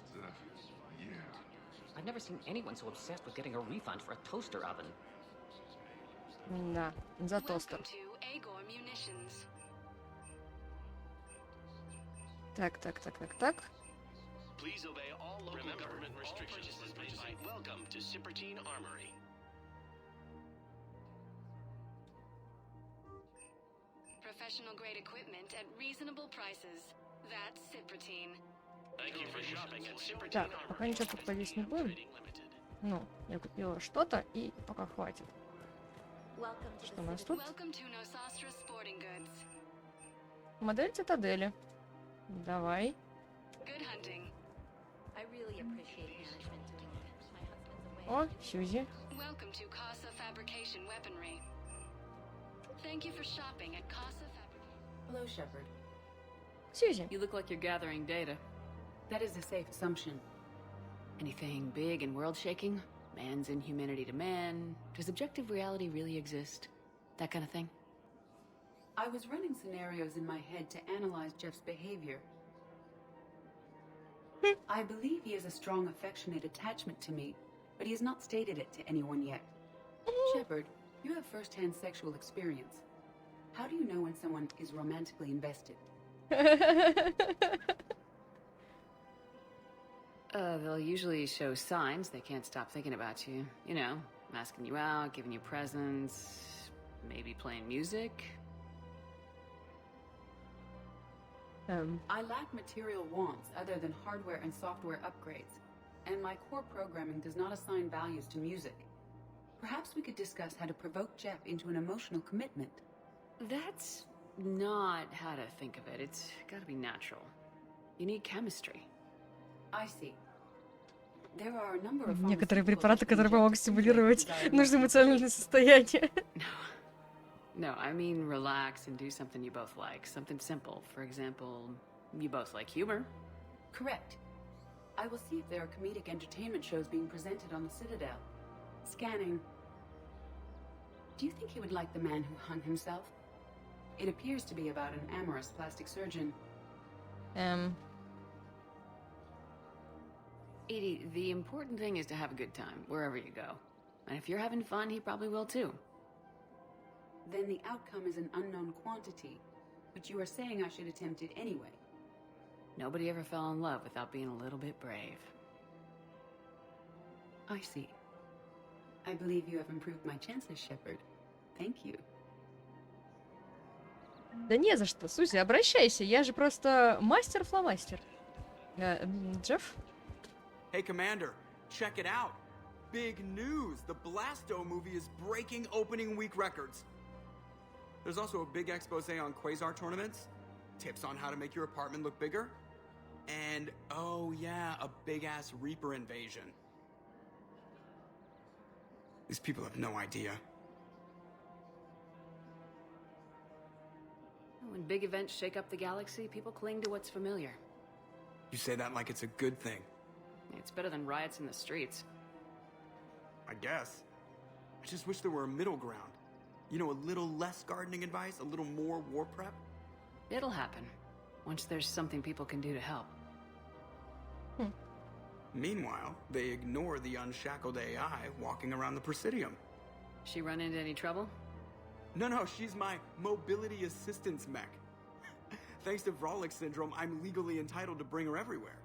yeah. I've never seen anyone so obsessed with getting a refund for a toaster oven. Да, за тостер. Так. Please obey all local government restrictions. Welcome to Sippertine Armory. Professional grade equipment at reasonable prices. That's Sippertine. Thank you for shopping at Sippertine Так, Armory. пока ничего покупать не будем. Ну, я купила что-то, и пока хватит. Что у нас тут? Модель цитадели. Давай. О, Сьюзи. Hello, Shepard. Susan. You look like you're gathering data. That is a safe assumption. Anything big and world-shaking? Man's inhumanity to man? Does objective reality really exist? That kind of thing? I was running scenarios in my head to analyze Jeff's behavior. I believe he has a strong affectionate attachment to me, but he has not stated it to anyone yet. Shepard, you have first-hand sexual experience. How do you know when someone is romantically invested? They'll usually show signs they can't stop thinking about you. You know, asking you out, giving you presents, maybe playing music. I lack material wants other than hardware and software upgrades, and my core programming does not assign values to music. Perhaps we could discuss how to provoke Jeff into an emotional commitment. That's not how to think of it. It's gotta be natural. You need chemistry. I see. There are a number of Некоторые препараты, которые помогут стимулировать нужное эмоциональное состояние. No, I mean relax and do something you both like. Something simple. For example, you both like humor. Correct. I will see if there are comedic entertainment shows being presented on the Citadel. Scanning. Do you think he would like The Man Who Hung Himself? It appears to be about an amorous plastic surgeon. Edie, the important thing is to have a good time, wherever you go. And if you're having fun, he probably will too. Then the outcome is an unknown quantity, but you are saying I should attempt it anyway. Nobody ever fell in love without being a little bit brave. I see. I believe you have improved my chances, Shepard. Thank you. Да не за что, Сузи, обращайся, я же просто мастер-фломастер. Джефф? Hey, Commander, check it out. Big news! The Blasto movie is breaking opening week records. There's also a big expose on Quasar tournaments. tips on how to make your apartment look bigger. And, oh yeah, a big-ass Reaper invasion. These people have no idea. When big events shake up the galaxy, people cling to what's familiar. You say that like it's a good thing. It's better than riots in the streets. I guess. I just wish there were a middle ground. You know, a little less gardening advice, a little more war prep. It'll happen, once there's something people can do to help. Meanwhile, they ignore the unshackled AI walking around the Presidium. She run into any trouble? No, she's my mobility assistance mech. Thanks to Vrolic syndrome, I'm legally entitled to bring her everywhere.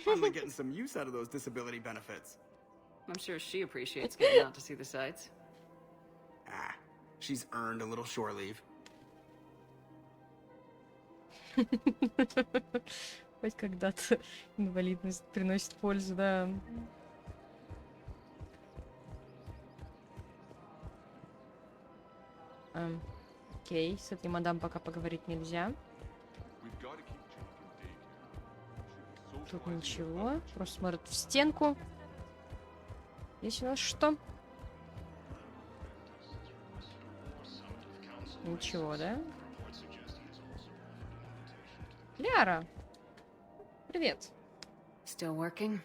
Finally getting some use out of those disability benefits. I'm sure she appreciates getting out to see the sights. She's earned a little shore leave. Хоть когда-то инвалидность приносит пользу, да. Окей, с этой мадам пока поговорить нельзя. Тут ничего, просто смотрит в стенку. Здесь у нас что? Ничего, да? Ляра! Привет. Still working?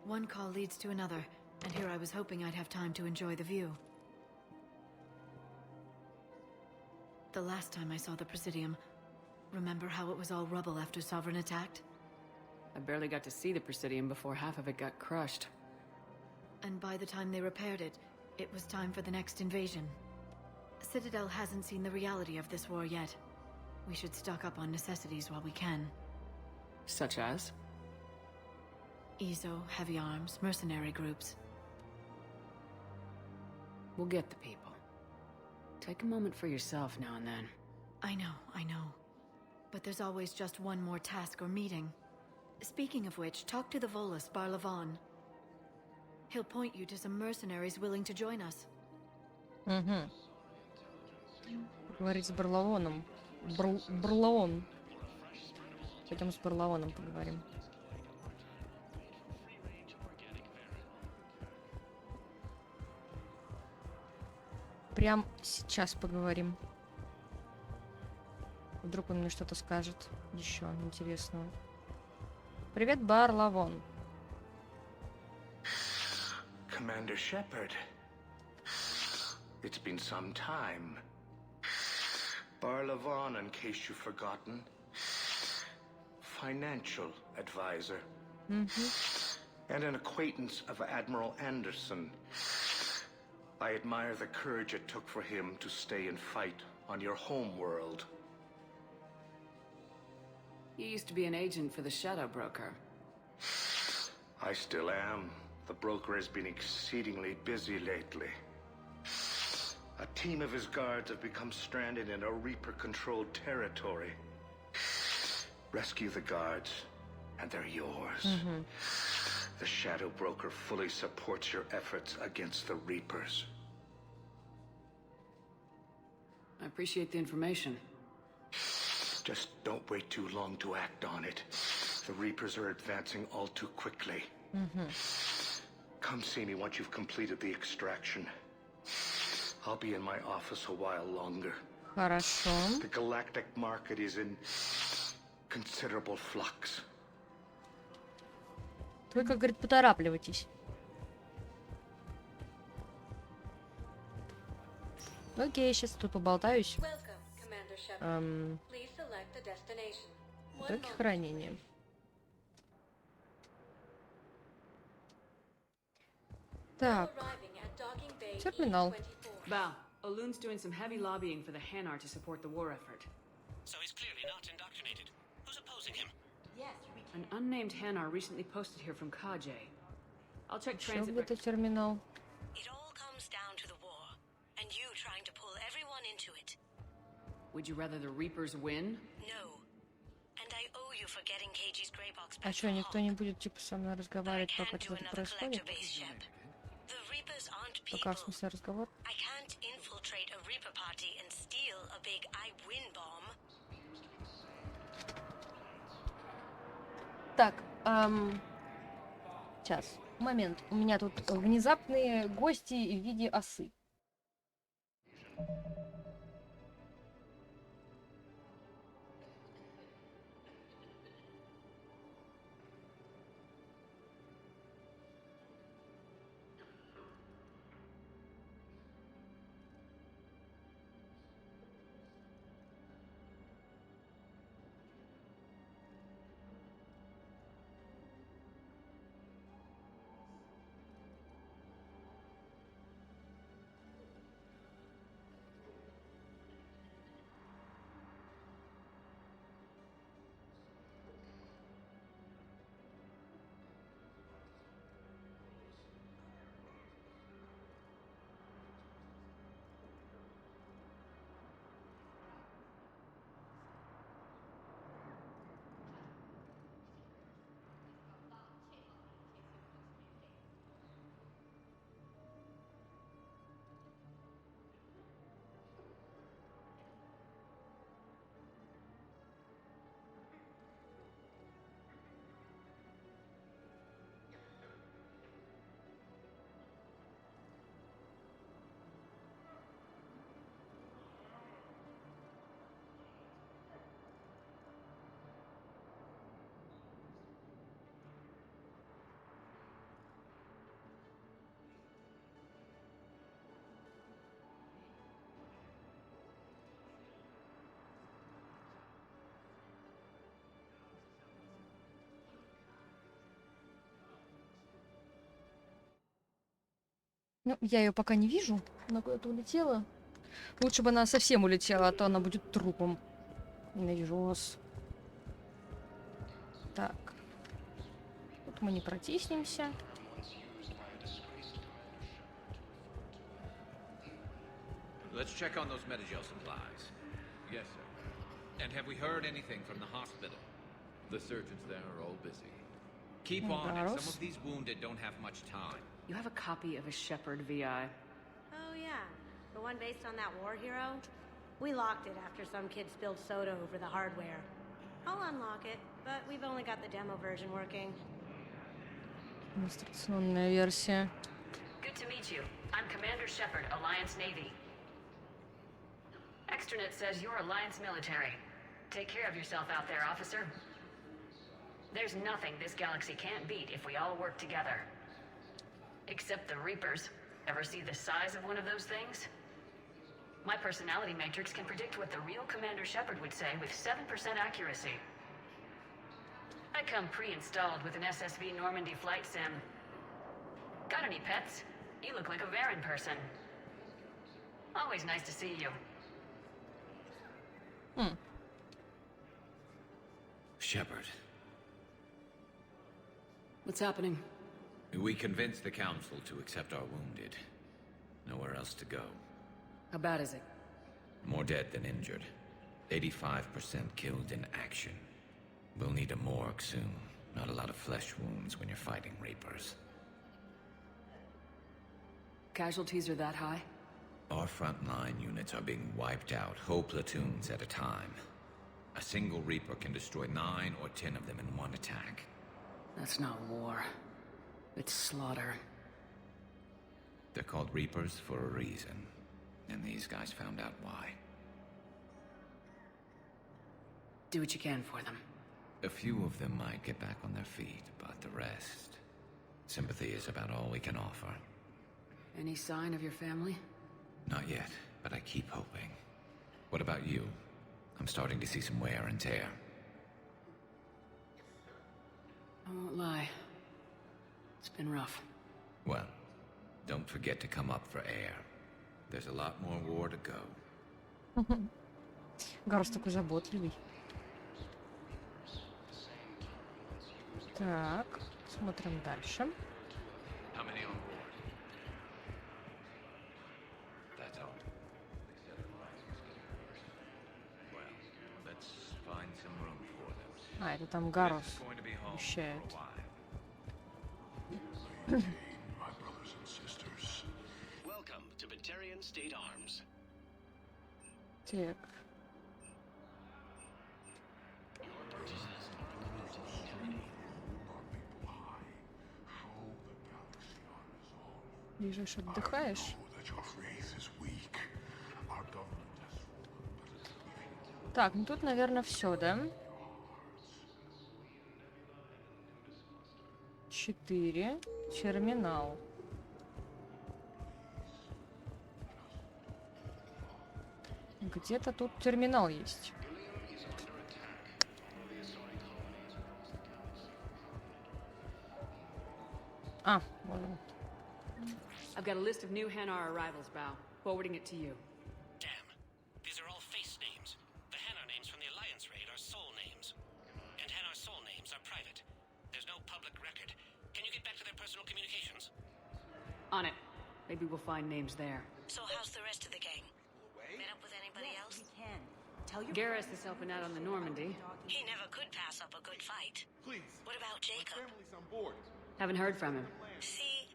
One call leads to another, and here I was hoping I'd have time to enjoy the view. The last time I saw the Presidium, remember how it was all rubble after Sovereign attacked? I barely got to see the Presidium before half of it got crushed. And by the time they repaired it, it was time for the next invasion. Citadel hasn't seen the reality of this war yet. We should stock up on necessities while we can. Such as? ESO, heavy arms, mercenary groups. We'll get the people. Take a moment for yourself now and then. I know. But there's always just one more task or meeting. Speaking of which, talk to the Volus, Barlavon. He'll point you to some mercenaries willing to join us. Поговорить с Барлаоном. Барлаон. Пойдем с Барлаоном поговорим. Прям сейчас поговорим. Вдруг он мне что-то скажет еще интересного. Привет, Барлавон. Commander Shepard. It's been some time. Barlavon, in case you've forgotten. Financial advisor. And an acquaintance of Admiral Anderson. I admire the courage it took for him to stay and fight on your home world. You used to be an agent for the Shadow Broker. I still am. The broker has been exceedingly busy lately. A team of his guards have become stranded in a Reaper-controlled territory. Rescue the guards, and they're yours. The Shadow Broker fully supports your efforts against the Reapers. I appreciate the information. Just don't wait too long to act on it. The Reapers are advancing all too quickly. Come see me once you've completed the extraction. I'll be in my office a while longer. Хорошо. The galactic market is in considerable flux. Только, говорит, поторапливайтесь. Окей, сейчас тут поболтаюсь. Только хранение. Так. Терминал. Val, Olun's doing some heavy lobbying for the Hanar to support the war effort. So he's clearly not indoctrinated. Who's opposing him? Yes, we An unnamed Hanar recently posted here from Kajay. I'll check Еще transit. где-то терминал. It all comes down to the war, and you trying to pull everyone into it. Would you rather the Reapers win? No. And I owe you for getting KG's gray box А back что, from никто не будет, типа, со мной разговаривать, I пока can't do что-то another происходит? collector base, Shep. The Reapers aren't Пока, в people. смысле, разговор? I can't infiltrate a Reaper party and steal a big I win bomb. Так, сейчас, момент. У меня тут внезапные гости в виде осы. Ну, я ее пока не вижу. Она куда-то улетела. Лучше бы она совсем улетела, а то она будет трупом. Ненавижу ос. Так. Тут мы не протиснемся. Let's check on those Medigel supplies. Yes, sir. And have we heard anything from the hospital? The surgeons there are all busy. Keep on it. Some of these wounded don't have much time. You have a copy of a Shepherd VI? Oh, yeah. The one based on that war hero? We locked it after some kid spilled soda over the hardware. I'll unlock it, but we've only got the demo version working. Инструкционная версия. Good to meet you. I'm Commander Shepard, Alliance Navy. Extranet says you're Alliance military. Take care of yourself out there, officer. There's nothing this galaxy can't beat if we all work together. Except the Reapers. Ever see the size of one of those things? My personality matrix can predict what the real Commander Shepard would say with 7% accuracy. I come pre-installed with an SSV Normandy flight sim. Got any pets? You look like a Varen person. Always nice to see you. Shepard. What's happening? We convinced the Council to accept our wounded. Nowhere else to go. How bad is it? More dead than injured. 85% killed in action. We'll need a morgue soon. Not a lot of flesh wounds when you're fighting Reapers. Casualties are that high? Our frontline units are being wiped out, whole platoons at a time. A single Reaper can destroy 9 or 10 of them in one attack. That's not war. It's slaughter. They're called Reapers for a reason. And these guys found out why. Do what you can for them. A few of them might get back on their feet, but the rest... Sympathy is about all we can offer. Any sign of your family? Not yet, but I keep hoping. What about you? I'm starting to see some wear and tear. I won't lie. It's been rough. Well, don't forget to come up for air. There's a lot more war to go. Гарус такой заботливый. Так, смотрим дальше. How many on board? That's all. Well, let's find some room for them. А, это там Гарус вещает. My brothers and sisters. Welcome to Batarian State Arms. Так. Лежишь, отдыхаешь. Так, ну тут, наверное, все, да? 4. Терминал. Где-то тут терминал есть. А, вот он. I've got a list of new Hanar arrivals, Bao. Forwarding it to you. Damn. These are all face names. The Hanar names from the Alliance raid are soul names. And Hanar soul names are private. There's no public record. Can you get back to their personal communications? On it. Maybe we'll find names there. So how's the rest of the gang? Met up with anybody else? We can. Tell your Garrus is helping out on the Normandy. He never could pass up a good fight. Please. What about Jacob? My family's on board. Haven't heard from him. See?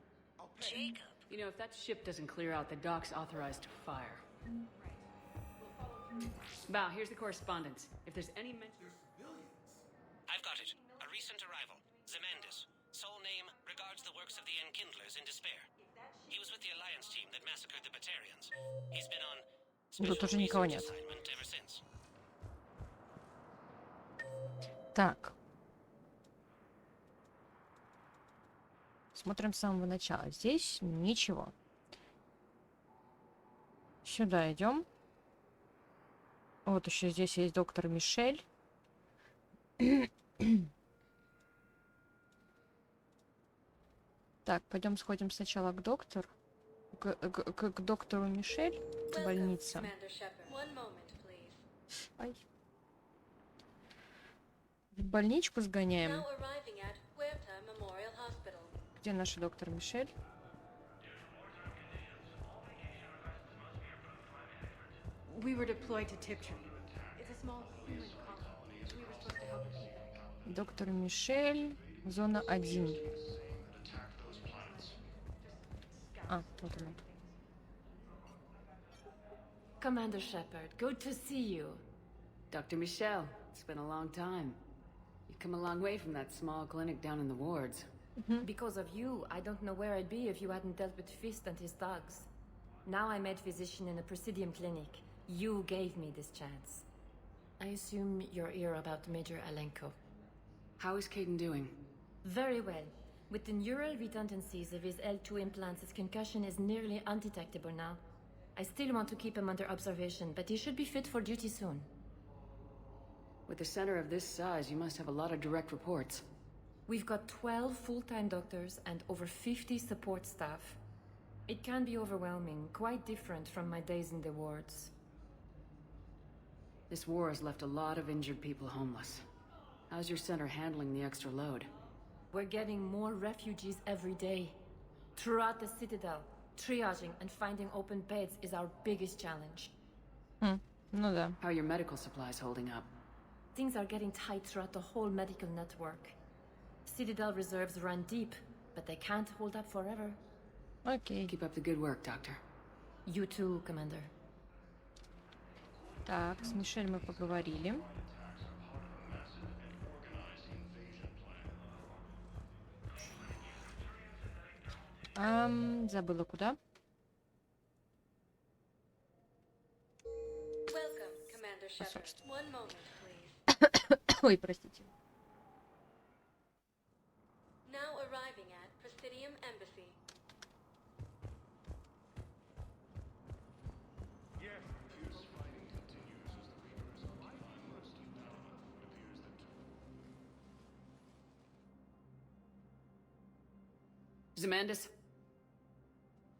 Jacob. You know, if that ship doesn't clear out, the dock's authorized to fire. Bao, here's the correspondence. If there's any mention... I've got it. A recent arrival. Zemandis. Soul name regards the works of the Enkindlers in despair. He was with the Alliance team that massacred the Batarians. He's been on Тут уже никого нет. assignment ever since. Так. Смотрим с самого начала. Здесь ничего. Сюда идем. Вот еще здесь есть доктор Мишель. Так, пойдем сходим сначала к доктору. К доктору Мишель. Больница. Ай. В больничку сгоняем. Где наш доктор Мишель? We were deployed to Tiptree. It's a small human colony. We were supposed to help the people. Доктор Мишель. Зона 1. А, вот она. Commander Shepard, good to see you. Dr. Michelle, it's been a long time. You've come a long way from that small clinic down in the wards. Because of you, I don't know where I'd be if you hadn't dealt with Fist and his thugs. Now I'm head physician in a Presidium clinic. You gave me this chance. I assume you're here about Major Alenko. How is Caden doing? Very well. With the neural redundancies of his L2 implants, his concussion is nearly undetectable now. I still want to keep him under observation, but he should be fit for duty soon. With a center of this size, you must have a lot of direct reports. We've got 12 full-time doctors and over 50 support staff. It can be overwhelming, quite different from my days in the wards. This war has left a lot of injured people homeless. How's your center handling the extra load? We're getting more refugees every day. Throughout the Citadel, triaging and finding open beds is our biggest challenge. Ну да. How are your medical supplies holding up? Things are getting tight throughout the whole medical network. Citadel reserves run deep, but they can't hold up forever. Окей. Keep up the good work, Doctor. You too, Commander. Так, с Мишель мы поговорили. Забыла куда. Welcome, Commander Shepard. One moment, please. Ой, простите. Now arriving at Presidium Embassy. Zemandis?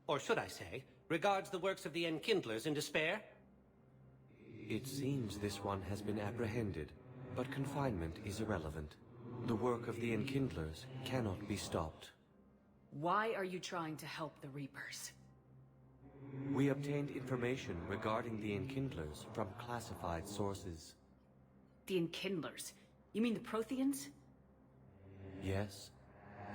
Or should I say, regards the works of the Enkindlers in despair? It seems this one has been apprehended, but confinement is irrelevant. The work of the Enkindlers cannot be stopped. Why are you trying to help the Reapers? We obtained information regarding the Enkindlers from classified sources. The Enkindlers? You mean the Protheans? Yes.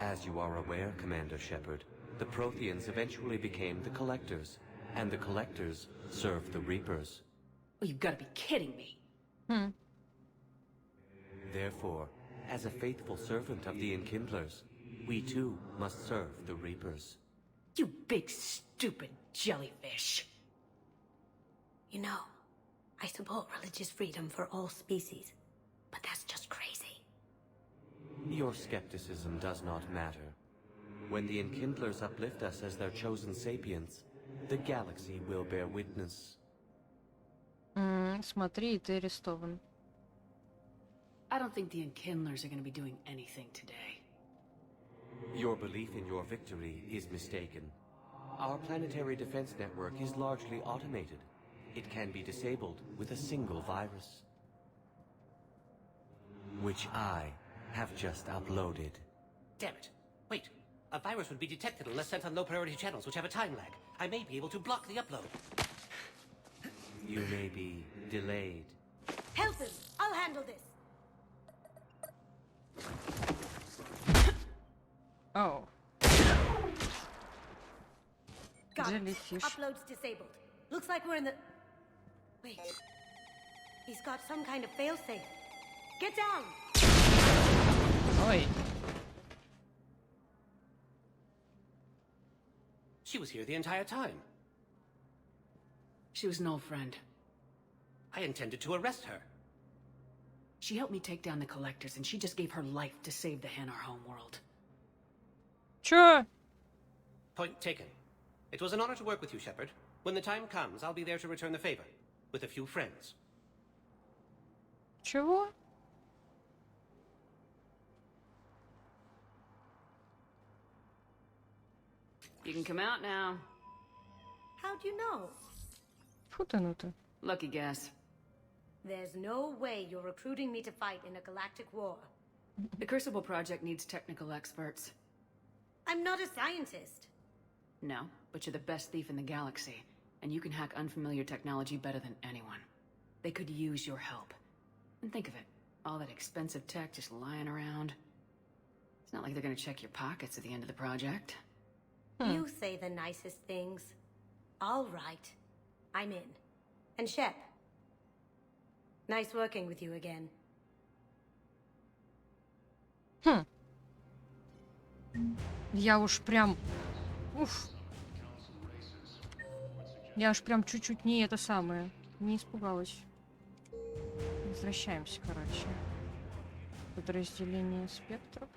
As you are aware, Commander Shepard, the Protheans eventually became the Collectors, and the Collectors served the Reapers. Oh, you've got to be kidding me. Therefore, as a faithful servant of the Enkindlers, we too must serve the Reapers. You big, stupid jellyfish. You know, I support religious freedom for all species, but that's just crazy. Your skepticism does not matter. When the Enkindlers uplift us as their chosen sapients, the galaxy will bear witness. Смотри, ты арестован. I don't think the Enkindlers are going to be doing anything today. Your belief in your victory is mistaken. Our planetary defense network is largely automated. It can be disabled with a single virus, which I have just uploaded. Damn it. Wait. A virus would be detected unless sent on low-priority channels, which have a time lag. I may be able to block the upload. You may be delayed. Help him! I'll handle this! Oh. Got it. Jellyfish. Upload's disabled. Looks like we're in the... Wait. He's got some kind of failsafe. Get down! Oi. She was here the entire time. She was an old friend. I intended to arrest her. She helped me take down the Collectors, and she just gave her life to save the Hanar homeworld. Чё? Point taken. It was an honor to work with you, Shepard. When the time comes, I'll be there to return the favor. With a few friends. Чего? You can come out now. How'd you know? Фу ты, ну ты. Lucky guess. There's no way you're recruiting me to fight in a galactic war. The Crucible Project needs technical experts. I'm not a scientist. No, but you're the best thief in the galaxy, and you can hack unfamiliar technology better than anyone. They could use your help. And think of it, all that expensive tech just lying around. It's not like they're gonna check your pockets at the end of the project. You say the nicest things. All right. I'm in. And Shep. Nice working with you again. Я уж прям... Уф. Я уж прям чуть-чуть не это самое. Не испугалась. Возвращаемся, короче. Подразделение спектров.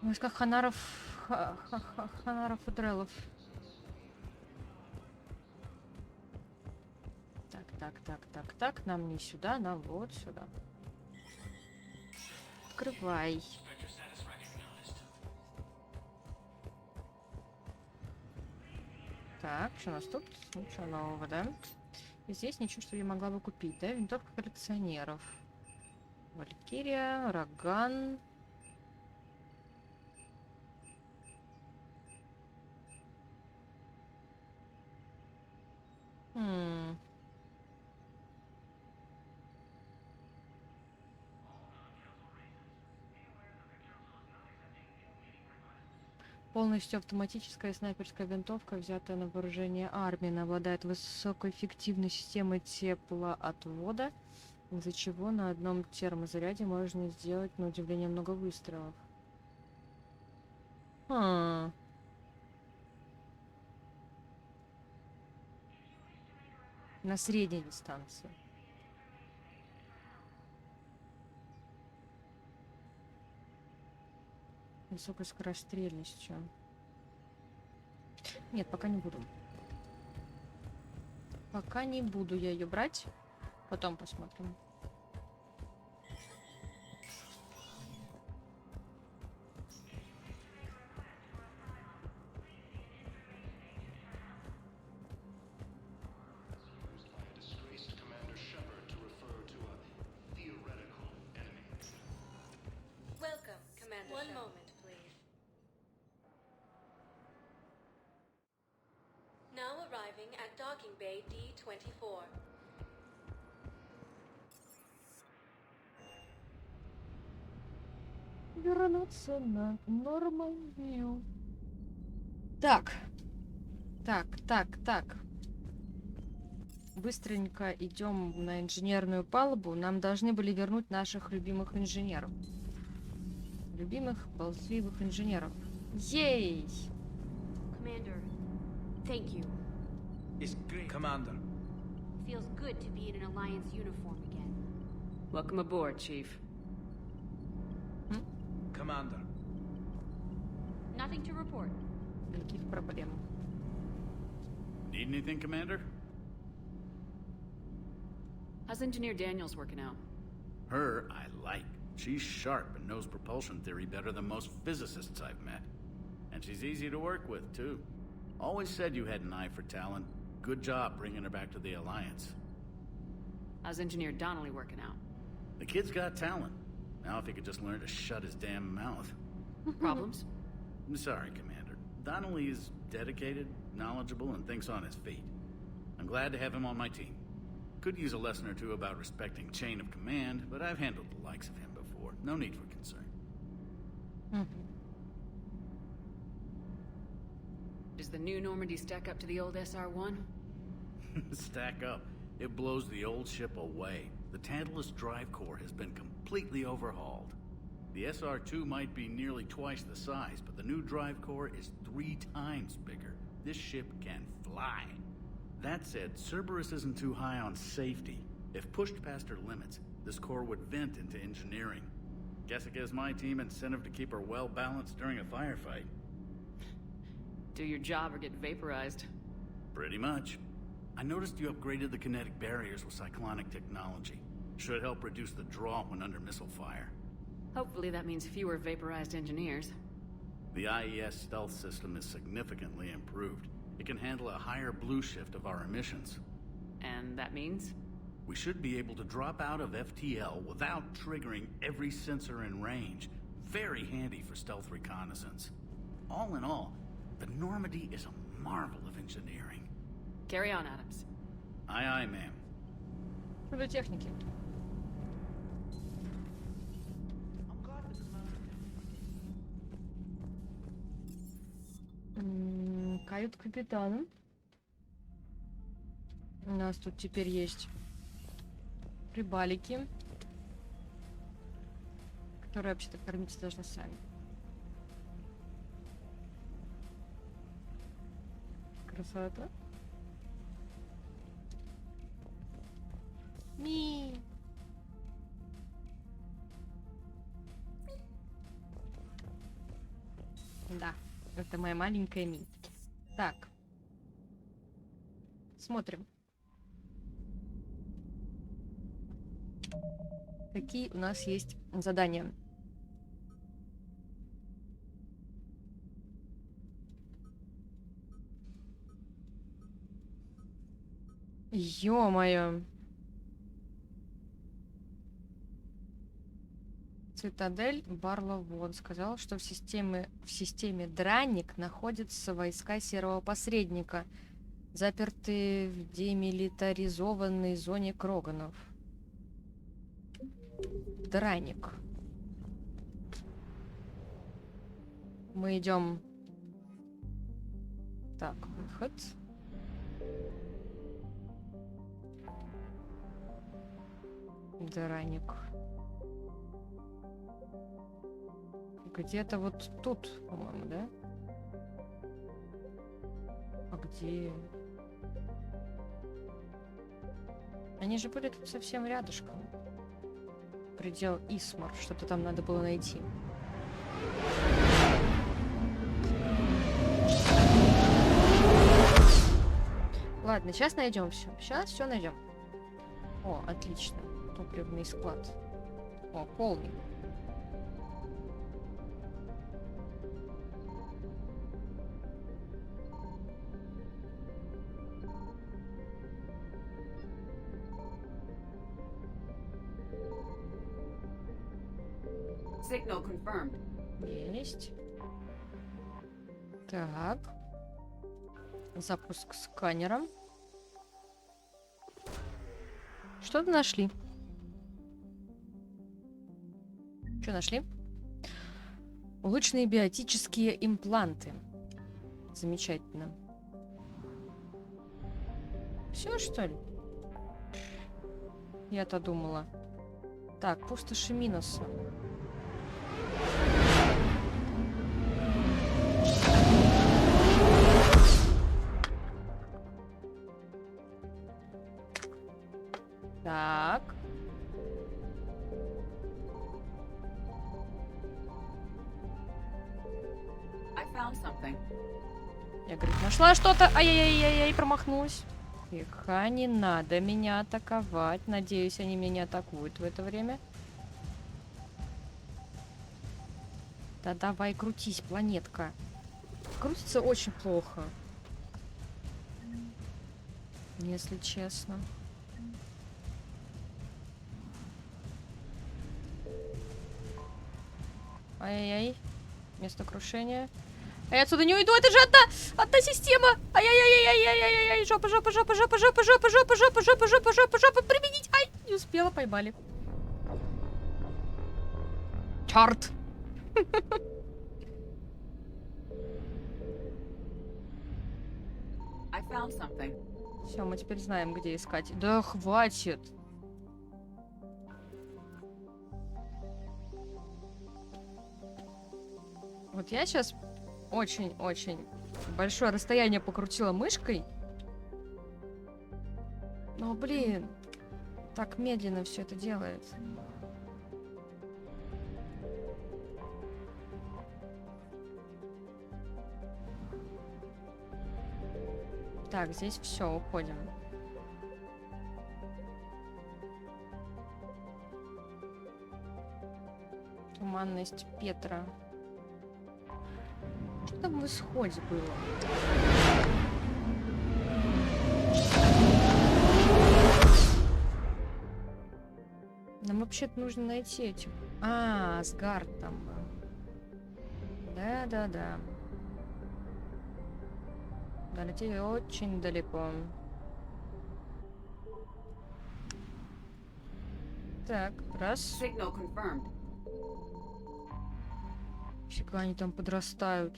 Войска Ханаров... Ханаров и Дрелов. Так. Нам не сюда, нам вот сюда. Открывай. Так, что у нас тут? Ничего нового, да? И здесь ничего, что я могла бы купить, да? Винтовка коллекционеров. Валькирия, Роган. Полностью автоматическая снайперская винтовка, взятая на вооружение армии. Она обладает высокоэффективной системой теплоотвода, из-за чего на одном термозаряде можно сделать, на удивление, много выстрелов. На средней дистанции. Высокой скорострельностью. Нет, пока не буду. Пока не буду я ее брать. Потом посмотрим. Welcome, Commander. One moment, please. Now arriving at docking bay D-24. Вернуться на Нормандию. Так. Быстренько идем на инженерную палубу. Нам должны были вернуть наших любимых инженеров. Любимых, болтливых инженеров. Ей! Commander, thank you. It's great. Commander. Feels good to be in an Alliance uniform again. Welcome aboard, Chief. Commander. Nothing to report. Никаких проблем. Need anything, Commander? How's Engineer Daniels working out? Her, I like. She's sharp and knows propulsion theory better than most physicists I've met. And she's easy to work with, too. Always said you had an eye for talent. Good job bringing her back to the Alliance. How's Engineer Donnelly working out? The kid's got talent. Now if he could just learn to shut his damn mouth. Problems? I'm sorry, Commander. Donnelly is dedicated, knowledgeable, and thinks on his feet. I'm glad to have him on my team. Could use a lesson or two about respecting chain of command, but I've handled the likes of him before. No need for concern. Does the new Normandy stack up to the old SR-1? Stack up. It blows the old ship away. The Tantalus drive core has been completely overhauled. The SR-2 might be nearly twice the size, but the new drive core is 3 times bigger. This ship can fly. That said, Cerberus isn't too high on safety. If pushed past her limits, this core would vent into engineering. Guess it gives my team incentive to keep her well balanced during a firefight. Do your job or get vaporized. Pretty much. I noticed you upgraded the kinetic barriers with cyclonic technology. Should help reduce the draw when under missile fire. Hopefully that means fewer vaporized engineers. The IES stealth system is significantly improved. It can handle a higher blue shift of our emissions. And that means? We should be able to drop out of FTL without triggering every sensor in range. Very handy for stealth reconnaissance. All in all, the Normandy is a marvel of engineering. Carry on, Adams. Aye, aye, ma'am. Про техники. Кают-капитана. У нас тут теперь есть прибалики, которые вообще-то кормиться должны сами. Красота. Ми. Да, это моя маленькая Ми. Так. Смотрим. Какие у нас есть задания? Ё-моё. Цитадель Барловод сказал, что в системе Дранник находятся войска Серого Посредника, запертые в демилитаризованной зоне Кроганов. Дранник. Мы идем. Так, выход. Дранник. Где-то вот тут, по-моему, да? А где? Они же были тут совсем рядышком. Предел Исмар. Что-то там надо было найти. Ладно, сейчас найдем все. Сейчас все найдем. О, отлично. Топливный склад. О, полный. Signal confirmed. Есть. Так. Запуск сканера. Что-то нашли. Что нашли? Улучшенные биотические импланты. Замечательно. Все, что ли? Я-то думала. Так, пустоши минуса. Я, говорит, нашла что-то. Ай-яй-яй-яй, промахнулась. Тихо, не надо меня атаковать. Надеюсь, они меня не атакуют в это время. Да давай, крутись, планетка. Крутится очень плохо. Если честно. Ай-яй-яй. Место крушения. А я отсюда не уйду, это же одна система. Ай-яй-яй-яй-яй-яй-яй. Жопа, жопа, жопа, жопа, жопа, жопа, жопа, жопа, жопа, жопа, жопа, жопа. Применить. Ай, не успела, поймали. Чарт. Все, мы теперь знаем, где искать. Да хватит. Вот я сейчас очень-очень большое расстояние покрутила мышкой. Но, блин, так медленно все это делает. Так, здесь все, уходим. Туманность Петра. Что там в исходе было? Нам вообще-то нужно найти эти... А, Асгард там был. Да-да-да. Долетели очень далеко. Так, раз. Фига, они там подрастают.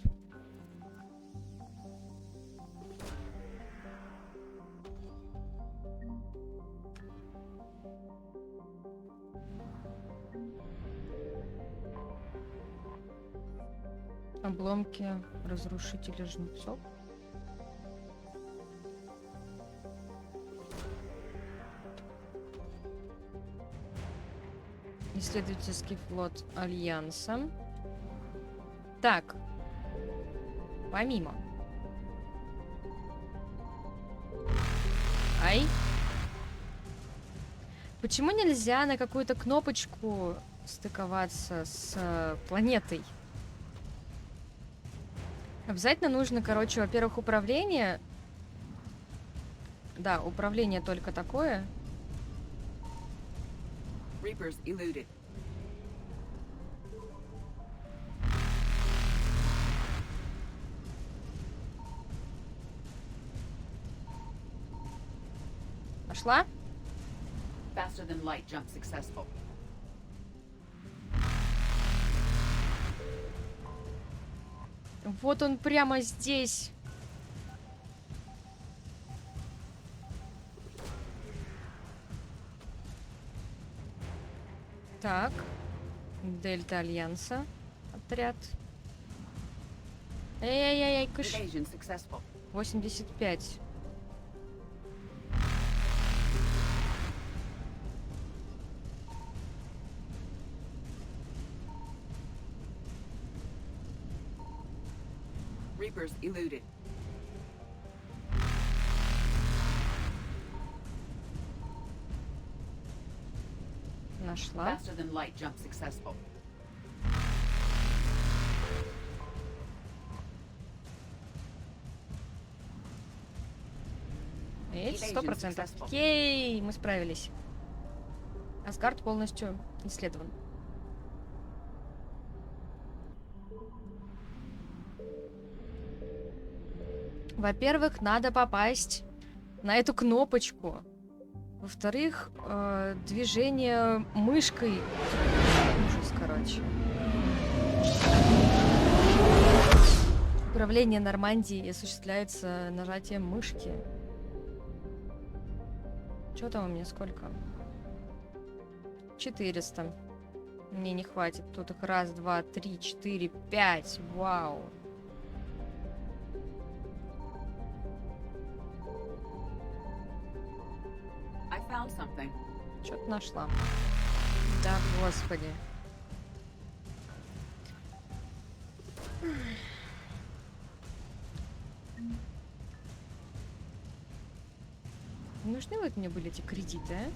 Обломки разрушителя жнецов. Исследовательский флот Альянса. Так. Помимо. Ай. Почему нельзя на какую-то кнопочку стыковаться с планетой? Обязательно нужно, короче, во-первых, управление. Да, управление только такое. Reapers eluded. Нашла? Faster than light jump successful. Вот он прямо здесь. Так. Дельта Альянса. Отряд. Эй-эй-эй, кыш. 85. Reapers eluded. Нашла. Faster than light jump successful. Эйдж 100%. Ей, мы справились. Асгард полностью исследован. Во-первых, надо попасть на эту кнопочку. Во-вторых, движение мышкой. Ужас, короче. Управление Нормандией осуществляется нажатием мышки. Что там у меня сколько? 400. Мне не хватит. Тут их 1, 2, 3, 4, 5. Вау. Что-то нашла. Да, господи. нужны вот мне были эти кредиты, а?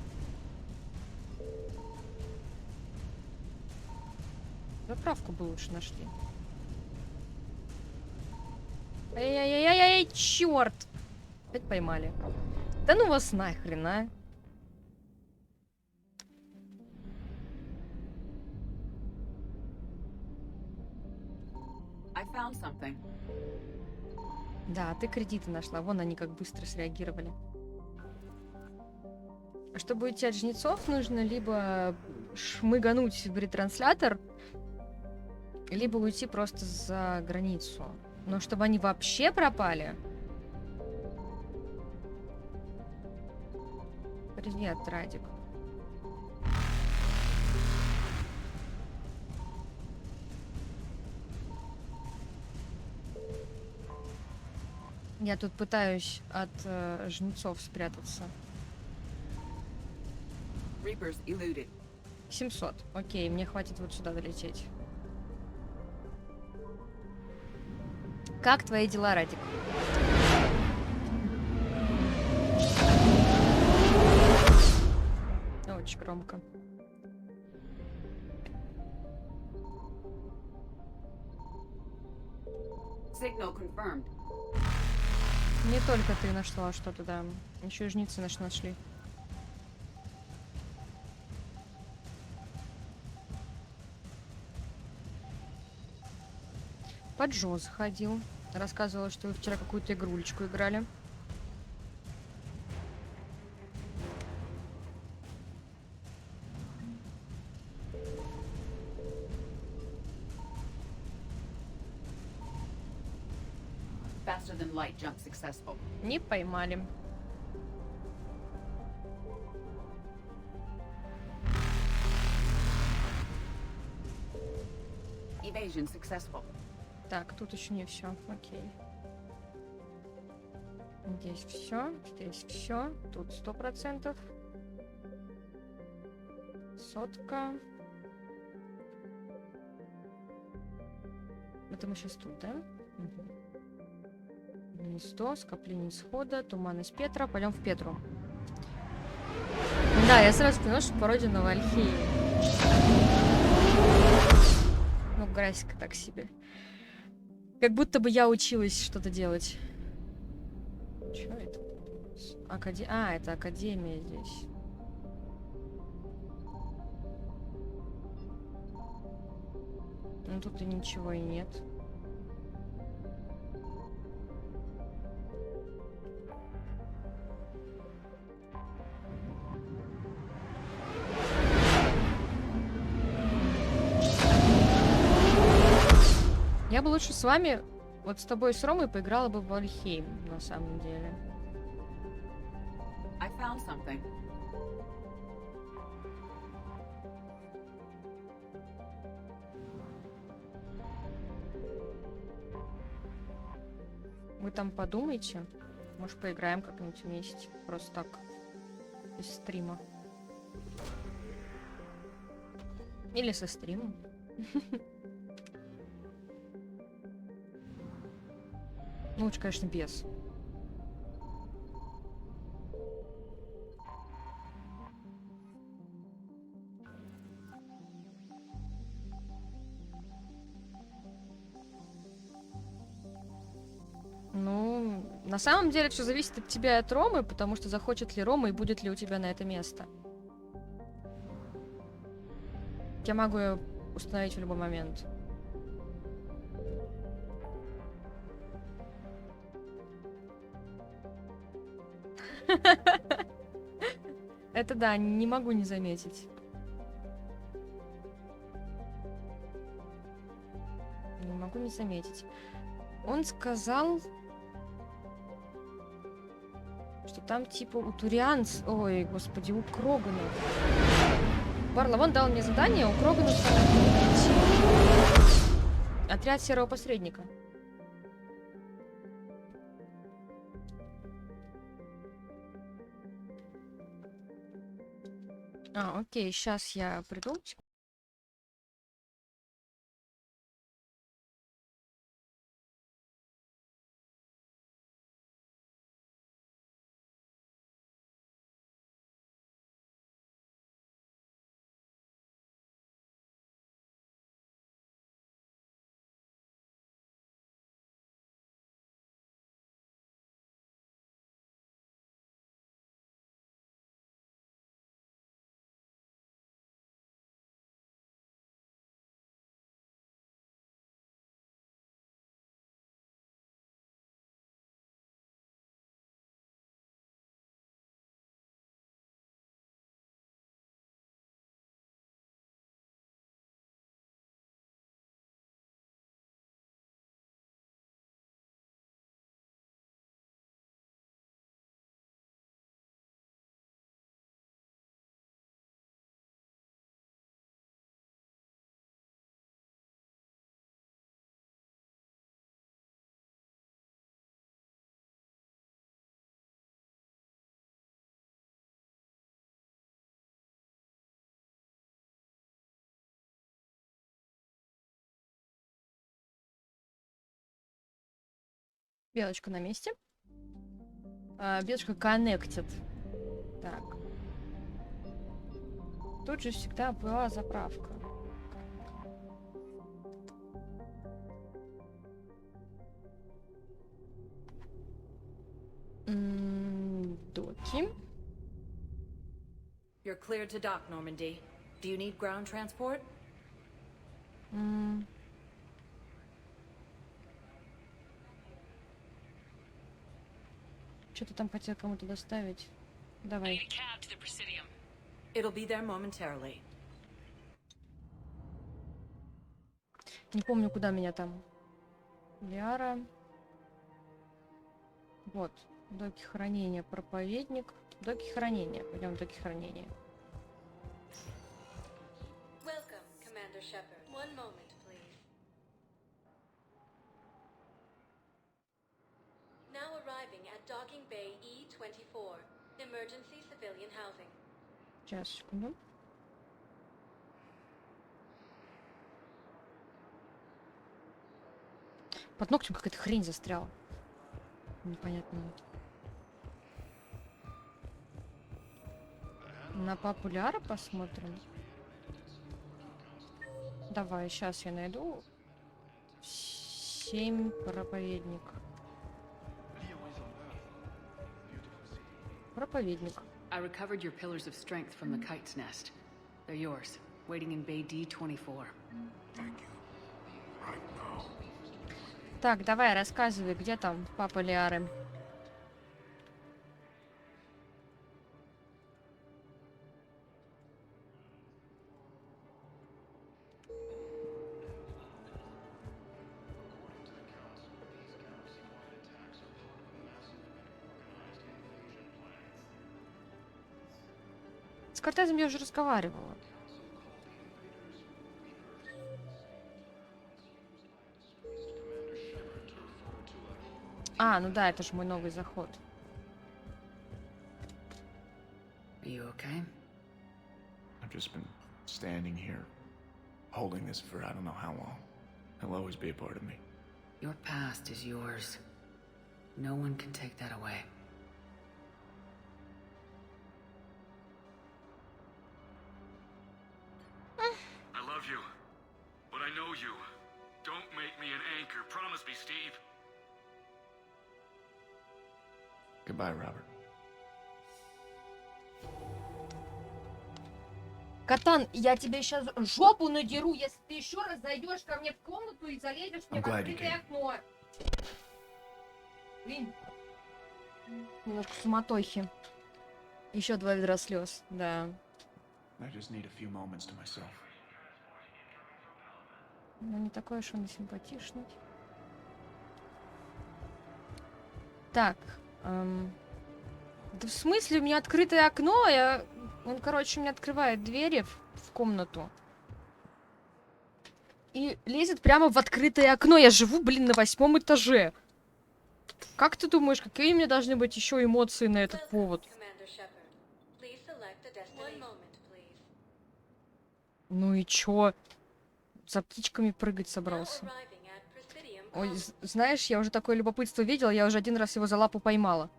Заправку бы лучше нашли. Ай-яй-яй-яй-яй, черт! Опять поймали. Да ну вас нахрен, а? I found something. Да, ты кредиты нашла. Вон они как быстро среагировали. Чтобы уйти от жнецов, нужно либо шмыгануть в ретранслятор, либо уйти просто за границу. Но чтобы они вообще пропали... Привет, Радик. Я тут пытаюсь от жнецов спрятаться. Reapers eluded. 700. Окей, мне хватит вот сюда долететь. Как твои дела, Радик? Очень громко. Signal confirmed. Не только ты нашла что-то, да. Еще и жнецы нашли. Под Джо заходил. Рассказывала, что вы вчера какую-то игрулечку играли. Faster than light jump successful. Не поймали. Evasion successful. Так, тут еще не все. Окей. Здесь все. Тут 100%. Сотка. Это мы сейчас тут, да? Угу. Гнездо, скопление исхода, туман из Петра. Пойдем в Петру. Да, я сразу поняла, что пародия на Вальхейм. Ну, графика так себе. Как будто бы я училась что-то делать. Чё это? А, это академия здесь. Ну, тут и ничего и нет. Я бы лучше с вами, вот с тобой и с Ромой, поиграла бы в Вальхейм, на самом деле. I found something. Вы там подумайте. Может, поиграем как-нибудь вместе. Просто так. Без стрима. Или со стримом. Ну, лучше, конечно, без. Ну, на самом деле, все зависит от тебя и от Ромы, потому что захочет ли Рома и будет ли у тебя на это место. Я могу ее установить в любой момент. Это да, не могу не заметить. Не могу не заметить. Он сказал, что там типа у Турианц... Ой, господи, у Кроганов. Барловон дал мне задание, у Кроганов найти отряд серого посредника. Окей, сейчас я приду. Белочка на месте. Белочка connected. Так. Тут же всегда была заправка. Доки. You're cleared to dock, Normandy. Do you need ground transport? Что-то там хотел кому-то доставить. Давай. It'll be there momentarily. Не помню, куда меня там. Лиара. Вот. Доки хранения. Проповедник. Доки хранения. Пойдем в доки хранения. Welcome, Commander Shepard. One moment, please. Now arriving at Docking Bay E-24. Emergency civilian housing. Сейчас, секунду. Под ногтем какая-то хрень застряла. Непонятно. На популяра посмотрим. Давай, сейчас я найду 7 проповедник. Проповедник. I recovered your pillars of strength from the kite's nest. They're yours, waiting in Bay D-24. Так, давай, рассказывай, где там папа Лиары? С Кортезом я уже разговаривала. А, ну да, это же мой новый заход. Are you okay? I've just been standing here, holding this for I don't know how long. It'll always be a part of me. Your past is yours. No one can take that away. I love you, but I know you. Don't make me an anchor. Promise me, Steve. Goodbye, Robert. Катан, я тебе сейчас жопу надеру, если ты еще раз зайдешь ко мне в комнату и залезешь мне в открытое окно. Блин. Немножко суматохи. Еще 2 ведра слез, да. I just need a few moments to myself. Ну, не такой уж он и симпатичный. Так. Да в смысле, у меня открытое окно, он, короче, мне открывает двери в комнату. И лезет прямо в открытое окно. Я живу, блин, на 8 этаже. Как ты думаешь, какие у меня должны быть еще эмоции на этот повод? Ну и чё? За птичками прыгать собрался. Ой, знаешь, я уже такое любопытство видела, я уже 1 раз его за лапу поймала.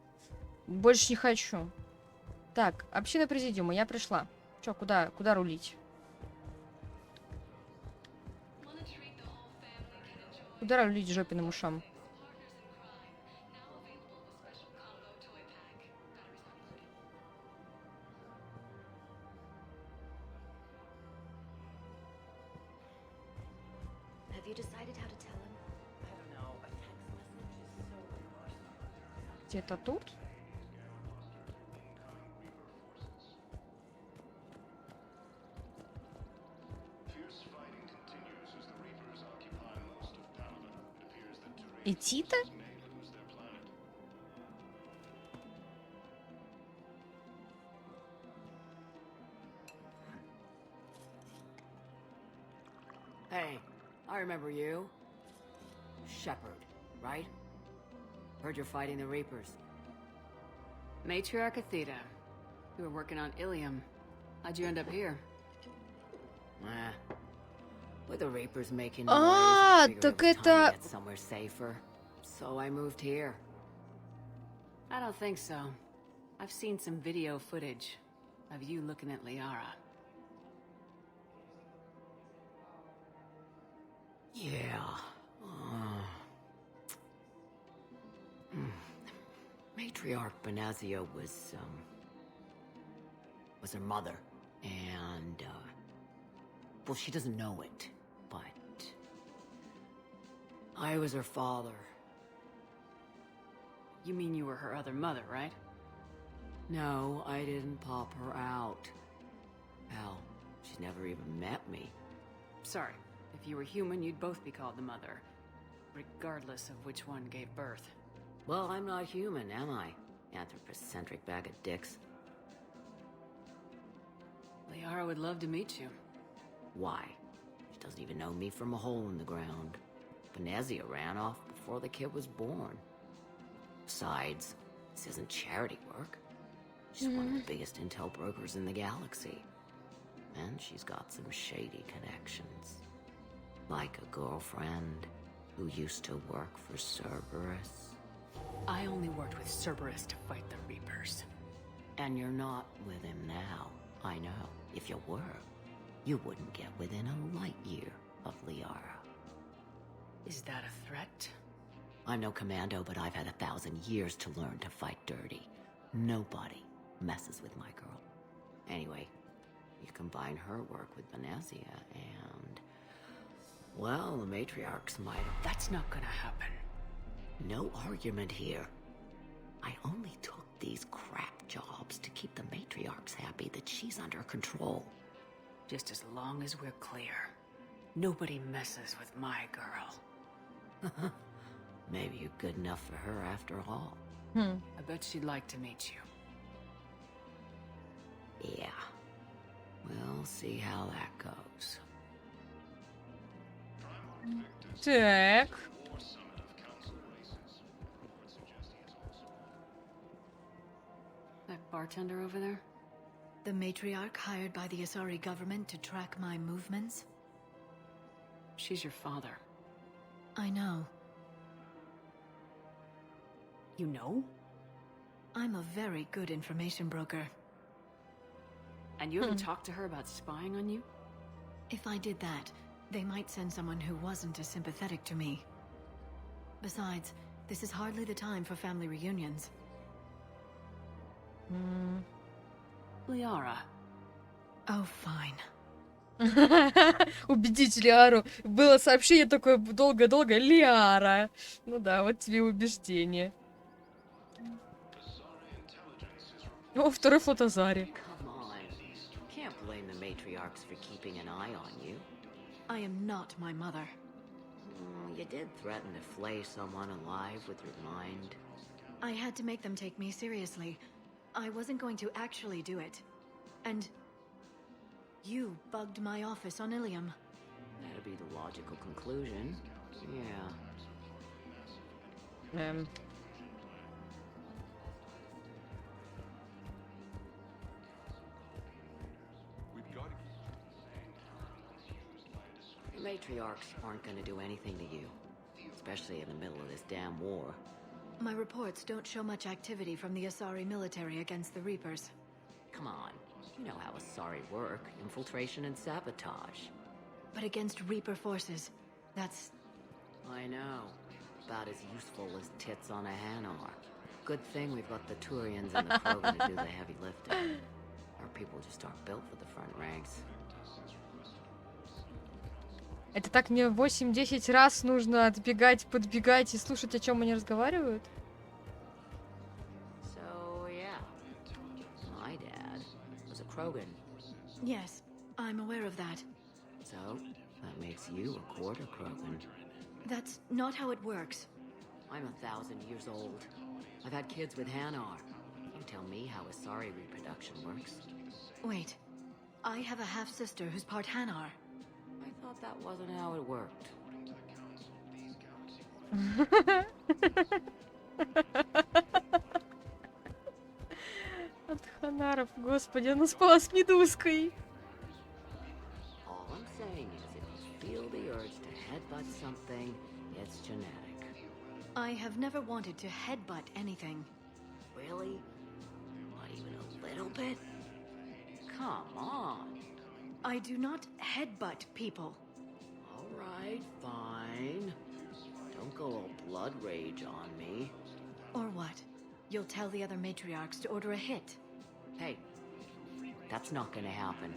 Больше не хочу. Так, община президиума, я пришла. Чё, куда рулить? Куда рулить жопиным ушам? Где-то тут? Идти-то? Hey, I remember you. Shepard, right? Heard you're fighting the Reapers. Matriarch Athena. You were working on Ilium. How'd you end up here? With the Reapers making noise, I figured it was time to get somewhere safer. So I moved here. I don't think so. I've seen some video footage of you looking at Liara. Yeah. Matriarch Benazia was her mother. And, well, she doesn't know it, but I was her father. You mean you were her other mother, right? No, I didn't pop her out. Hell, she's never even met me. Sorry, if you were human, you'd both be called the mother, regardless of which one gave birth. Well, I'm not human, am I? Anthropocentric bag of dicks. Liara would love to meet you. Why? She doesn't even know me from a hole in the ground. Benazia ran off before the kid was born. Besides, this isn't charity work. She's one of the biggest intel brokers in the galaxy. And she's got some shady connections. Like a girlfriend who used to work for Cerberus. I only worked with Cerberus to fight the Reapers. And you're not with him now. I know. If you were, you wouldn't get within a light year of Liara. Is that a threat? I'm no commando, but I've had 1,000 years to learn to fight dirty. Nobody messes with my girl. Anyway, you combine her work with Benazia and... well, the matriarchs might... That's not gonna happen. No argument here. I only took these crap jobs to keep the matriarchs happy that she's under control. Just as long as we're clear. Nobody messes with my girl. Maybe you're good enough for her after all. I bet she'd like to meet you. Yeah. We'll see how that goes. Так. That bartender over there? The matriarch hired by the Asari government to track my movements? She's your father. I know. You know? I'm a very good information broker. And you haven't talked to her about spying on you? If I did that, they might send someone who wasn't as sympathetic to me. Besides, this is hardly the time for family reunions. Liara. Oh, fine. Убедить Лиару. Было сообщение такое долго-долго. Лиара. Ну да, вот тебе убеждение. О, второй фотозаре. Can't blame the matriarchs for keeping an eye on you. I am not my mother. You did threaten to flay someone alive with your mind. I had to make them take me seriously. I wasn't going to actually do it. And you bugged my office on Ilium. That'd be the logical conclusion. Yeah. The matriarchs aren't gonna do anything to you. Especially in the middle of this damn war. My reports don't show much activity from the Asari military against the Reapers. Come on. You know how Asari work. Infiltration and sabotage. But against Reaper forces, that's... I know. About as useful as tits on a Hanar. Good thing we've got the Turians and the Krogan to do the heavy lifting. Our people just aren't built for the front ranks. Это так мне 8-10 раз нужно отбегать, подбегать и слушать, о чем они разговаривают? So, yeah. My dad was a Krogan. Yes, I'm aware of that. So, that makes you a quarter Krogan. That's not how it works. I'm 1,000 years old. I've had kids with Hanar. You tell me how Asari reproduction works. Wait, I have a half-sister who's part Hanar. I thought that wasn't how it worked. От Ханаров, господи, она спала с Медузкой. All I'm saying is if you feel the urge to headbutt something, it's genetic. I have never wanted to headbutt anything. Really? Not even a little bit? Come on. I do not headbutt people. All right, fine. Don't go all blood rage on me. Or what? You'll tell the other matriarchs to order a hit. Hey, that's not gonna happen.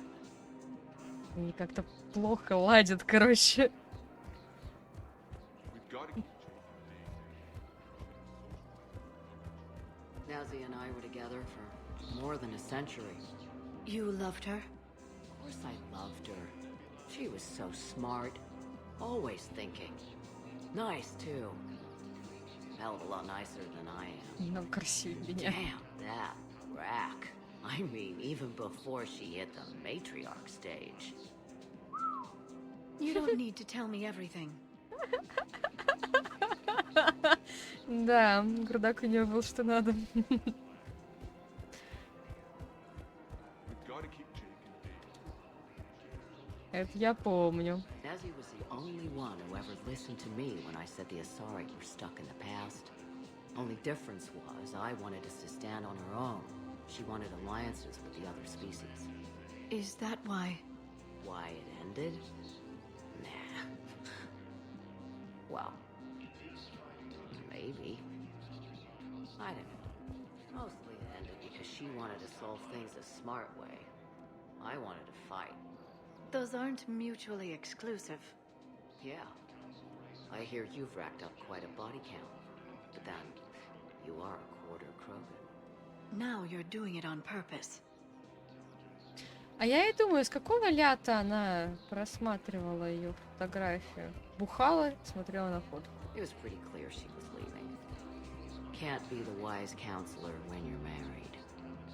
Они как-то плохо ладят, короче. Nazi and I were together for more than a century. You loved her? Of course I loved her. She was so smart. Always thinking. Nice, too. Hell of a lot nicer than I am. Ну, красивее меня. Damn, that rack. I mean, even before she hit the matriarch stage. You don't need to tell me everything. Да, грудак у нее был что надо. Это я помню. Nazi was the only one who ever listened to me when I said the Asari were stuck in the past. Only difference was I wanted us to stand on our own. She wanted alliances with the other species. Is that why? Why it ended? Nah. Well, maybe. I don't know. Mostly it ended because she wanted to solve things a smart way. I wanted to fight. Those aren't mutually exclusive. Yeah. I hear you've racked up quite a body count. But then, you are a quarter Krogan. Now you're doing it on purpose. А я и думаю, с какого лята она просматривала ее фотографию? Бухала, смотрела на фотку. It was pretty clear she was leaving. Can't be the wise counselor when you're married.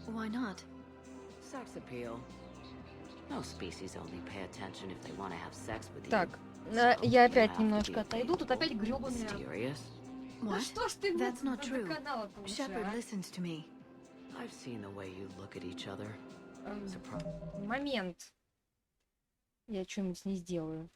Why not? Sex appeal. No species only pay attention if they want to have sex with you. Так, я опять немножко отойду, тут опять грёбаная... What? Что ж ты That's not до true. канала Shepard listens to me. I've seen the way you look at each other. Момент. Я что-нибудь с ней сделаю.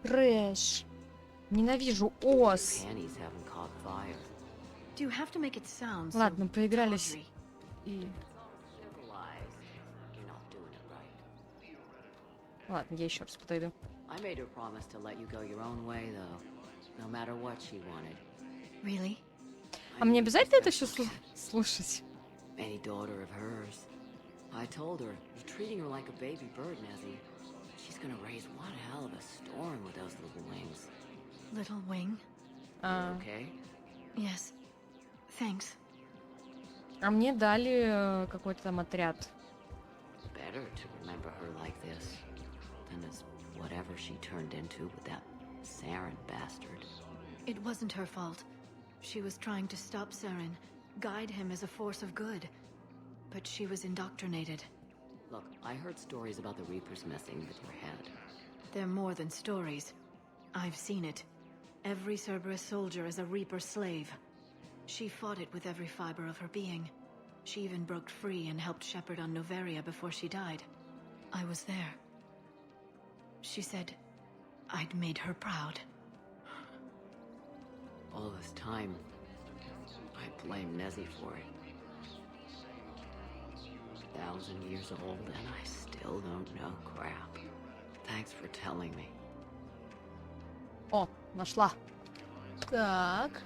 Трэш. Ненавижу ос. Ладно, поигрались. И... Ладно, я еще раз подойду. I made her promise to let you go your own way, though, no matter what she wanted. Really? А мне обязательно это все слушать? Any daughter of hers. I told her, you're treating her like a baby bird, Nezzy. She's gonna raise one hell of a storm with those little wings. Little wing? Okay? Yes. Thanks. А мне дали какой-то там отряд. Better to remember her like this than as whatever she turned into with that Saren bastard. It wasn't her fault. She was trying to stop Saren, guide him as a force of good. But she was indoctrinated. Look, I heard stories about the Reapers messing with your head. They're more than stories. I've seen it. Every Cerberus soldier is a Reaper slave. She fought it with every fiber of her being. She even broke free and helped Shepard on Noveria before she died. I was there. She said I'd made her proud. All this time, I blame Nezzy for it. 1,000 years old and I still don't know crap. Thanks for telling me. О, нашла. Так.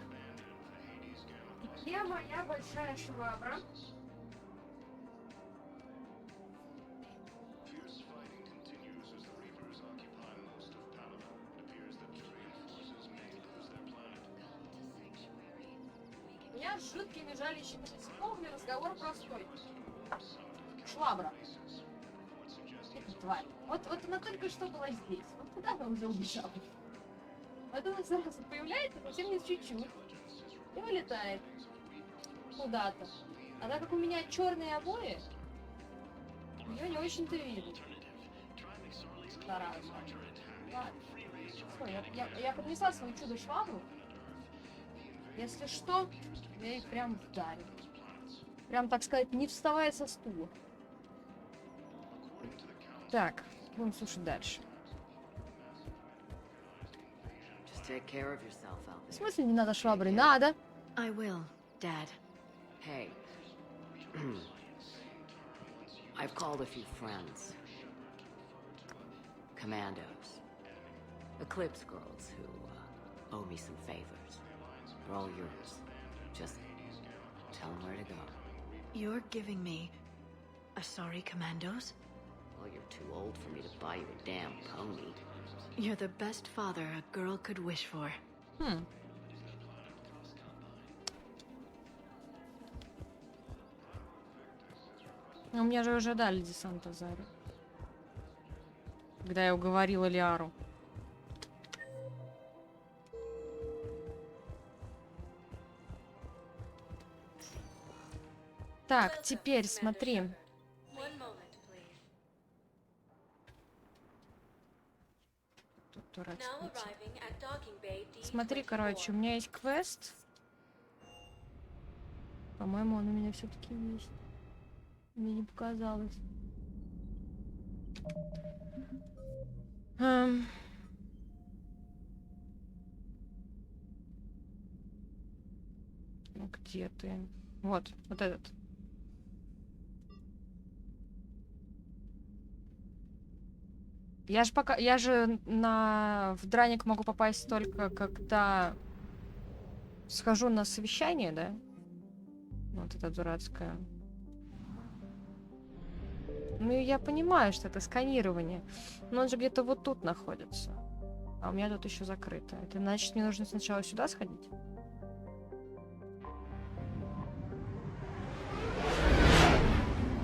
Где моя большая швабра? У меня с жидкими жалящими насекомыми разговор простой. Швабра. Это тварь. Вот она только что была здесь. Вот куда она уже убежала? Вот она сразу появляется совсем не чуть-чуть. И вылетает. Куда-то. А так как у меня черные обои, ее не очень-то видно. Зараза. Ладно. Всё, я поднесла свою чудо-швабру. Если что, я их прям вдарю. Прям, так сказать, не вставая со стула. Так, будем слушать дальше. В смысле не надо швабры? Надо. I will, Dad. Hey. I've called a few friends. Commandos. Eclipse girls who owe me some favors. They're all yours. Just tell them where to go. You're giving me Asari Commandos? Well, you're too old for me to buy you a damn pony. You're the best father a girl could wish for. У меня же уже дали десант Азари. Когда я уговорила Лиару. Так, теперь смотри. Тут дурацкий. Смотри, короче, у меня есть квест. По-моему, он у меня все-таки есть. Мне не показалось. Ну, где ты? Вот этот. Я же в драник могу попасть только когда схожу на совещание, да? Вот это дурацкое. Ну, я понимаю, что это сканирование. Но он же где-то вот тут находится. А у меня тут еще закрыто. Это значит, мне нужно сначала сюда сходить?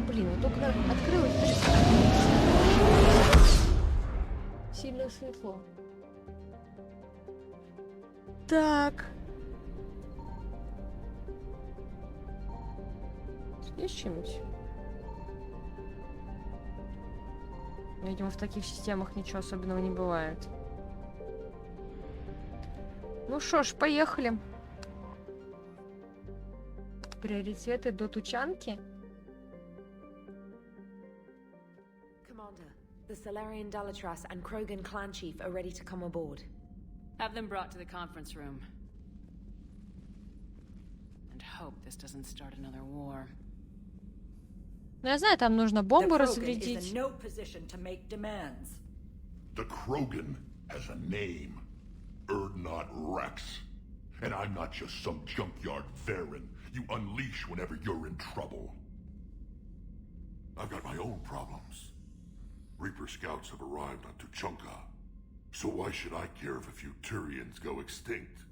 Блин, вот только открылось. Сильно светло. Так. Есть что-нибудь? Видимо, в таких системах ничего особенного не бывает. Ну что ж, поехали. Приоритеты до тучанки. Commander, the Solarian Dalatras and Krogan clan chief are ready to come aboard. Have them brought to the conference room. And hope this doesn't start another war. Ну, я знаю, там нужно бомбу разрядить. The Krogan has a name. Erdnot Rex. And I'm not just some junkyard Varen you unleash whenever you're in trouble. I've got my own problems. Reaper scouts have arrived on Tuchanka. So why should I care if a few Turians go extinct?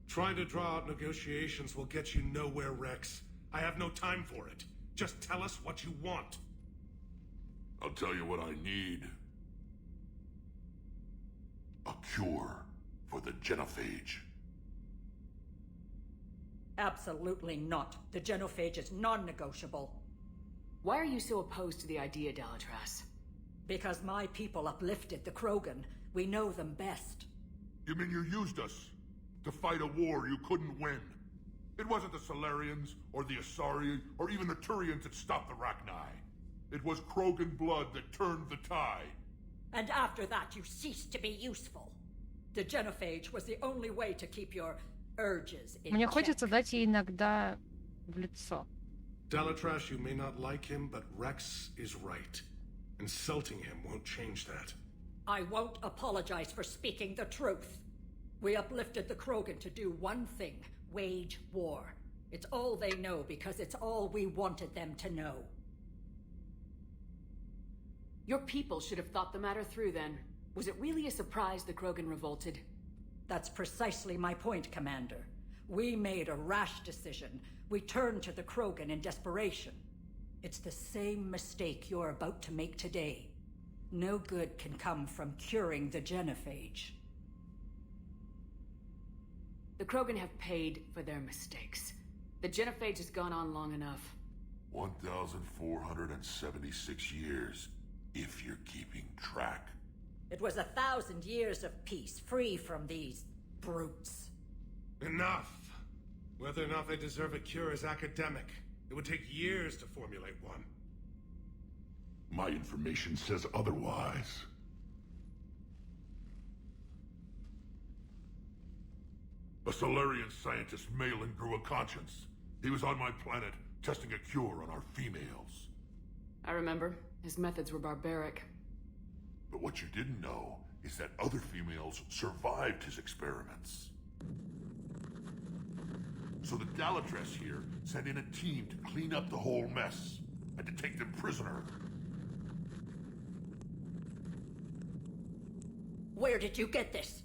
Trying to draw out negotiations will get you nowhere, Rex. I have no time for it. Just tell us what you want. I'll tell you what I need. A cure for the genophage. Absolutely not. The genophage is non-negotiable. Why are you so opposed to the idea, Dalatras? Because my people uplifted the Krogan. We know them best. You mean you used us to fight a war you couldn't win? It wasn't the Solarians, or the Asari, or even the Turians that stopped the Rachni. It was Krogan blood that turned the tide. And after that, you ceased to be useful. The genophage was the only way to keep your urges in Мне check. хочется дать ей иногда в лицо. Dalatras, you may not like him, but Rex is right. Insulting him won't change that. I won't apologize for speaking the truth. We uplifted the Krogan to do one thing, wage war. It's all they know because it's all we wanted them to know. Your people should have thought the matter through then. Was it really a surprise the Krogan revolted? That's precisely my point, Commander. We made a rash decision. We turned to the Krogan in desperation. It's the same mistake you're about to make today. No good can come from curing the genophage. The Krogan have paid for their mistakes. The genophage has gone on long enough. 1,476 years, if you're keeping track. It was 1,000 years of peace, free from these brutes. Enough! Whether or not they deserve a cure is academic. It would take years to formulate one. My information says otherwise. A Solarian scientist, Malin, grew a conscience. He was on my planet, testing a cure on our females. I remember. His methods were barbaric. But what you didn't know is that other females survived his experiments. So the Galatress here sent in a team to clean up the whole mess and to take them prisoner. Where did you get this?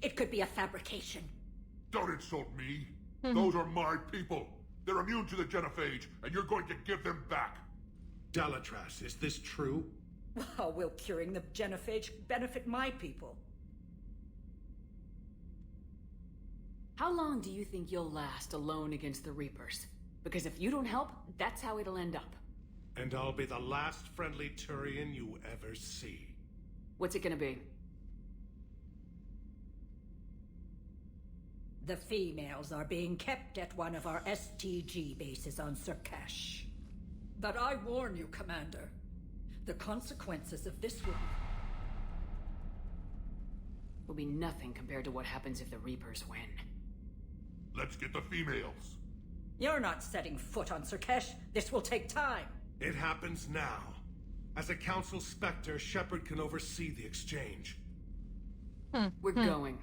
It could be a fabrication. Don't insult me. Those are my people. They're immune to the genophage, and you're going to give them back. Delatras, is this true? How will curing the genophage benefit my people? How long do you think you'll last alone against the Reapers? Because if you don't help, that's how it'll end up. And I'll be the last friendly Turian you ever see. What's it gonna be? The females are being kept at one of our STG bases on Surkash. But I warn you, Commander, the consequences of this will be nothing compared to what happens if the Reapers win. Let's get the females. You're not setting foot on Surkash. This will take time. It happens now. As a Council Spectre, Shepard can oversee the exchange. We're going.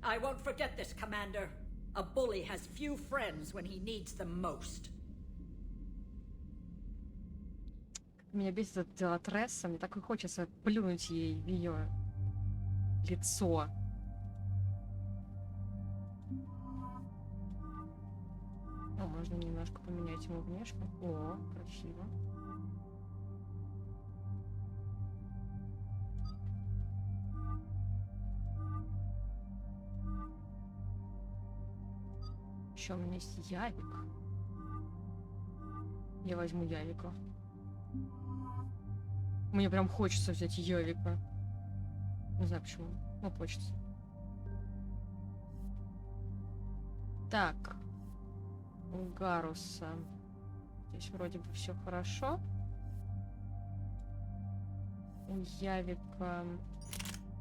I won't forget this, Commander. A bully has few friends when he needs them most. Меня бесит этот Делатресса. Мне так и хочется плюнуть ей в ее лицо. О, можно немножко поменять ему внешне. О, красиво. Еще у меня есть Явик. Я возьму Явика. Мне прям хочется взять Явика. Не знаю почему, но хочется. Так. У Гаруса. Здесь вроде бы все хорошо. У Явика...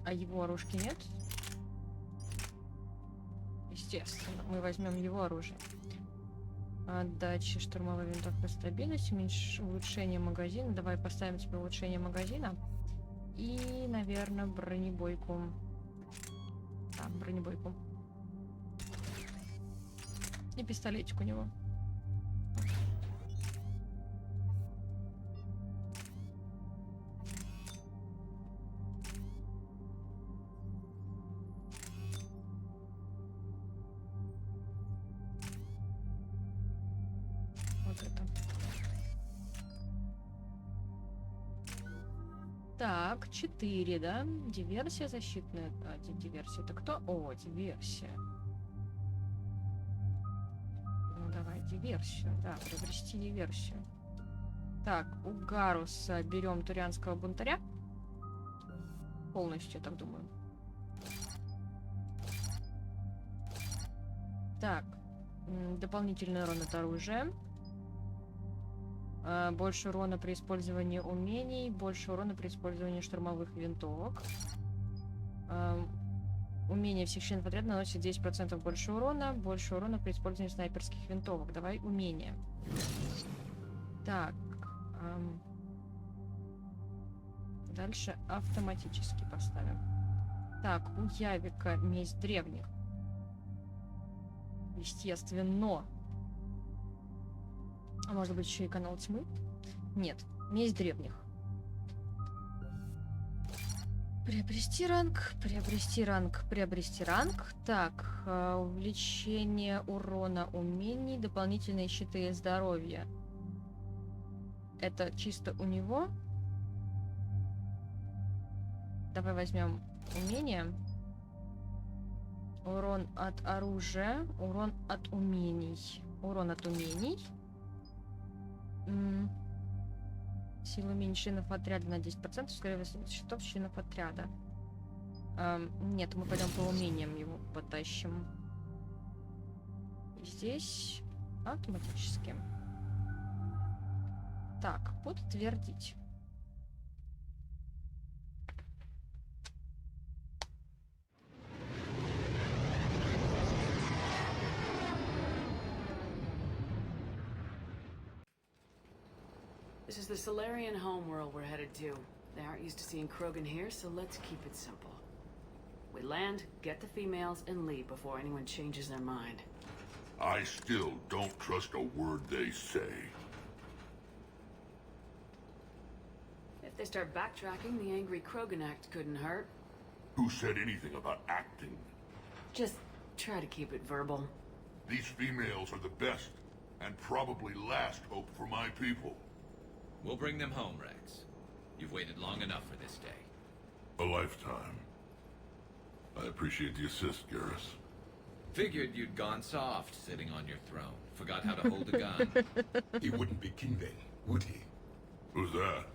А его оружки нет? Естественно, мы возьмем его оружие. Отдача штурмовой винтовки, стабильность, улучшение магазина. Давай поставим тебе улучшение магазина. И, наверное, бронебойку. Да, бронебойку. И пистолетик у него. Так, 4, да? Диверсия защитная. А, диверсия. Это кто? О, диверсия. Ну, давай, диверсию. Да, приобрести диверсию. Так, у Гаруса берем турианского бунтаря. Полностью, я так думаю. Так, дополнительный урон от оружия. Больше урона при использовании умений, больше урона при использовании штурмовых винтовок. Умение всех членов отряда наносит 10% больше урона при использовании снайперских винтовок. Давай умение. Так. Дальше автоматически поставим. Так, у Явика месть древних. Естественно. А может быть еще и канал тьмы? Нет, месть древних. Приобрести ранг, приобрести ранг, приобрести ранг. Так, увеличение урона умений, дополнительные щиты и здоровья. Это чисто у него. Давай возьмем умение. Урон от оружия, урон от умений. Урон от умений. Сила умений членов отряда на 10%, скорее счетов членов отряда. Нет, мы пойдем по умениям его потащим. Здесь автоматически. Так, подтвердить. This is the Solarian homeworld we're headed to. They aren't used to seeing Krogan here, so let's keep it simple. We land, get the females, and leave before anyone changes their mind. I still don't trust a word they say. If they start backtracking, the angry Krogan act couldn't hurt. Who said anything about acting? Just try to keep it verbal. These females are the best, and probably last hope for my people. We'll bring them home, Rex. You've waited long enough for this day. A lifetime. I appreciate the assist, Garrus. Figured you'd gone soft sitting on your throne. Forgot how to hold a gun. He wouldn't be king then, would he? Who's that?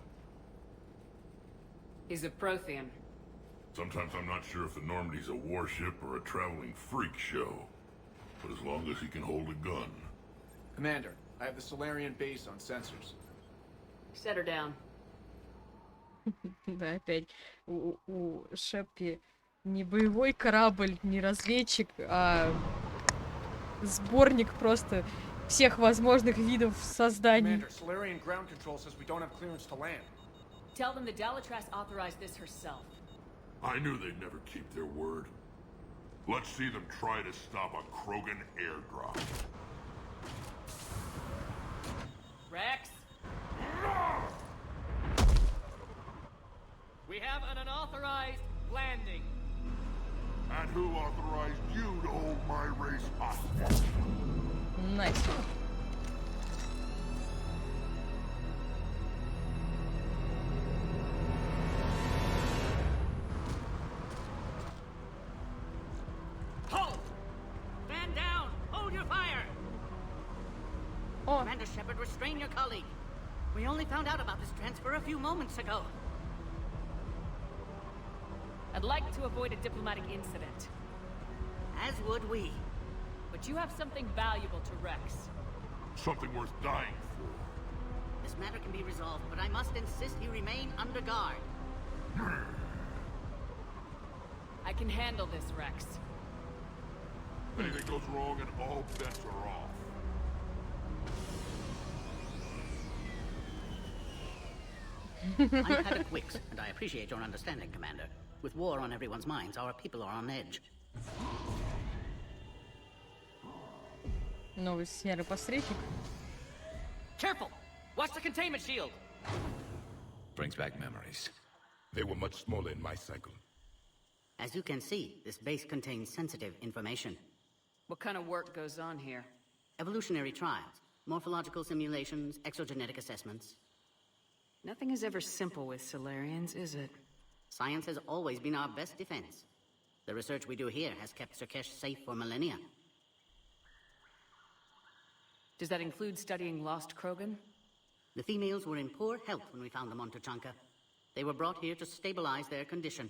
He's a Prothean. Sometimes I'm not sure if the Normandy's a warship or a traveling freak show. But as long as he can hold a gun. Commander, I have the Solarian base on sensors. Set her down. Да, опять у Шеппи не боевой корабль, не разведчик, а сборник просто всех возможных видов созданий. Commander, Solarian ground control says we don't have clearance to land. Tell them the Dalatrass authorized this herself. I knew they'd never keep their word. Let's see them try to stop a Krogan airdrop. Rex? We have an unauthorized landing. And who authorized you to hold my race hostage? Nice. Hold! Stand down! Hold your fire! Oh. Commander Shepard, restrain your colleague. We only found out about this transfer a few moments ago. I'd like to avoid a diplomatic incident. As would we. But you have something valuable to Rex. Something worth dying for. This matter can be resolved, but I must insist he remain under guard. I can handle this, Rex. Anything goes wrong and all bets are off. I'm Paddock Wicks, and I appreciate your understanding, Commander. With war on everyone's minds, our people are on edge. Новый серый посредник. Careful! Watch the containment shield! Brings back memories. They were much smaller in my cycle. As you can see, this base contains sensitive information. What kind of work goes on here? Evolutionary trials, morphological simulations, exogenetic assessments. Nothing is ever simple with Solarians, is it? Science has always been our best defense. The research we do here has kept Surkesh safe for millennia. Does that include studying lost Krogan? The females were in poor health when we found them on Tuchanka. They were brought here to stabilize their condition.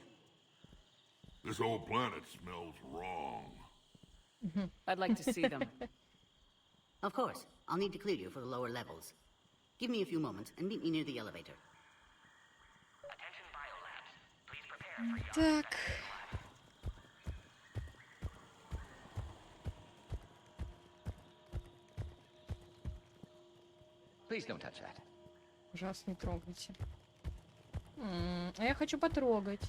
This whole planet smells wrong. I'd like to see them. Of course. I'll need to clear you for the lower levels. Give me a few moments and meet me near the elevator. Так. Please don't touch that. Ужасно, не трогайте. А я хочу потрогать.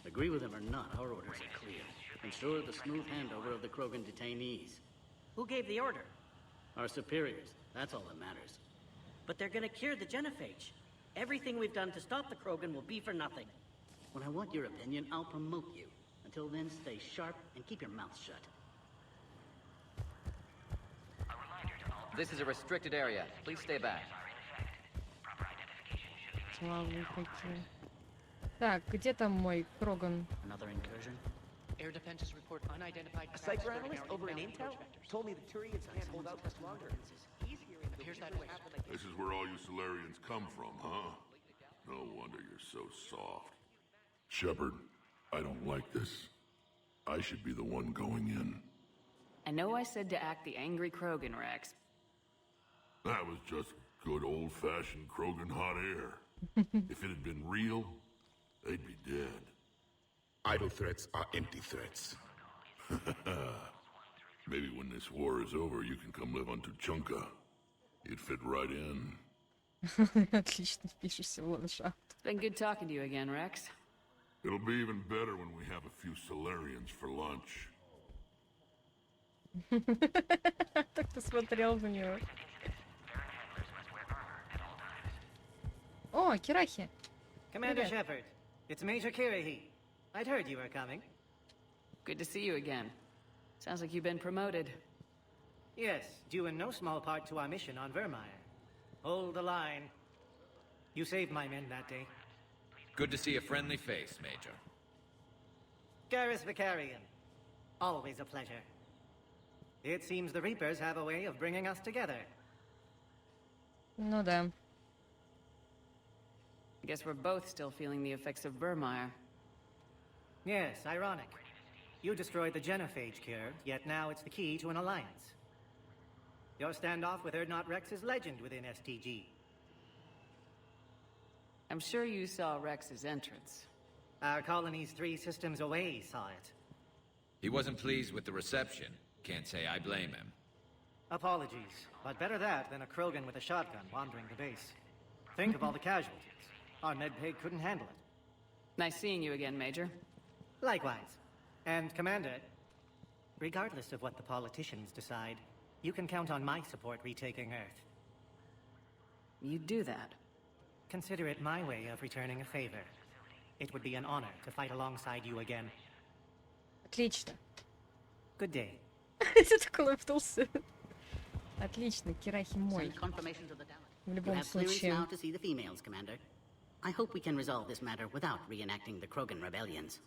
Agree with him or not, our orders are clear. Ensure the smooth handover of the Krogan detainees. Who gave the order? Our superiors. That's all that matters. But they're gonna cure the genophage. Everything we've done to stop the Krogan will be for nothing. When I want your opinion, I'll promote you. Until then, stay sharp and keep your mouth shut. This is a restricted area. Please stay back. Славные какие. Так, где там мой Кроган? Another incursion? Air defenses report unidentified. A cipher analyst over in Intel told me the Turians can't hold out much longer. Here's that way. This is where all you Solarians come from, huh? No wonder you're so soft. Shepard, I don't like this. I should be the one going in. I know I said to act the angry Krogan, Rex. That was just good old-fashioned Krogan hot air. If it had been real, they'd be dead. Idle threats are empty threats. Maybe when this war is over, you can come live on Tuchanka. You'd fit right in. Отлично впишешься в ландшафт. It's been good talking to you again, Rex. It'll be even better when we have a few Solarians for lunch. Так ты смотрел в него. О, Кирахи. Commander Shepard, it's Major Kirahi. I'd heard you were coming. Good to see you again. Sounds like you've been promoted. Yes, due in no small part to our mission on Vermeer. Hold the line. You saved my men that day. Good to see a friendly face, Major. Garrus Vicarian. Always a pleasure. It seems the Reapers have a way of bringing us together. Ну да. I guess we're both still feeling the effects of Vermeer. Yes, ironic. You destroyed the genophage cure, yet now it's the key to an alliance. Your standoff with Urdnot Rex is legend within STG. I'm sure you saw Rex's entrance. Our colony's 3 systems away saw it. He wasn't pleased with the reception. Can't say I blame him. Apologies, but better that than a Krogan with a shotgun wandering the base. Think of all the casualties. Our medbay couldn't handle it. Nice seeing you again, Major. Likewise. And, Commander, regardless of what the politicians decide, you can count on my support retaking Earth. You do that? Consider it my way of returning a favor. It would be an honor to fight alongside you again. Отлично. Good day. Ты так улыбнулся. Отлично, Кирахи мой. В You любом have clearance случае. now To see the females, Commander. I hope we can resolve this matter without reenacting the Krogan rebellions.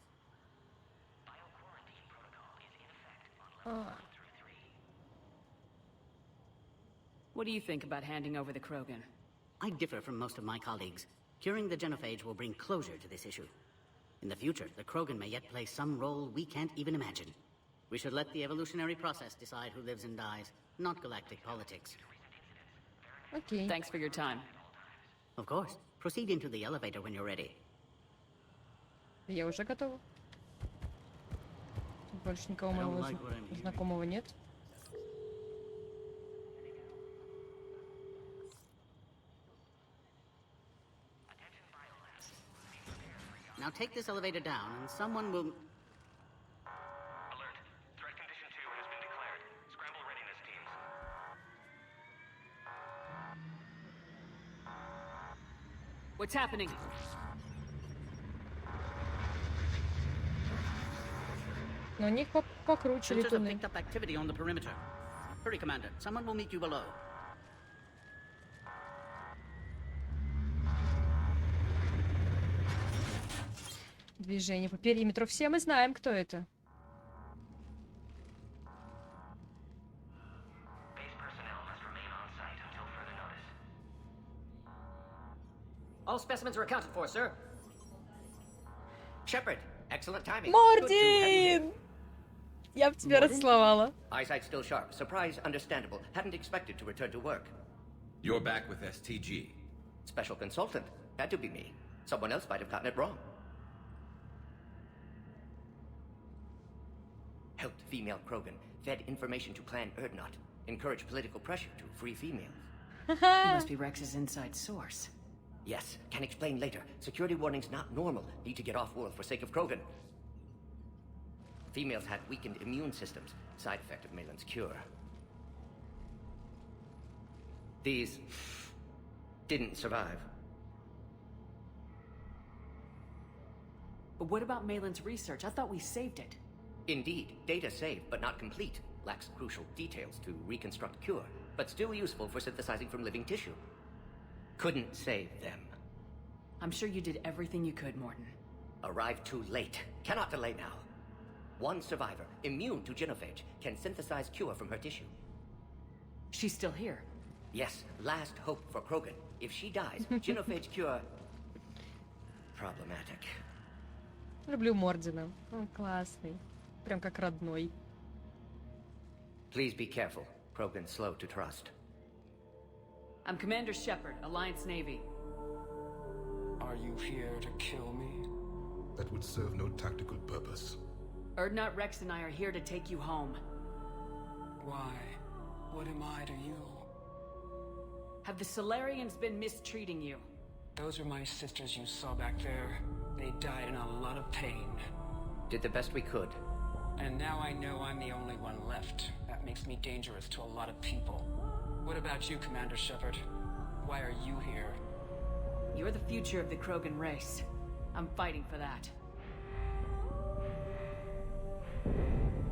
What do you think about handing over the Krogan? I differ from most of my colleagues. Curing the genophage will bring closure to this issue. In the future, the Krogan may yet play some role we can't even imagine. We should let the evolutionary process decide who lives and dies, not galactic politics. Okay. Thanks for your time. Of course. Proceed into the elevator when you're ready. Я уже готова. Больше никого моего знакомого нет. Now take this elevator down and someone will... Alert. Threat condition 2 has been declared. Scramble readiness teams. What's happening? Но у них покруче Sensors have летуны. picked up activity on the perimeter. Hurry, Commander. Someone will meet you below. Движение по периметру. Все мы знаем, кто это. All specimens are accounted for, sir. Shepard, excellent timing. Мордин! Я бы тебя расцеловала. Eyesight still sharp. Surprise understandable. Hadn't expected to return to work. You're back with STG. Special consultant. Had to be me. Someone else might have gotten it wrong. Helped female Krogan. Fed information to Clan Urdnot. Encouraged political pressure to free females. He must be Rex's inside source. Yes, can explain later. Security warnings not normal. Need to get off-world for sake of Krogan. Females had weakened immune systems. Side effect of Malin's cure. These didn't survive. But what about Malin's research? I thought we saved it. Indeed, data saved, but not complete. Lacks crucial details to reconstruct cure, but still useful for synthesizing from living tissue. Couldn't save them. I'm sure you did everything you could, Morton. Arrived too late. Cannot delay now. One survivor, immune to genophage, can synthesize cure from her tissue. She's still here. Yes, last hope for Krogan. If she dies, genophage cure... problematic. Люблю Мордина. Он классный. Прям как родной. Please be careful. Krogan slow to trust. I'm Commander Shepard, Alliance Navy. Are you here to kill me? That would serve no tactical purpose. Erdnot Rex and I are here to take you home. Why? What am I to you? Have the Solarians been mistreating you? Those are my sisters you saw back there. They died in a lot of pain. Did the best we could. And now I know I'm the only one left. That makes me dangerous to a lot of people. What about you, Commander Shepard? Why are you here? You're the future of the Krogan race. I'm fighting for that.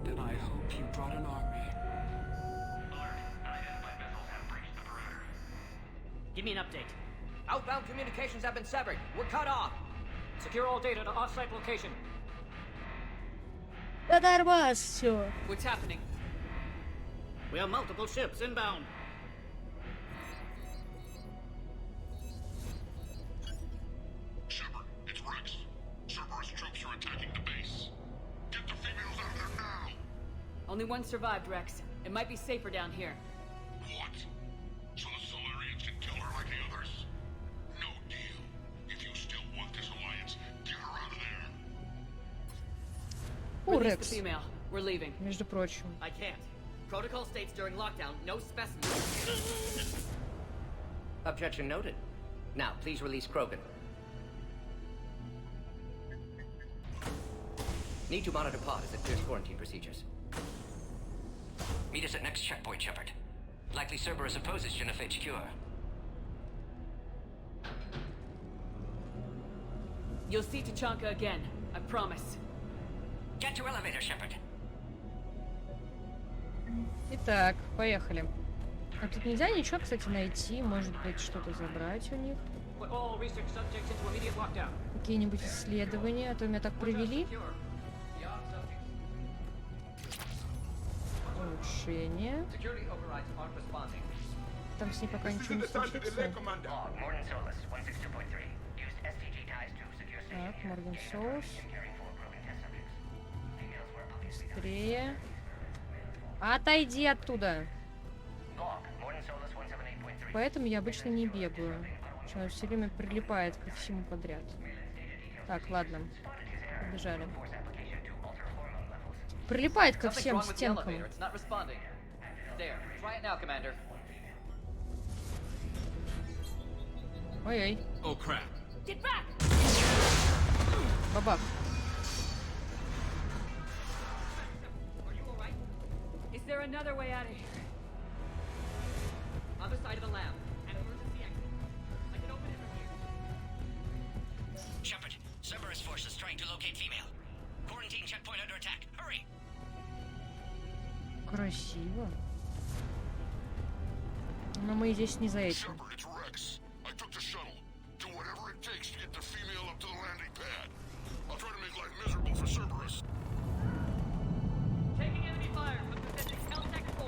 Then I hope you brought an army. Give me an update. Outbound communications have been severed. We're cut off. Secure all data to off-site location. Подорвалось все. What's happening? We have multiple ships inbound. Shepard, it's Rex. Cerberus troops are attacking the base. Get the females out of there now! Only one survived, Rex. It might be safer down here. What? So the Solarians can kill her like the others? No deal. If you still want this alliance, get her out of there. Release Rex. the female. We're leaving. Между прочим. I can't. Protocol states during lockdown, no specimens. Objection noted. Now, please release Krogan. Need to monitor pod as it clears quarantine procedures. Meet us at next checkpoint, Shepard. Likely Cerberus opposes genophage cure. You'll see Tachanka again. I promise. Get to elevator, Shepard. Итак, поехали. А тут нельзя ничего, кстати, найти. Может быть, что-то забрать у них. Put all research subjects into immediate lockdown. Какие-нибудь исследования, а то меня так провели. Улучшение. Там с ней пока ничего не случится. Так, Морган Соус. Быстрее. Отойди оттуда. Поэтому я обычно не бегаю. Что она все время прилипает ко всему подряд. Так, ладно. Побежали. Прилипает ко всем стенкам. Ой-ой. Бабах. Is there another way out of here? Other side of the lab. An emergency exit. I can open it from here. Shepard, Cerberus forces trying to locate female. Quarantine checkpoint under attack. Hurry! Красиво. Но мы здесь не за этим. Shepard, it's Rex. I took the shuttle. Do whatever it takes to get the female up to the landing pad. I'll try to make life miserable for Cerberus. Taking enemy fire from position Caltech 4.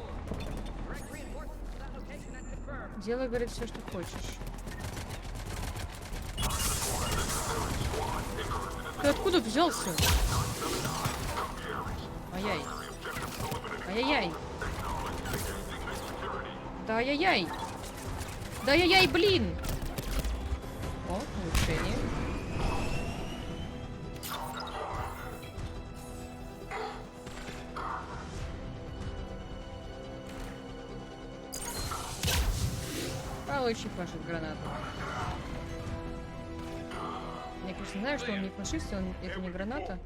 Direct reinforcements to that location and confirmed. Делай, говорит, все, что хочешь. Ты откуда взялся? Ай-яй. Ай-яй-яй. Да ай-яй-яй. Да ай-яй-яй, блин. О, улучшение. Получи, Паша, гранату. Я, конечно, знаю, что он не фашист, это не граната.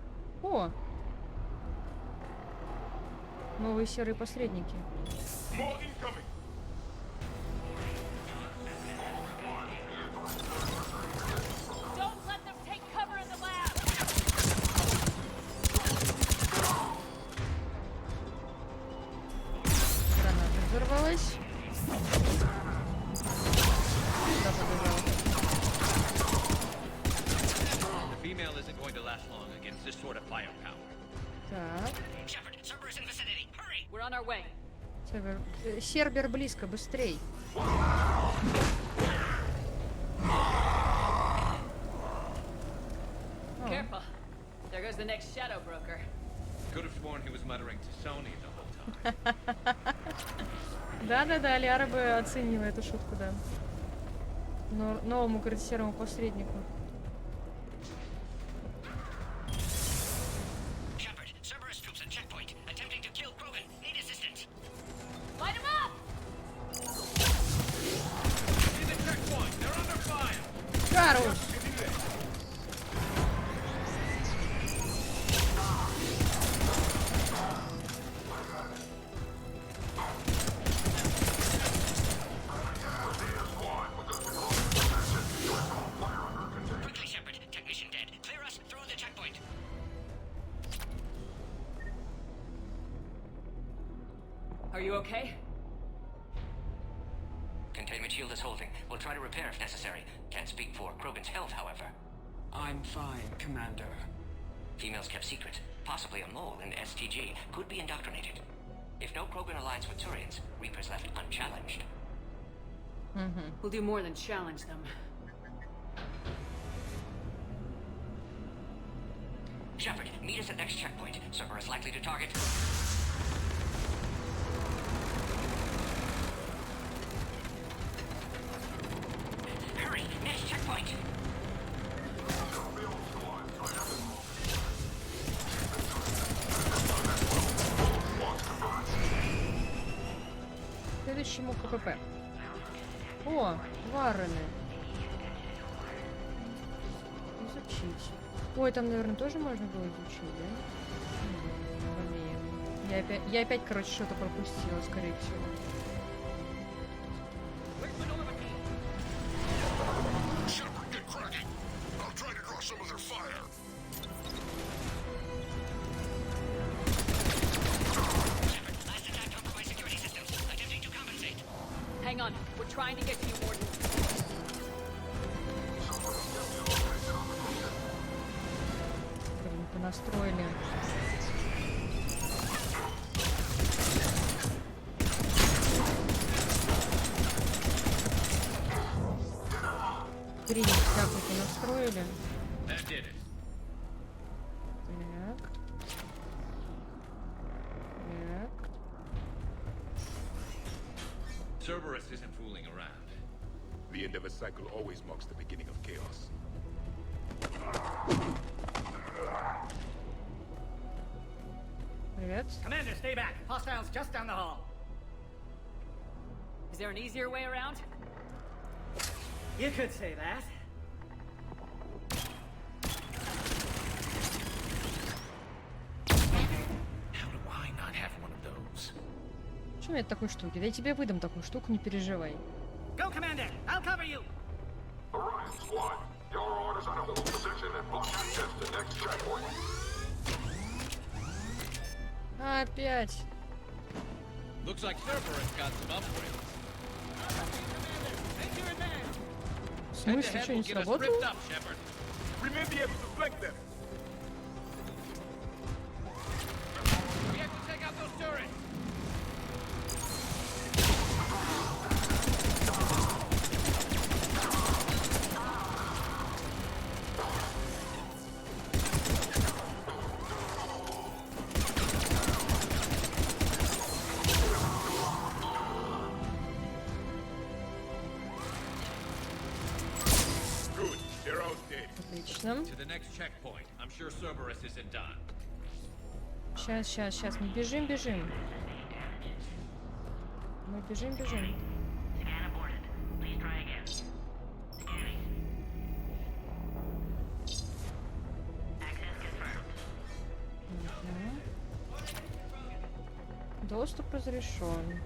О! Новые серые посредники. Граната взорвалась. Куда побежал? The female isn't going to last long against this sort of firepower. Так. Shepard, Cerberus in vicinity. Hurry! We're on our way. Сербер близко, быстрей. Careful. There goes the next shadow broker. Could have sworn he was muttering to Sony the whole time. Да-да-да, Лиара бы оценила эту шутку, да. Но новому, говорит, серому посреднику. Shepard, Cerberus troops at checkpoint, attempting to kill Krogan. Need assistance. Light him up! See the checkpoint. They're under fire. Хорош! Quickly, Shepard. Technician dead. Clear us through the checkpoint. Are you okay? Containment shield is holding. We'll try to repair if necessary. Can't speak for Krogan's health, however. I'm fine, Commander. Females kept secret. Possibly a mole in STG. Could be indoctrinated. If no Krogan alliance with Turians, Reapers left unchallenged. We'll do more than challenge them. Shepard, meet us at next checkpoint. Cerberus likely to target. Hurry! Next checkpoint! Следующему КПП. О, варены. Изучить. Ой, там, наверное, тоже можно было изучить, да? Блин. Я опять, короче, что-то пропустила, скорее всего. Shepard, get cracking! I'll try to draw some of their fire. Shepard, last attack compromised security systems. Attempting to compensate. Hang on. We're trying to get to you, Warden. Блин, понастроили. Хрень всякую понастроили. That did it. Так. Так. Cerberus isn't fooling around. The end of a cycle always marks the beginning of chaos. Привет. Commander, stay back. Hostiles just down the hall. Is there an easier way around? You could say that. How do I not have one of those? Почему нет такой штуки? Да я тебе выдам такую штуку, не переживай. Go, Commander. I'll cover you. Orion Squad, your orders are to hold position and block access to next checkpoint. Опять. Looks like Cerberus got some upgrades. В смысле, что, не сработало? We may be able to flank them. We have to take out those turrets. Good, they're all dead. Отлично. To the next checkpoint. I'm sure Cerberus isn't done. Сейчас. Мы бежим. Мы бежим. Scan aborted. Please try again. Scanning. Доступ разрешен.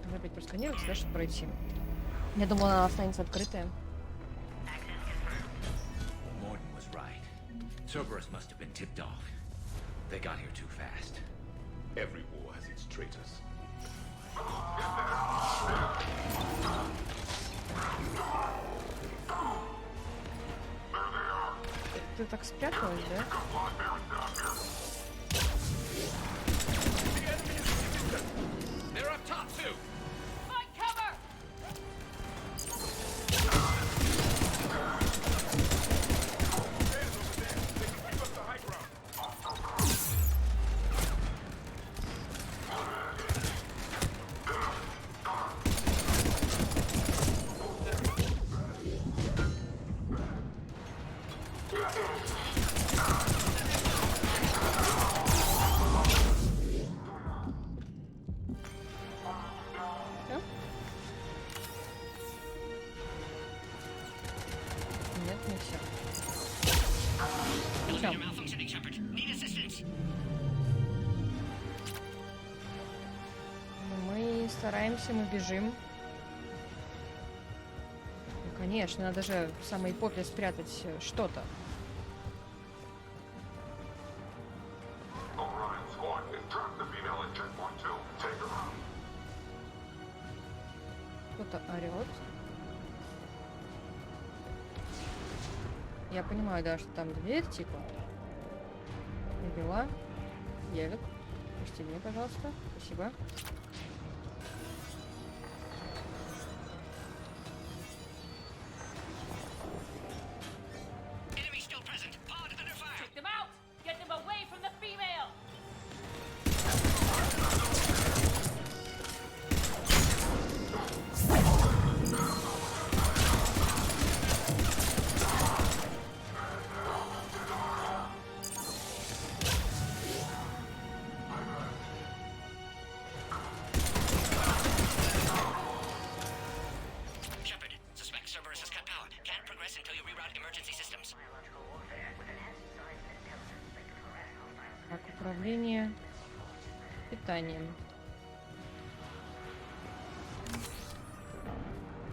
Надо опять просканировать, да, чтобы пройти. Я думала, она останется открытая. Morton was right. Cerberus must have been tipped off. They got here too fast. Every war has its traitors. Ты так спряталась, да? They're up top too. Find cover! Нет, не все. Elevator malfunctioning, Shepard. Need assistance. Мы стараемся, мы бежим. Ну, конечно, надо же в самой попе спрятать что-то. Кто-то орет. Я понимаю, да, что там дверь, типа. Навела. Евик. Пусти меня, пожалуйста. Спасибо. Enemy still present. Pod under fire. Take them out! Get them away from the female! Shepard, suspect Cerberus has cut power. Can't progress until you reroute emergency systems. Так, управление питанием.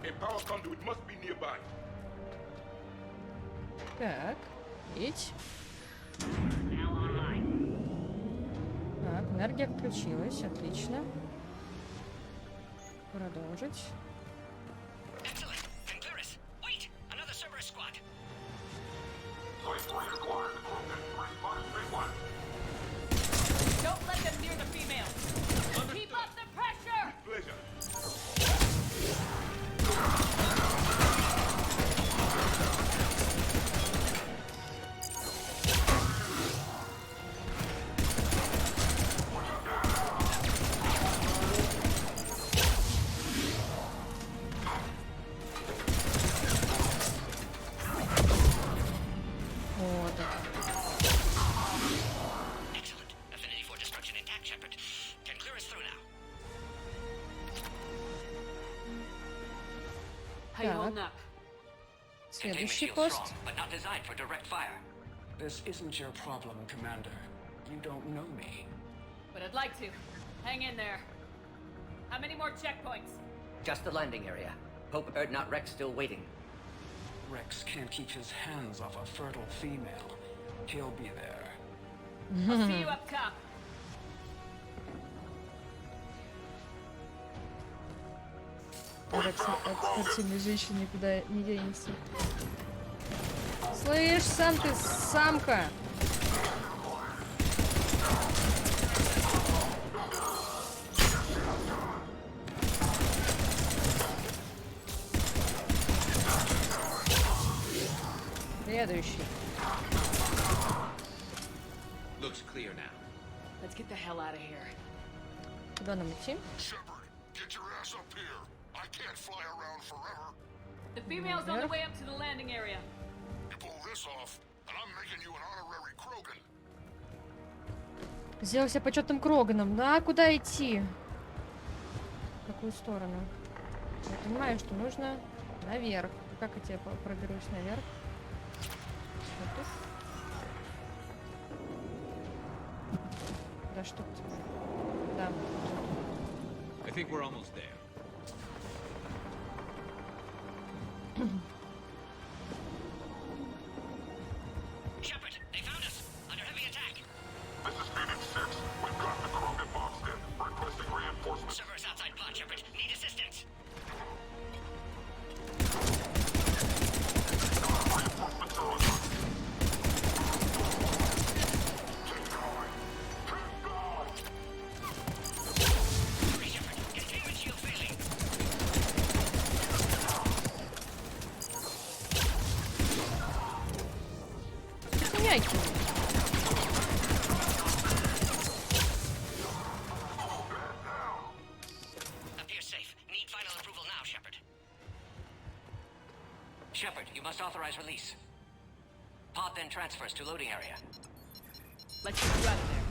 A power conduit must be nearby. Так, ведь. Так, энергия включилась, отлично. Продолжить. Excellent. Concurrus. Wait! Another Cerberus squad. Don't let them near the female! Keep up the pressure! Pleasure. Вот. Excellent. Affinity for destruction intact, Shepard. Can clear us through now. How you holding up? Следующий Containment пост. shield's strong, but not designed for direct fire. This isn't your problem, Commander. You don't know me. But I'd like to. Hang in there. How many more checkpoints? Just the landing area. Hope not Rex still waiting. Rex can't keep his hands off a fertile female. He'll be there. I'll see you up top. От сильной женщины никуда не денется. Слышь, сам ты самка! Следующий. Looks clear now. Let's get the hell out of here. Куда нам идти? Shepard, get your ass up here. I can't fly around forever. The female's on the way up to the landing area. You pull this off, and I'm making you an honorary Krogan. Сделал себя почетным Кроганом. Да, куда идти? В какую сторону? Я понимаю, что нужно наверх. Как я тебе проберусь наверх? Вот тут. Да что ты? Да. I think we're almost there. Shepard, they found us! Under heavy attack! This is Phoenix 6. We've got the Krogan boxed in. Requesting reinforcements. Servers outside pod, Shepard. Need assistance! Reinforcements are on us. Keep going! Keep going! Hurry, Shepard! Containment shield failing! Яйки. Appears safe. Need final approval now, Shepard. Shepard, you must authorize release. Pod then transfers to loading area. Let's get you out of there.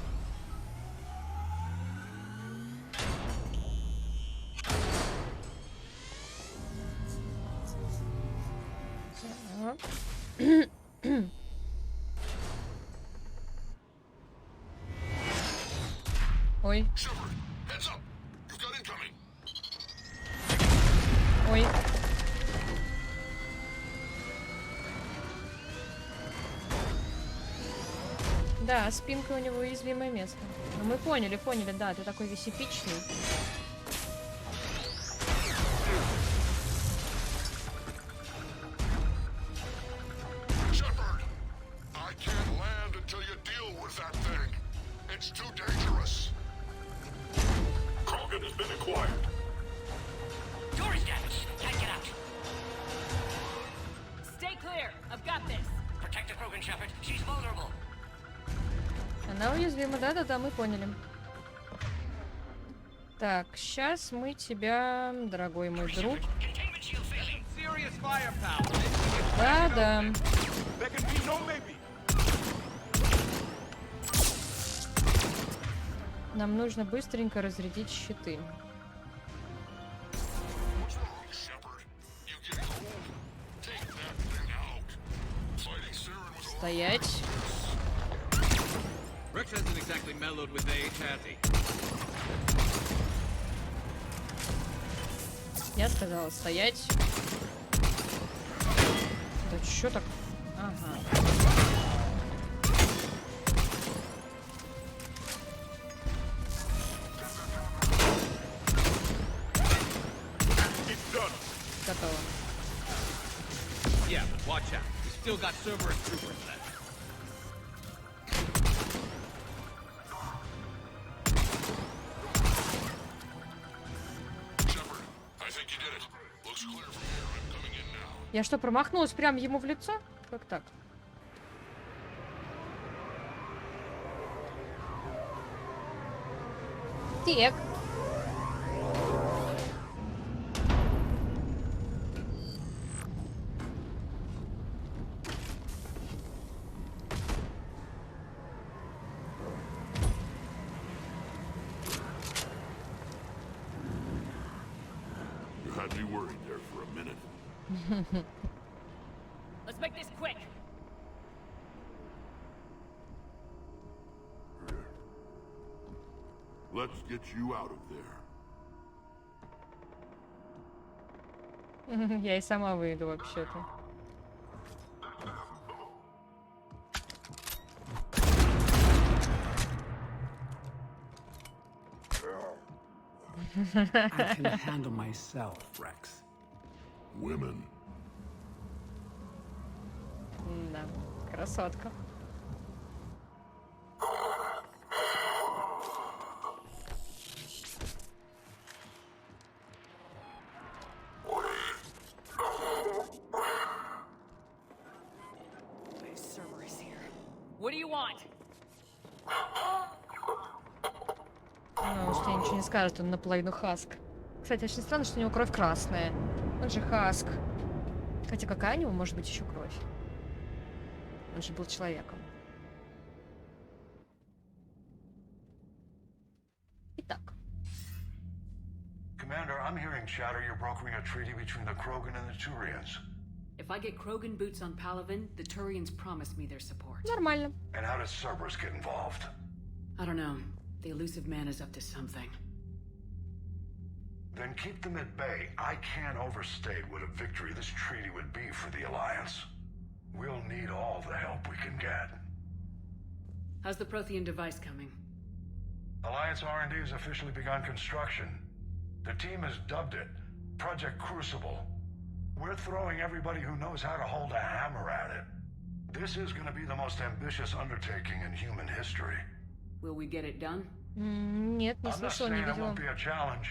Ой. Shepard, heads up! You've got incoming! Ой. Да, спинка у него уязвимое место. Ну, мы поняли, да, ты такой весь эпичный. Shepard! I can't land until you deal with that thing. It's too dangerous. Krogan has been acquired. Door is damaged. Can't get out. Stay clear. I've got this. Protect the Krogan, Shepard. She's vulnerable. Она уязвима, да-да-да, мы поняли. Так, сейчас мы тебя, дорогой мой друг. Containment shield failing! Serious firepower. Да-да. There can be no maybe. Нам нужно быстренько разрядить щиты. What's wrong, Shepard? You getting cold? Take that thing out. Fighting Saren was Стоять. Rex hasn't exactly mellowed with age, has he? Я сказала стоять. Да чё так? Ага. Готово. Yeah, but watch out. We still got server and troopers left. Shepard, I think you did it. Looks clear from here. I'm coming in now. Я что, промахнулась прямо ему в лицо? Как так? Так. You had me worried there for a minute. Let's make this quick. Let's get you out of there. Я и сама выйду вообще-то. I can handle myself, Rex. Women. Да, красотка. My server is here. What do you want? Ну, уж тебе ничего не скажет, он наполовину хаск. Кстати, очень странно, что у него кровь красная. Он же хаск. Хотя какая у него может быть еще кровь? Он же был человеком. Итак. Commander, I'm hearing chatter you're brokering a treaty between the Krogan and the Turians. If I get Krogan boots on Palaven, the Turians promise me their support. Нормально. And how does Cerberus get involved? I don't know. The elusive man is up to something. Then keep them at bay. I can't overstate what a victory this treaty would be for the Alliance. We'll need all the help we can get. How's the Prothean device coming? Alliance R&D has officially begun construction. The team has dubbed it Project Crucible. We're throwing everybody who knows how to hold a hammer at it. This is going to be the most ambitious undertaking in human history. Will we get it done? Нет, не I'm not слышал, saying не it видела. won't be a challenge,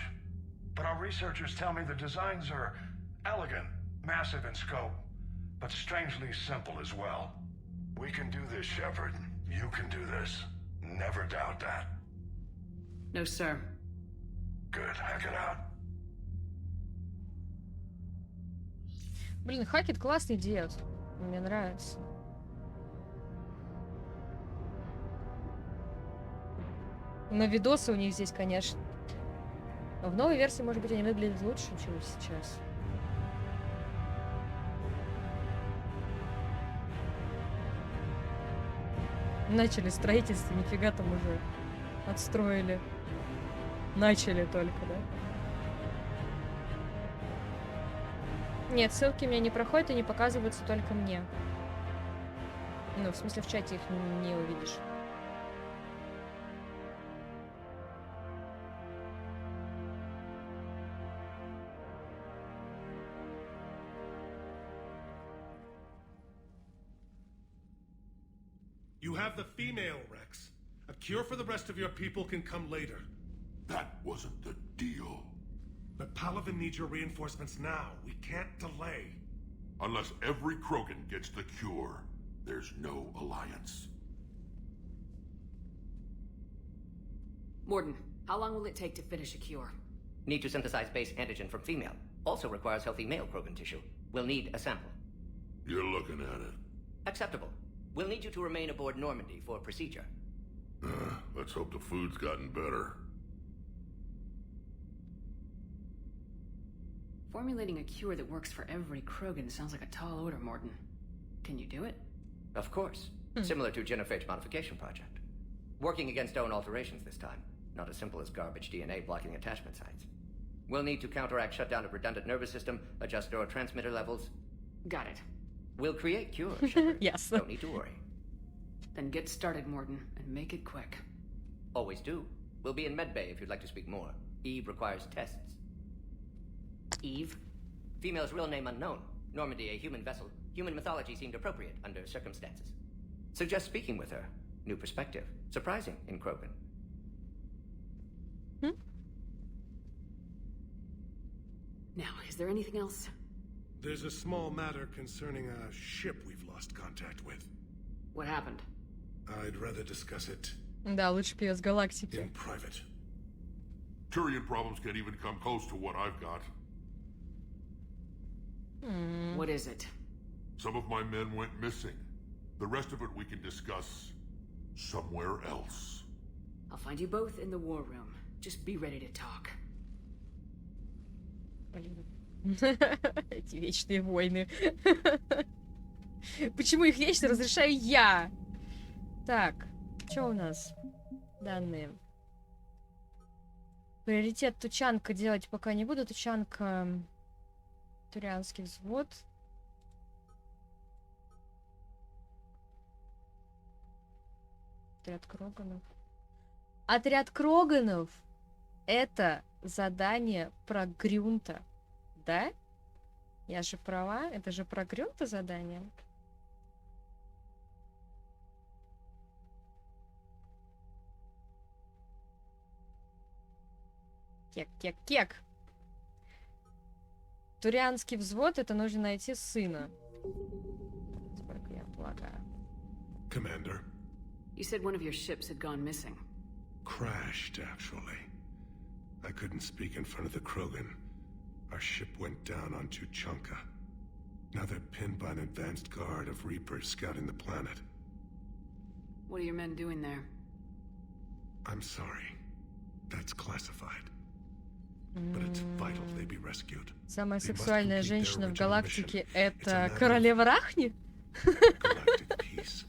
but our researchers tell me the designs are elegant, massive in scope, but strangely simple as well. We can do this, Shepard. You can do this. Never doubt that. No, sir. Good. Hack it out. Блин, Хакет классный дед. Мне нравится. Но видосы у них здесь, конечно. В новой версии, может быть, они выглядят лучше, чем сейчас. Начали строительство, нифига там уже отстроили. Начали только, да? Нет, ссылки мне не проходят и не показываются только мне. Ну, в смысле, в чате их не увидишь. You have the female, Rex. A cure for the rest of your people can come later. That wasn't the deal. But Palaven needs your reinforcements now. We can't delay. Unless every Krogan gets the cure, there's no alliance. Morden, how long will it take to finish a cure? Need to synthesize base antigen from female. Also requires healthy male Krogan tissue. We'll need a sample. You're looking at it. Acceptable. We'll need you to remain aboard Normandy for procedure. Let's hope the food's gotten better. Formulating a cure that works for every Krogan sounds like a tall order, Morden. Can you do it? Of course. Similar to Genophage Modification Project. Working against own alterations this time. Not as simple as garbage DNA blocking attachment sites. We'll need to counteract shutdown of redundant nervous system, adjust neurotransmitter levels. Got it. We'll create cure, Shepard. Yes. Don't need to worry. Then get started, Morden, and make it quick. Always do. We'll be in medbay if you'd like to speak more. Eve requires tests. Eve? Female's real name unknown. Normandy, a human vessel. Human mythology seemed appropriate under circumstances. Suggest speaking with her. New perspective. Surprising in Krogan. Now, is there anything else? There's a small matter concerning a ship we've lost contact with. What happened? I'd rather discuss it Да, лучше певец галактики. in private. Turian problems can't even come close to what I've got. What is it? Some of my men went missing. The rest of it we can discuss somewhere else. I'll find you both in the war room. Just be ready to talk. Блин. Эти вечные войны. Почему их вечно разрешаю я? Так, что у нас? Данные. Приоритет тучанка делать пока не буду. Тучанка... Турианский взвод. Отряд Кроганов. Отряд Кроганов! Это задание про Грюнта. Да? Я же права? Это же про Грюнта задание? Кек. Турианский взвод, это нужно найти сына. Сколько я полагаю. Commander. You said one of your ships had gone missing. Crashed, actually. I couldn't speak in front of the Krogan. Our ship went down on Tuchanka. Now they're pinned by an advanced guard of Reapers scouting the planet. What are your men doing there? I'm sorry. That's classified. But it's vital they be rescued. Самая They must сексуальная complete their женщина в original галактике mission. It's a это matter of королева Рахни? galactic peace.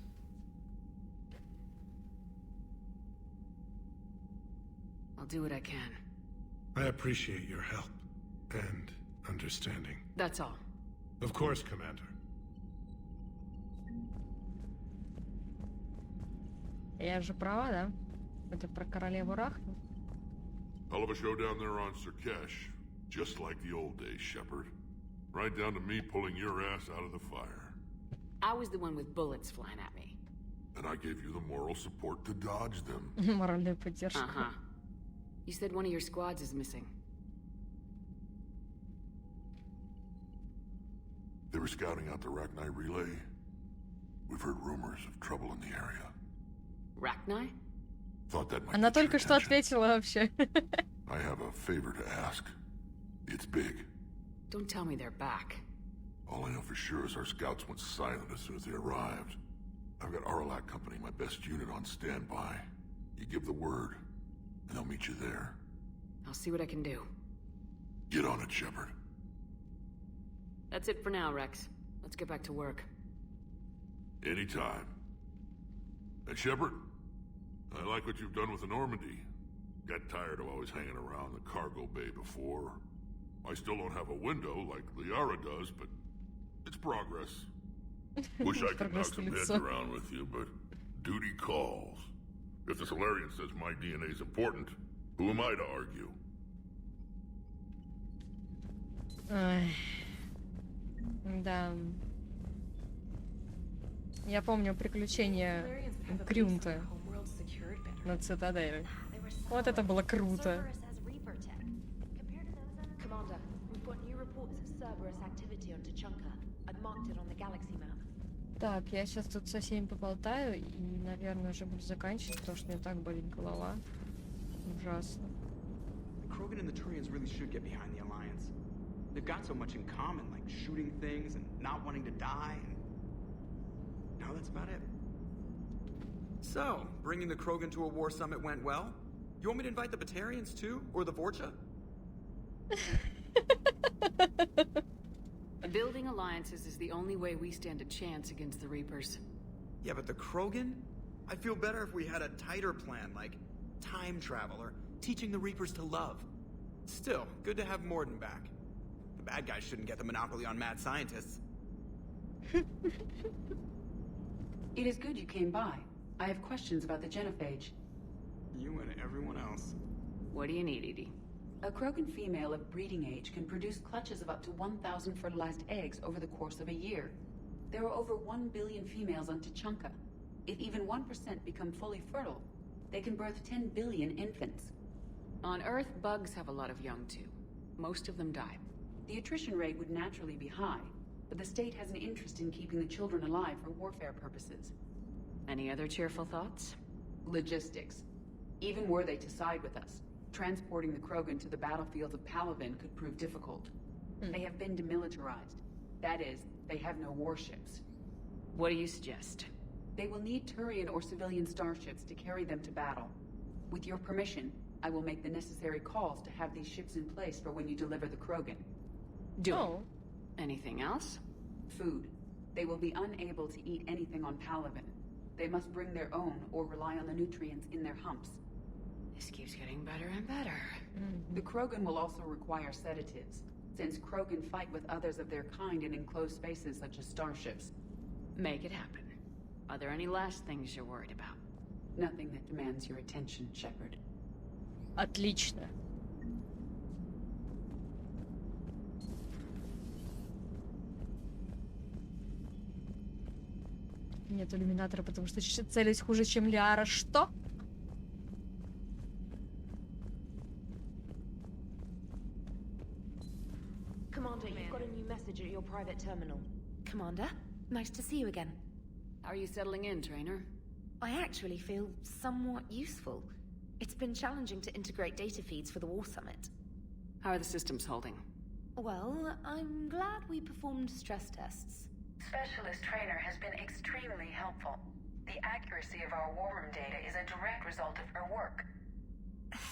do what I can. I appreciate your help and understanding. That's all. Of course, Commander. Я же права, да? Это про королеву Рахну. Hell of a show down there on Sirkesh. Just like the old days, Shepard. Right down to me pulling your ass out of the fire. I was the one with bullets flying at me. And I gave you the moral support to dodge them. Моральная поддержка. Uh-huh. You said one of your squads is missing. They were scouting out the Rachni relay. We've heard rumors of trouble in the area. Rachni? Thought that might Она get your только что attention. ответила вообще. I have a favor to ask. It's big. Don't tell me they're back. All I know for sure is our scouts went silent as soon as they arrived. I've got Arlac Company, my best unit, on standby. You give the word, and I'll meet you there. I'll see what I can do. Get on it, Shepard. That's it for now, Rex. Let's get back to work. Anytime. And Shepard, I like what you've done with the Normandy. Got tired of always hanging around the cargo bay before. I still don't have a window like Liara does, but it's progress. Wish I could knock some heads around with you, but duty calls. If the Solarian says my DNA is important, who am I to argue? Ай. Да. Я помню приключения Крюнта на Цитадели. Вот это было круто. Commander, we've got new reports of Cerberus activity on Tuchanka. I've marked it on the galaxy map. Так, я сейчас тут со всеми поболтаю и, наверное, уже буду заканчивать, потому что мне так болит голова. Ужасно. The Krogan and the Turians really should get behind the Alliance. They've got so much in common, like shooting things and not wanting to die, and now that's about it. So, bringing the Krogan to a war summit went well? You want me to invite the Batarians too? Or the Vorcha? Building alliances is the only way we stand a chance against the Reapers. Yeah, but the Krogan? I'd feel better if we had a tighter plan, like time travel or teaching the Reapers to love. Still, good to have Morden back. The bad guys shouldn't get the monopoly on mad scientists. It is good you came by. I have questions about the genophage. You and everyone else. What do you need, Edie? A Krogan female of breeding age can produce clutches of up to 1,000 fertilized eggs over the course of a year. There are over 1 billion females on Tuchanka. If even 1% become fully fertile, they can birth 10 billion infants. On Earth, bugs have a lot of young too. Most of them die. The attrition rate would naturally be high, but the state has an interest in keeping the children alive for warfare purposes. Any other cheerful thoughts? Logistics. Even were they to side with us, transporting the Krogan to the battlefields of Palaven could prove difficult. They have been demilitarized. That is, they have no warships. What do you suggest? They will need Turian or civilian starships to carry them to battle. With your permission, I will make the necessary calls to have these ships in place for when you deliver the Krogan. Do. Anything else? Food. They will be unable to eat anything on Palaven. They must bring their own or rely on the nutrients in their humps. This keeps getting better and better. The Krogan will also require sedatives, since Krogan fight with others of their kind in enclosed spaces such as starships. Make it happen. Are there any last things you're worried about? Nothing that demands your attention, Shepard. Отлично. Нет иллюминатора, потому что целюсь хуже, чем Лиара. Что? Commander, you've got a new message at your private terminal. Commander, nice to see you again. How are you settling in, Trainer? I actually feel somewhat useful. It's been challenging to integrate data feeds for the War Summit. How are the systems holding? Well, I'm glad we performed stress tests. Specialist Trainer has been extremely helpful. The accuracy of our war room data is a direct result of her work.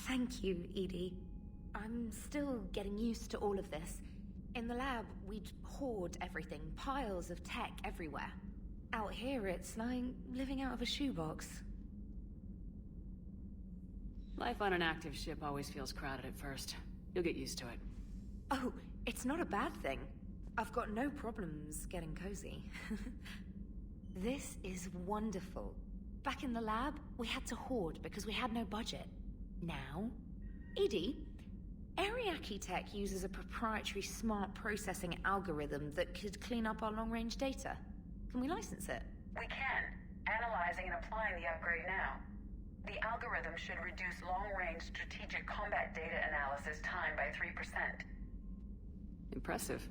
Thank you, Edie. I'm still getting used to all of this. In the lab, we'd hoard everything, piles of tech everywhere. Out here, it's like living out of a shoebox. Life on an active ship always feels crowded at first. You'll get used to it. Oh, it's not a bad thing. I've got no problems getting cozy. This is wonderful. Back in the lab, we had to hoard because we had no budget. Now, Edie, Ariake Tech uses a proprietary smart processing algorithm that could clean up our long-range data. Can we license it? We can. Analyzing and applying the upgrade now. The algorithm should reduce long-range strategic combat data analysis time by 3%. Impressive.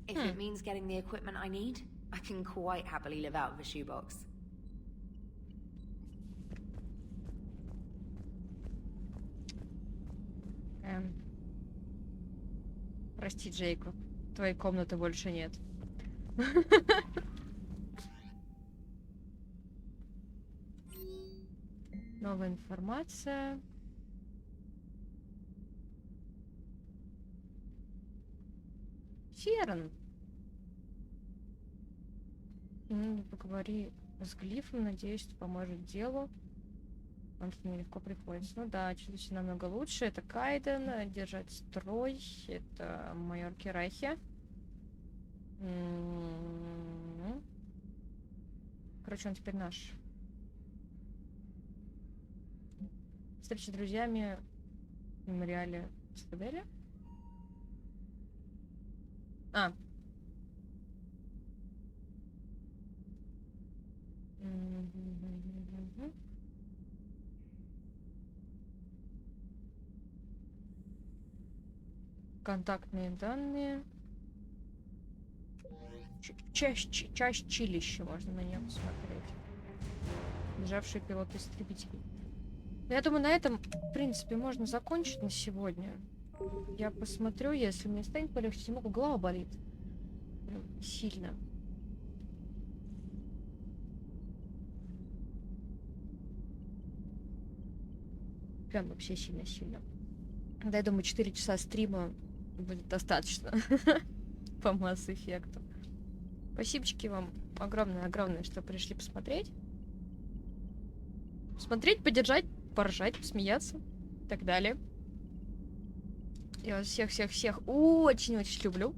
If it means getting the equipment I need, I can quite happily live out of a shoebox. Прости, Джейкоб. Твоей комнаты больше нет. Новая информация. Ферн. Поговори с Глифом, надеюсь, это поможет делу. Он мне легко приходится. Ну да, чуть-чуть намного лучше. Это Кайден, держать строй. Это майор Кирахи. Короче, он теперь наш. Встреча с друзьями в мемориале Цитадели. Контактные данные. Часть чилища можно на нее посмотреть. Лежавший пилот истребителей. Я думаю, на этом, в принципе, можно закончить на сегодня. Я посмотрю, если мне станет полегче, немного голова болит. Прям сильно. Прям вообще сильно-сильно. Да, я думаю, 4 часа стрима будет достаточно по Mass Effect. Спасибочки вам огромное-огромное, что пришли посмотреть. Смотреть, поддержать, поржать, посмеяться и так далее. Я вас всех-всех-всех очень-очень люблю.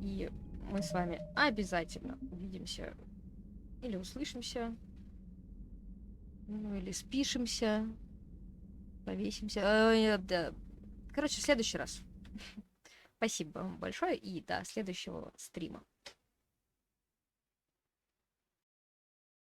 И мы с вами обязательно увидимся или услышимся. Ну, или спишемся. Повесимся. Да. Короче, в следующий раз. Спасибо вам большое и до следующего стрима.